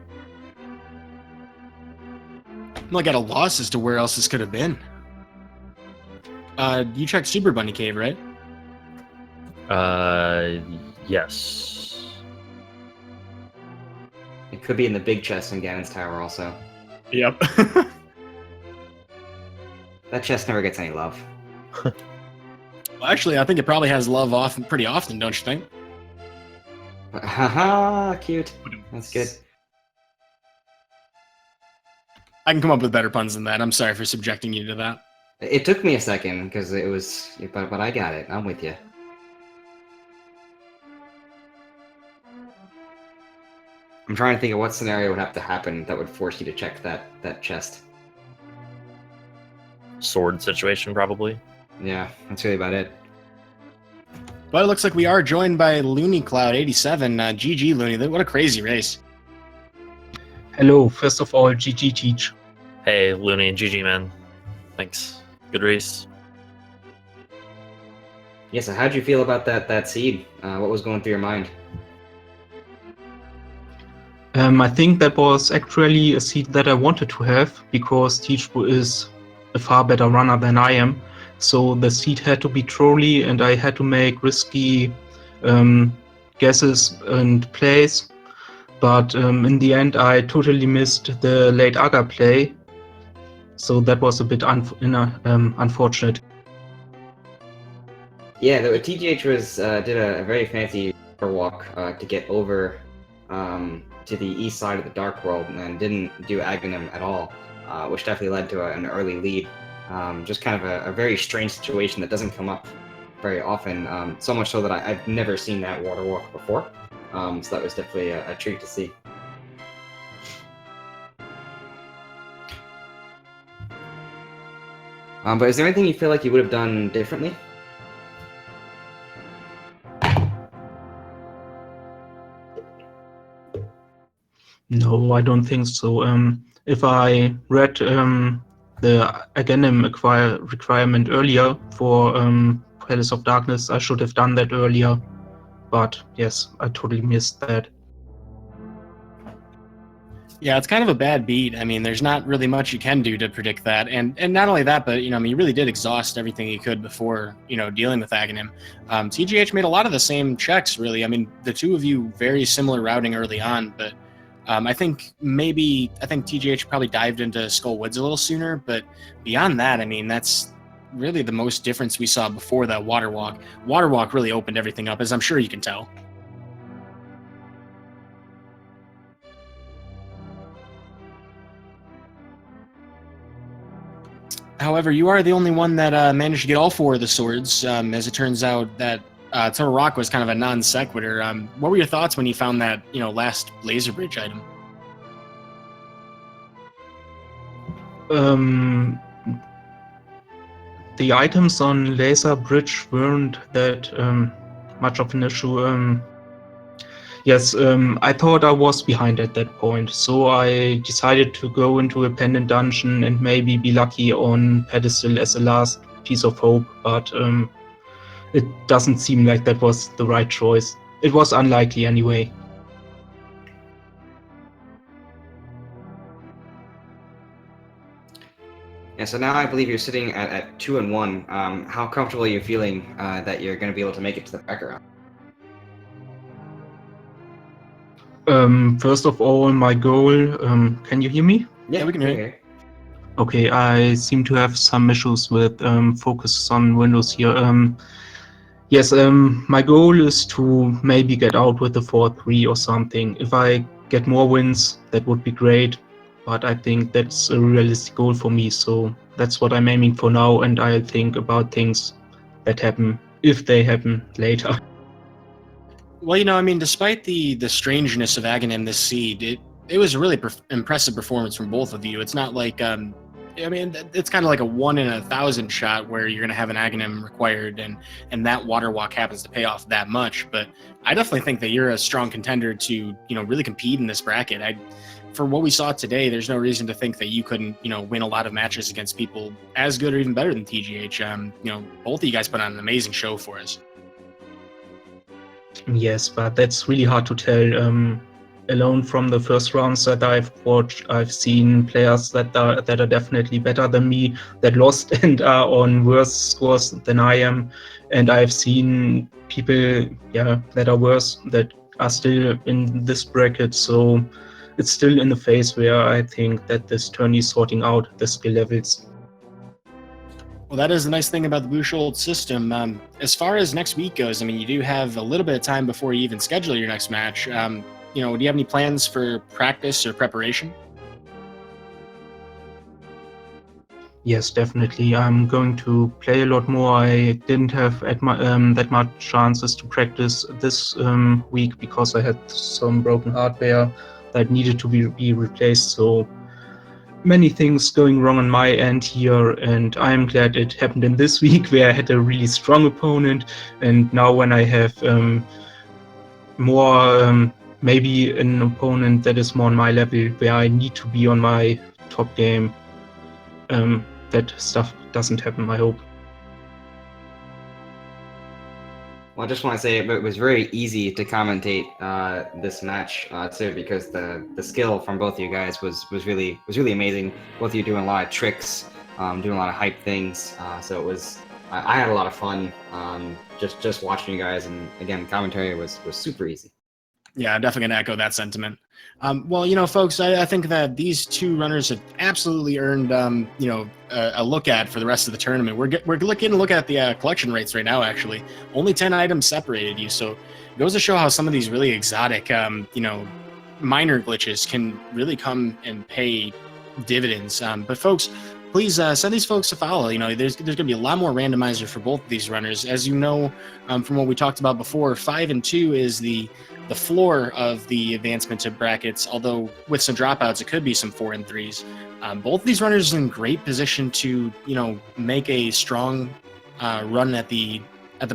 I'm like at a loss as to where else this could have been. You checked Super Bunny Cave, right? Yes. It could be in the big chest in Ganon's tower also. Yep. That chest never gets any love. Well, actually, I think it probably has love off pretty often, don't you think? Haha, cute. That's good. I can come up with better puns than that. I'm sorry for subjecting you to that. It took me a second because it was, but I got it. I'm with you. I'm trying to think of what scenario would have to happen that would force you to check that chest. Sword situation, probably. Yeah, that's really about it. But it looks like we are joined by Loonycloud87. GG, Looney. What a crazy race. Hello, first of all, GG Teach. Hey, Looney and GG, man. Thanks. Good race. Yeah, so how'd you feel about that seed? What was going through your mind? I think that was actually a seed that I wanted to have because Teach is a far better runner than I am. So the seed had to be trolly and I had to make risky guesses and plays. But in the end, I totally missed the late Aga play. So that was a bit unfortunate. Yeah, the TGH was did a very fancy walk to get over to the east side of the Dark World and didn't do Aghanim at all, which definitely led to an early lead. Just kind of a very strange situation that doesn't come up very often, so much so that I've never seen that water walk before. So that was definitely a treat to see. But is there anything you feel like you would have done differently? No, I don't think so. If I read the Aghanim requirement earlier for Palace of Darkness, I should have done that earlier. But yes, I totally missed that. Yeah, it's kind of a bad beat. I mean, there's not really much you can do to predict that. And not only that, but, you really did exhaust everything you could before, dealing with Aghanim. TGH made a lot of the same checks, really. I mean, the two of you, very similar routing early on, but I think TGH probably dived into Skull Woods a little sooner, but beyond that, I mean, that's really the most difference we saw before that Water Walk. Water Walk really opened everything up, as I'm sure you can tell. However, you are the only one that managed to get all four of the swords. As it turns out, that Tunnel Rock was kind of a non sequitur. What were your thoughts when you found that last laser bridge item? The items on laser bridge weren't that much of an issue. Yes, I thought I was behind at that point, so I decided to go into a pendant dungeon and maybe be lucky on pedestal as a last piece of hope, but it doesn't seem like that was the right choice. It was unlikely anyway. Yeah, so now I believe you're sitting at 2-1. How comfortable are you feeling that you're going to be able to make it to the bracket round? First of all, my goal, can you hear me? Yeah, we can hear you. Okay, I seem to have some issues with focus on Windows here. Yes, my goal is to maybe get out with a 4-3 or something. If I get more wins, that would be great, but I think that's a realistic goal for me, so that's what I'm aiming for now, and I'll think about things that happen, if they happen later. Well, I mean, despite the strangeness of Aghanim this seed, it was a really impressive performance from both of you. It's not like I mean, it's kind of like a 1 in 1,000 shot where you're going to have an Aghanim required, and that water walk happens to pay off that much. But I definitely think that you're a strong contender to really compete in this bracket. For what we saw today, there's no reason to think that you couldn't win a lot of matches against people as good or even better than TGH. Both of you guys put on an amazing show for us. Yes, but that's really hard to tell. Alone from the first rounds that I've watched, I've seen players that are definitely better than me, that lost and are on worse scores than I am, and I've seen people, that are worse, that are still in this bracket. So it's still in the phase where I think that this tourney is sorting out the skill levels. Well, that is the nice thing about the Bushold system. As far as next week goes, I mean, you do have a little bit of time before you even schedule your next match. Do you have any plans for practice or preparation? Yes, definitely. I'm going to play a lot more. I didn't have that much chances to practice this week because I had some broken hardware that needed to be replaced. So many things going wrong on my end here, and I'm glad it happened in this week where I had a really strong opponent, and now when I have more maybe an opponent that is more on my level where I need to be on my top game, that stuff doesn't happen, I hope. Well, I just want to say it was very easy to commentate this match too, because the skill from both of you guys was really amazing. Both of you doing a lot of tricks, doing a lot of hype things. So it was I had a lot of fun just watching you guys, and again, commentary was super easy. Yeah, I'm definitely gonna echo that sentiment. Well, folks, I think that these two runners have absolutely earned, a look at for the rest of the tournament. We're looking to look at the collection rates right now. Actually, only 10 items separated you, so it goes to show how some of these really exotic, minor glitches can really come and pay dividends. But folks, please send these folks a follow. There's going to be a lot more randomizer for both of these runners. As you know, from what we talked about before, 5 and 2 is the floor of the advancement to brackets, although with some dropouts, it could be some 4 and 3s. Both of these runners are in great position to, make a strong run at the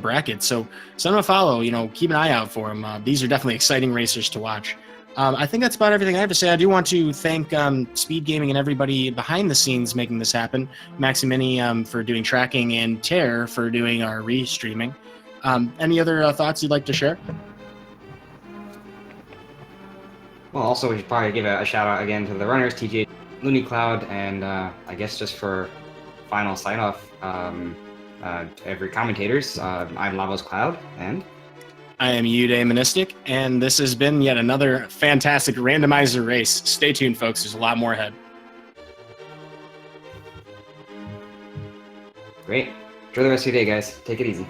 bracket. So send them a follow, keep an eye out for them. These are definitely exciting racers to watch. I think that's about everything I have to say. I do want to thank Speed Gaming and everybody behind the scenes making this happen. Maximini for doing tracking, and Tear for doing our restreaming. Any other thoughts you'd like to share? Well, also we should probably give a shout out again to the runners, TGH, Loonycloud, and I guess just for final sign off, every commentators. I'm Lavos Cloud, and I am Uday Monistic, and this has been yet another fantastic randomizer race. Stay tuned, folks. There's a lot more ahead. Great. Enjoy the rest of your day, guys. Take it easy.